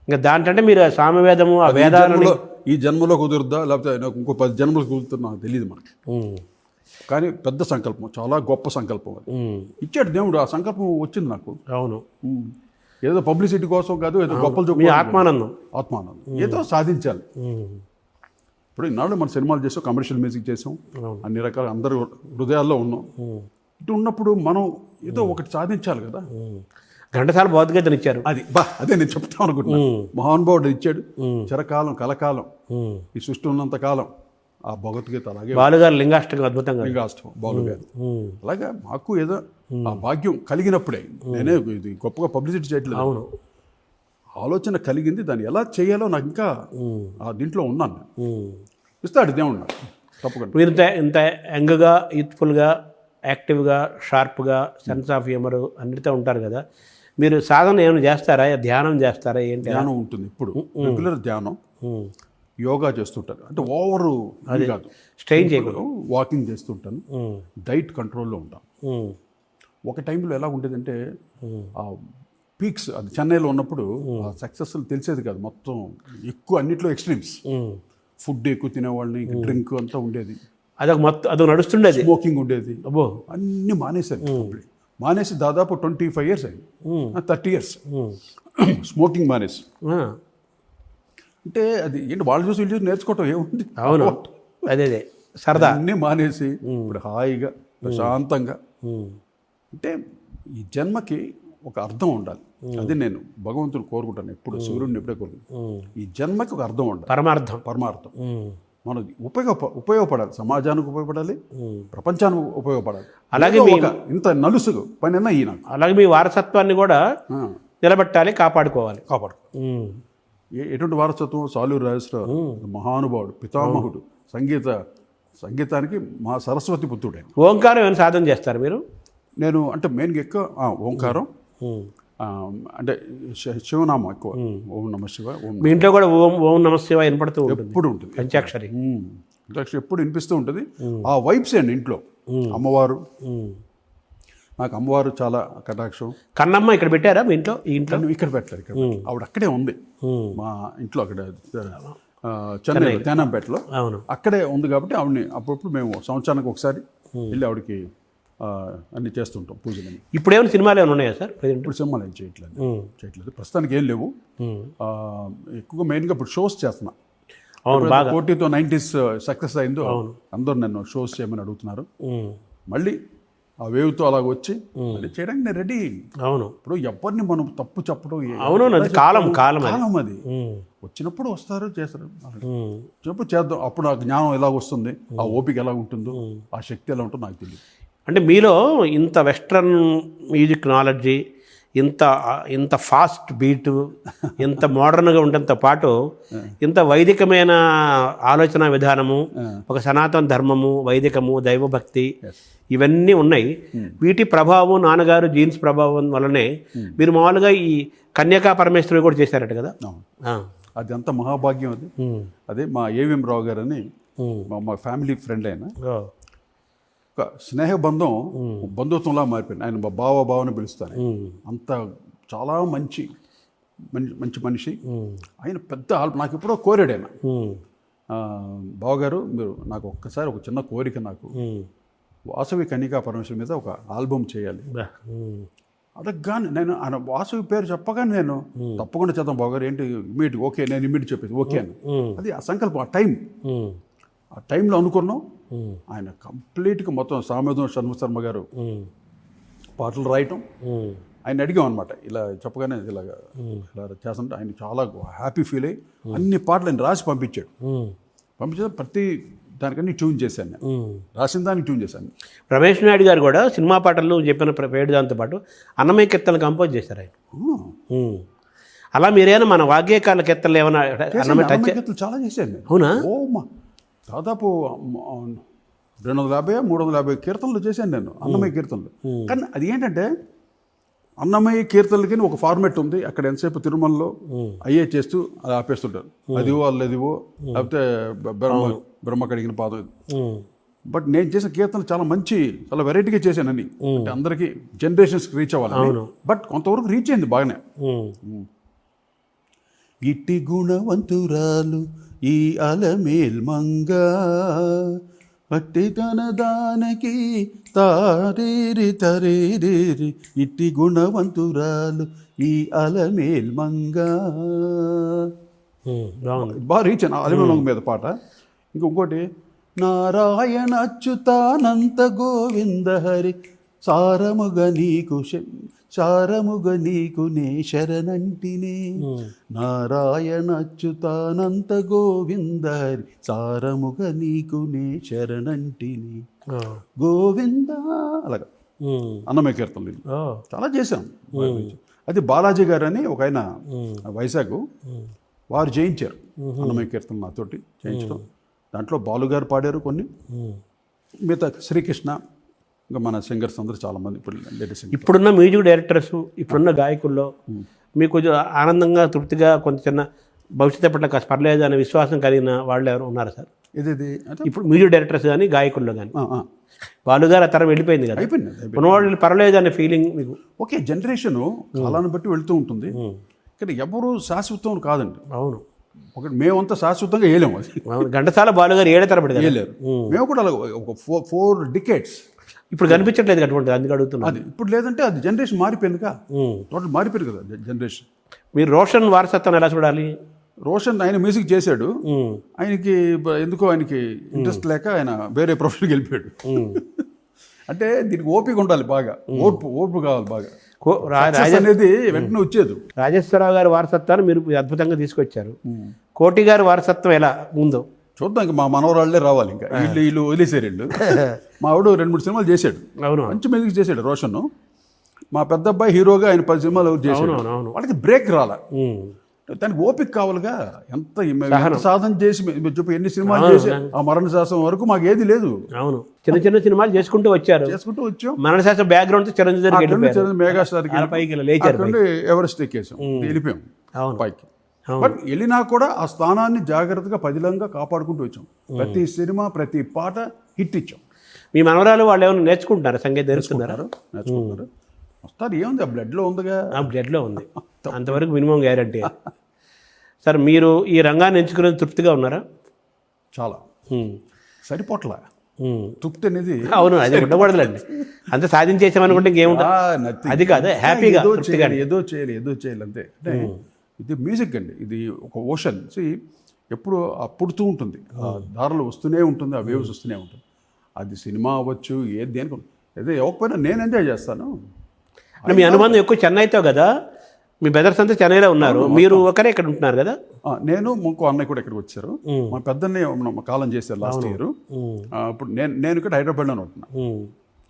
ఇంకా దాంట్లో మీరు సామవేదము ఆ వేదాలలో ఈ జన్మలో కుదురుద్దా లేకపోతే ఇంకో 10 జన్మలు కుదురుతుందో నాకు తెలియదు మనకి. కానీ పెద్ద సంకల్పం, చాలా గొప్ప సంకల్పం అది ఇచ్చాడు దేవుడు. ఆ సంకల్పం వచ్చింది నాకు. అవును, ఏదో పబ్లిసిటీ కోసం కాదు, ఏదో గొప్పలు చెప్పి ఆత్మానందం ఏదో సాధించాలి. ఇప్పుడు ఇన్నాళ్ళు మన సినిమాలు చేసాం, కమర్షియల్ మ్యూజిక్ చేసాం, అన్ని రకాల అందరూ హృదయాల్లో ఉన్నాం. ఇటు ఉన్నప్పుడు మనం ఏదో ఒకటి సాధించాలి కదా. ఘంటసాల భగవద్గీతను ఇచ్చారు. అదే నేను చెప్తాను అనుకుంటున్నా. మహానుభావుడు ఇచ్చాడు, చిరకాలం కలకాలం ఈ సృష్టి ఉన్నంత కాలం ఆ భగవద్గీత. అలాగే బాలుగారు లింగాష్టకం అద్భుతంగా, లింగాష్టకం బాలుగారు. అలాగా మాకు ఏదో ఆ భాగ్యం కలిగినప్పుడే, నేనే ఇది గొప్పగా పబ్లిసిటీ చేయట్లేదు. అవును, ఆలోచన కలిగింది, దాన్ని ఎలా చేయాలో నాకు ఇంకా ఆ దీంట్లో ఉన్నాను. ఇస్తాడు దేవుడు నాకు తప్పకుండా. మీరు ఇంత యంగ్గా, యూత్ఫుల్గా, యాక్టివ్గా, షార్ప్గా, సెన్స్ ఆఫ్ హ్యూమర్ అన్నిటితో ఉంటారు కదా. మీరు సాధన ఏమైనా చేస్తారా, ధ్యానం చేస్తారా? ఏంటి? ధ్యానం ఉంటుంది ఇప్పుడు, రెగ్యులర్ ధ్యానం, యోగా చేస్తుంటాను. అంటే ఓవరు అది కాదు, స్ట్రెయిన్ చేయకూడదు. వాకింగ్ చేస్తుంటాను, డైట్ కంట్రోల్లో ఉంటాను. ఒక టైంలో ఎలా ఉండేదంటే ఆ పీక్స్, అది చెన్నైలో ఉన్నప్పుడు ఆ సక్సెస్ తెలిసేది కాదు. మొత్తం ఎక్కువ అన్నిట్లో ఎక్స్ట్రీమ్స్, ఫుడ్ ఎక్కువ తినేవాళ్ళని, డ్రింక్ అంతా ఉండేది, అదొక నడుస్తుండేది, స్మోకింగ్ ఉండేది. అన్నీ మానేసి దాదాపు 25 years అయింది, 30 years స్మోకింగ్ మానేసి. అంటే అది ఏంటి, వాళ్ళు చూసి వీళ్ళు చూసి నేర్చుకోవటం ఏముంది. అవును, అదే సరదా. అన్నీ మానేసి ఇప్పుడు హాయిగా ప్రశాంతంగా. అంటే ఈ జన్మకి ఒక అర్థం ఉండాలి, అది నేను భగవంతుని కోరుకుంటాను ఎప్పుడు, సూర్యుడిని ఎప్పుడే కోరుకుంటాను. ఈ జన్మకి ఒక అర్థం ఉండాలి, పరమార్థం మనకి ఉపయోగపడాలి, సమాజానికి ఉపయోగపడాలి, ప్రపంచానికి ఉపయోగపడాలి. అలాగే ఇంత నలుసుగు పని అన్నా ఈయన. అలాగే మీ వారసత్వాన్ని కూడా నిలబెట్టాలి, కాపాడుకోవాలి. ఎటువంటి వారసత్వం? సాలూరు రాజేశ్వరరావు మహానుభావుడు, పితామహుడు, సంగీతానికి మా సరస్వతి పుత్రుడు. ఓంకారం ఏమైనా సాధన చేస్తారు మీరు? నేను అంటే మెయిన్గా ఎక్కువ ఓంకారం, అంటే శివనామం ఎక్కువ, ఓం నమ శివ. మీ ఇంట్లో కూడా ఓం నమ శివ వినపడుతూ ఎప్పుడు ఉంటుంది, పంచాక్షరి ఎప్పుడు వినిపిస్తూ ఉంటుంది. ఆ వైబ్స్ అండి ఇంట్లో. అమ్మవారు, నాకు అమ్మవారు చాలా కటాక్షం. కన్నమ్మ ఇక్కడ పెట్టారా మీ ఇంట్లో? ఈ ఇంట్లో ఇక్కడ పెట్టారు, ఇక్కడ ఆవిడ అక్కడే ఉంది మా ఇంట్లో, అక్కడ చెన్నై తేనంపేటలో అక్కడే ఉంది. కాబట్టి ఆవిడని అప్పుడప్పుడు మేము సంవత్సరానికి ఒకసారి వెళ్ళి ఆవిడకి అన్ని చేస్తుంటాం పూజలు. ఇప్పుడు ఏమైనా సినిమాలు ఏమైనా ఉన్నాయా సార్? ఇప్పుడు సినిమాలు ఏం చేయట్లేదు ప్రస్తుతానికి, ఏం లేవు. ఎక్కువగా మెయిన్గా ఇప్పుడు షోస్ చేస్తున్నా. కోటితో 90s సక్సెస్ అయిందో, అందరూ నన్ను షోస్ చేయమని అడుగుతున్నారు. మళ్ళీ ఆ వేవ్తో అలాగ వచ్చి చేయడానికి నేను రెడీ. అవును, ఇప్పుడు ఎవరిని మనం తప్పు చెప్పడం, కాలం అది వచ్చినప్పుడు వస్తారు, చేస్తారు, వచ్చినప్పుడు చేద్దాం. అప్పుడు ఆ జ్ఞానం ఎలా వస్తుంది, ఆ ఓపిక ఎలా ఉంటుందో, ఆ శక్తి ఎలా ఉంటుందో నాకు తెలియదు. అంటే మీలో ఇంత వెస్ట్రన్ మ్యూజిక్ నాలెడ్జి, ఇంత ఫాస్ట్ బీటు, ఇంత మోడర్న్గా ఉండటంతో పాటు ఇంత వైదికమైన ఆలోచన విధానము, ఒక సనాతన ధర్మము, వైదికము, దైవభక్తి ఇవన్నీ ఉన్నాయి. వీటి ప్రభావం, నాన్నగారు జీన్స్ ప్రభావం వల్లనే మీరు మామూలుగా ఈ కన్యకా పరమేశ్వరి కూడా చేశారట కదా. అది అంత మహాభాగ్యం అది. అదే మా ఏవిఎం రావు గారు అని మా ఫ్యామిలీ ఫ్రెండ్ అయినా ఒక స్నేహబంధం బంధుత్వంలా మారిపోయింది. ఆయన మా బావని పిలుస్తాను. అంత చాలా మంచి మనిషి ఆయన. పెద్ద నాకు ఎప్పుడో కోరాడు ఆయన, బావగారు మీరు నాకు ఒక్కసారి ఒక చిన్న కోరిక, నాకు వాసవి కన్యకా పరమేశ్వరి మీద ఒక ఆల్బమ్ చేయాలి. అడగగానే నేను ఆయన వాసవి పేరు చెప్పగానే నేను తప్పకుండా చేద్దాం బావగారు, ఏంటి ఇమీడియట్ ఓకే, నేను ఇమీడియట్ చెప్పేది ఓకే అని. అది ఆ సంకల్పం, ఆ టైంలో అనుకున్నాం. ఆయన కంప్లీట్గా మొత్తం సామేధం షణ్ముఖశర్మ గారు పాటలు రాయటం, ఆయన అడిగాం అనమాట. ఇలా చెప్పగానే ఇలా చేస్తుంటే ఆయన చాలా హ్యాపీ ఫీల్ అయ్యి అన్ని పాటలు ఆయన రాసి పంపించాడు. ప్రతి దానికన్నీ ట్యూన్ చేశాను నేను, రాసిన దానికి ట్యూన్ చేశాను. రమేష్ నాయుడు గారు కూడా సినిమా పాటలు చెప్పిన పేరు దాంతోపాటు అన్నమయ్య కీర్తనలు కంపోజ్ చేశారు ఆయన. అలా మీరేనా మన వాగ్గేయకాల కీర్తనలు ఏమైనా కీర్తనలు చాలా చేశాను. అవునా? దాదాపు 250-350 కీర్తనలు చేశాను నేను, అన్నమయ్య కీర్తనలు. కానీ అది ఏంటంటే అన్నమయ్య కీర్తనలకి ఒక ఫార్మేట్ ఉంది. అక్కడ ఎంతసేపు తిరుమలలో అయ్యే చేస్తూ అది ఆపేస్తుంటారు, అదివో అల్లదివో, లేకపోతే బ్రహ్మ కడిగిన పాదం. బట్ నేను చేసిన కీర్తనలు చాలా మంచి, చాలా వెరైటీగా చేశాను అని. అంటే అందరికీ జనరేషన్స్కి రీచ్ అవ్వాలి. బట్ కొంతవరకు రీచ్ అయింది బాగానే. ఇట్టి గుణవంతురాలు ఈ అలమేల్ మంగా, అట్టి తన దానికి తారేరి తరేరి, ఇట్టి గుణవంతురాలు ఈ అలమేల్ మంగా. బాగా రీచ్ అయిన అలమేల్ మంగ మీద పాట. ఇంకొకటి నారాయణ అచ్యుతానంత గోవింద హరి సారముగ నీకు నే శరణంటిని. నారాయణ అచ్యుతానంత గోవింద హరి సారముగ నీకు నే శరణంటిని గోవింద. అలాగా అన్నమయ్య కీర్తనలు చాలా చేశాం. అది బాలాజీ గారు అని ఒక ఆయన వైజాగ్, వారు చేయించారు అన్నమయ్య కీర్తనలు నాతోటి చేయించడం. దాంట్లో బాలుగారు పాడారు కొన్ని, మిగతా శ్రీకృష్ణ, ఇంకా మన సింగర్స్ అందరూ చాలామంది ఇప్పుడు లేటెస్ట్. ఇప్పుడున్న మ్యూజిక్ డైరెక్టర్స్, ఇప్పుడున్న గాయకుల్లో మీకు కొంచెం ఆనందంగా, తృప్తిగా, కొంచెం చిన్న భవిష్యత్తు పట్ల కాస్త పర్లేదు అనే విశ్వాసం కలిగిన వాళ్ళు ఎవరు ఉన్నారా సార్? ఇది ఇప్పుడు మ్యూజిక్ డైరెక్టర్స్ కానీ గాయకుల్లో కానీ. బాలుగారు ఆ తరం వెళ్ళిపోయింది కదా, ఉన్నవాళ్ళు పర్లేదు అనే ఫీలింగ్ మీకు? ఓకే, జనరేషను కాలాన్ని బట్టి వెళ్తూ ఉంటుంది. ఇక్కడ ఎవరు శాశ్వతం కాదండి. అవును, ఒకటి మేమంతా శాశ్వతంగా వేయలేము. అది ఘంటసాల బాలుగారు 7 తరబడి వేయలేరు. మేము కూడా అలా ఒక 4 decades ఇప్పుడు కనిపించట్లేదు అటువంటి, అందుకు అడుగుతున్నాను. అది ఇప్పుడు లేదంటే అది జనరేషన్ మారిపోయిందిగా, టోటల్ మారిపోయింది కదా జనరేషన్. మీరు రోషన్ వారసత్వం ఎలా చూడాలి? రోషన్ ఆయన మ్యూజిక్ చేశాడు, ఆయనకి ఎందుకో ఆయనకి ఇంట్రెస్ట్ లేక ఆయన వేరే ప్రొఫెషన్కి వెళ్ళిపోయాడు. అంటే దీనికి ఓపిక ఉండాలి, బాగా ఓర్పు కావాలి బాగా. అనేది వెంటనే వచ్చేది. రాజేశ్వరరావు గారి వారసత్వాన్ని మీరు అద్భుతంగా తీసుకొచ్చారు. కోటి గారి వారసత్వం ఎలా ఉందో చూద్దాం. ఇంకా మా మనవరాళ్లే రావాలి. ఇంకా వీళ్ళు వదిలేసారు. వీళ్ళు మా ఆవిడ 2-3 సినిమాలు చేశాడు. అవును, మంచి మ్యూజిక్ చేశాడు రోషన్. మా పెద్ద అబ్బాయి హీరోగా ఆయన 10 సినిమాలు చేశాడు. వాళ్ళకి బ్రేక్ రాలా, దానికి ఓపిక కావాలిగా. ఎంత సాధన చేసి చెప్పి ఎన్ని సినిమాలు చేసి ఆ మరణ శాసనం వరకు మాకు ఏది లేదు. అవును, చిన్న సినిమాలు చేసుకుంటూ వచ్చాం. మరణ శాసనం బ్యాక్గ్రౌండ్ చిరంజీవి మెగాస్టార్ ఎవరెస్ట్ ఎక్కేసాం, వెళ్ళిపోయాం పైకి. బట్ వెళ్ళినా కూడా ఆ స్థానాన్ని జాగ్రత్తగా పదిలంగా కాపాడుకుంటూ వచ్చాం. ప్రతి సినిమా, ప్రతి పాట హిట్ ఇచ్చాం. మీ మనవరాలు వాళ్ళు ఏమైనా నేర్చుకుంటున్నారు? సంగీతం నేర్చుకుంటారు. వస్తారు, ఏముంది, ఆ బ్లడ్లో ఉందిగా. ఆ బ్లడ్లో ఉంది, అంతవరకు మినిమం గ్యారంటీ. సార్, మీరు ఈ రంగాన్ని ఎంచుకునే తృప్తిగా ఉన్నారా? చాలా సరిపోట్లా తృప్తి అనేది. అవును, అది ఉండకూడదులేండి. అంత సాధించేసామనుకుంటే ఇంకేముంటుంది, అది కాదు, హ్యాపీగా ఏదో చేయాలి అంతే. అంటే ఇది మ్యూజిక్ అండి, ఇది ఒక ఓషన్. ఎప్పుడు పుడుతూ ఉంటుంది, ఆ దారులు వస్తూనే ఉంటుంది, ఆ వేవ్స్ వస్తూనే ఉంటుంది. అది సినిమా అవ్వచ్చు, ఏది దేనికి ఏదో ఇవ్వకపోయినా నేను ఎంజాయ్ చేస్తాను. మీ అనుబంధం ఎక్కువ చెన్నైతో కదా, మీ బ్రదర్స్ అంతా చెన్నైలో ఉన్నారు, మీరు ఒకరే ఇక్కడ ఉంటున్నారు కదా? నేను ఇంకో అన్నయ్య కూడా ఇక్కడికి వచ్చారు. మా పెద్దన్నయ్య కాలం చేశారు లాస్ట్ ఇయర్. ఇప్పుడు నేను ఇక్కడ హైదరాబాద్లోనే ఉంటున్నాను.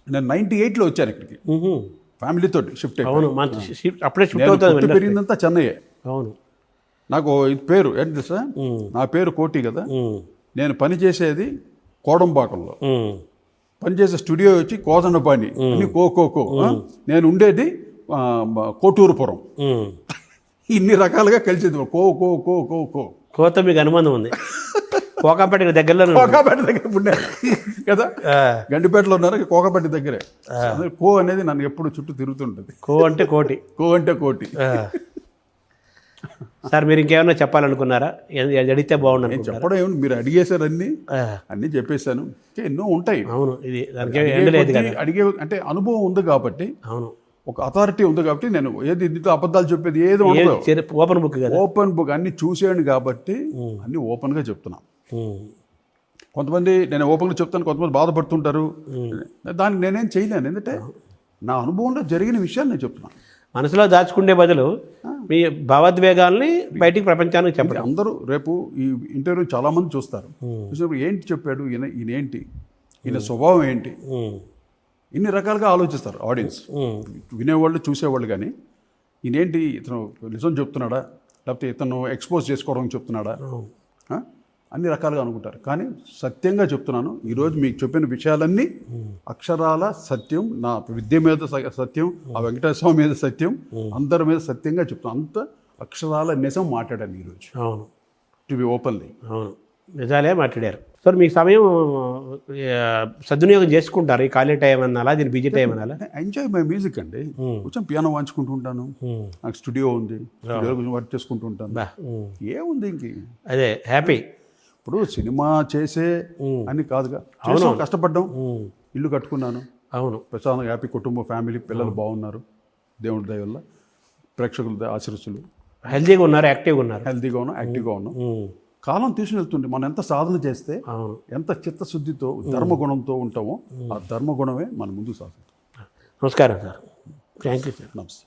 నేను 98లో వచ్చాను ఇక్కడికి. ఫ్యామిలీతో షిఫ్ట్ అయిపోయి అవును మన అప్పుడే షిఫ్ట్ నేను అవుతుంది పుట్టి పెరిగిందంతా చెన్నయ్యే. అవును. నాకు ఇది పేరు ఏంటి తెలుసా, నా పేరు కోటి కదా. నేను పని చేసేది కోడంబాకంలో, పనిచేసే స్టూడియో వచ్చి కోదండపాణి అని కో నేను ఉండేది కోటూరుపురం. ఇన్ని రకాలుగా కలిసేది కో. కోత మీకు అనుబంధం ఉంది. కోకాపేట దగ్గరలో కోకాపేట దగ్గర పుట్టాను కదా, గండిపేటలో ఉన్నారు, కోకాపేట దగ్గరే. కో అనేది నన్ను ఎప్పుడు చుట్టూ తిరుగుతుంటుంది. కో అంటే కోటి. కో అంటే కోటి. సార్ మీరు ఇంకేమన్నా చెప్పాలనుకున్నారా? అడిగితే బాగుండు. చెప్పడం ఏమి, మీరు అడిగేశారు అన్నీ చెప్పేశాను. ఎన్నో ఉంటాయి. అవును, ఇది దానికి అడిగే అంటే అనుభవం ఉంది కాబట్టి, అవును, ఒక అథారిటీ ఉంది కాబట్టి నేను ఏది ఇందులో అబద్ధాలు చెప్పేది ఏది ఉండదు. ఓపెన్ బుక్ కదా, ఓపెన్ బుక్. అన్ని చూసాను కాబట్టి అన్ని ఓపెన్గా చెప్తున్నా. కొంతమంది నేను ఓపెన్గా చెప్తాను, కొంతమంది బాధపడుతుంటారు. దానికి నేనేం చేయలేను, ఎందుకంటే నా అనుభవంలో జరిగిన విషయాలు నేను చెప్తున్నాను. మనసులో దాచుకునే బదులు మీ భావోద్వేగాల్ని బయటికి ప్రపంచానికి చెప్పండి. అందరూ రేపు ఈ ఇంటర్వ్యూ చాలామంది చూస్తారు. చూసినప్పుడు ఏంటి చెప్పాడు ఈయన ఏంటి, ఈయన స్వభావం ఏంటి, ఇన్ని రకాలుగా ఆలోచిస్తారు ఆడియన్స్, వినేవాళ్ళు చూసేవాళ్ళు. కానీ ఈయనేంటి, ఇతను నిజం చెప్తున్నాడా, లేకపోతే ఇతను ఎక్స్పోజ్ చేసుకోవడం చెప్తున్నాడా, అన్ని రకాలుగా అనుకుంటారు. కానీ సత్యంగా చెప్తున్నాను, ఈరోజు మీకు చెప్పిన విషయాలన్నీ అక్షరాల సత్యం. నా విద్య మీద సత్యం, ఆ వెంకటేశ్వర స్వామి మీద సత్యం, అందరి మీద సత్యంగా చెప్తున్నాను. అంత అక్షరాల నిజం మాట్లాడాను ఈరోజు. అవును, టు బి ఓపెన్లీ. అవును, నిజాలే మాట్లాడారు. సార్ మీకు సమయం సద్వినియోగం చేసుకుంటారు, ఈ ఖాళీ టైం అనాలా, దీని బిజీ టైం అనాలా? ఎంజాయ్ మై మ్యూజిక్ అండి. కొంచెం పియానో వాయించుకుంటూ ఉంటాను, నాకు స్టూడియో ఉంది, కొంచెం వర్క్ చేసుకుంటూ ఉంటాను. ఏముంది ఇంక, అదే హ్యాపీ. ఇప్పుడు సినిమా చేసే అని కాదుగా, కష్టపడ్డాం, ఇల్లు కట్టుకున్నాను. అవును, ప్రశాంతంగా హ్యాపీ, కుటుంబ ఫ్యామిలీ, పిల్లలు బాగున్నారు, దేవుడి దయ వల్ల, ప్రేక్షకుల ఆశీస్సులు. హెల్తీగా ఉన్నారు, యాక్టివ్గా ఉన్నారు. హెల్తీగా ఉన్నాం, యాక్టివ్గా ఉన్నాం. కాలం తీసుకుని వెళ్తుంటే మనం ఎంత సాధన చేస్తే, ఎంత చిత్తశుద్ధితో ధర్మగుణంతో ఉంటామో, ఆ ధర్మగుణమే మన ముందు సాగుతుంది. నమస్కారం సార్. Thank you sir. నమస్తే.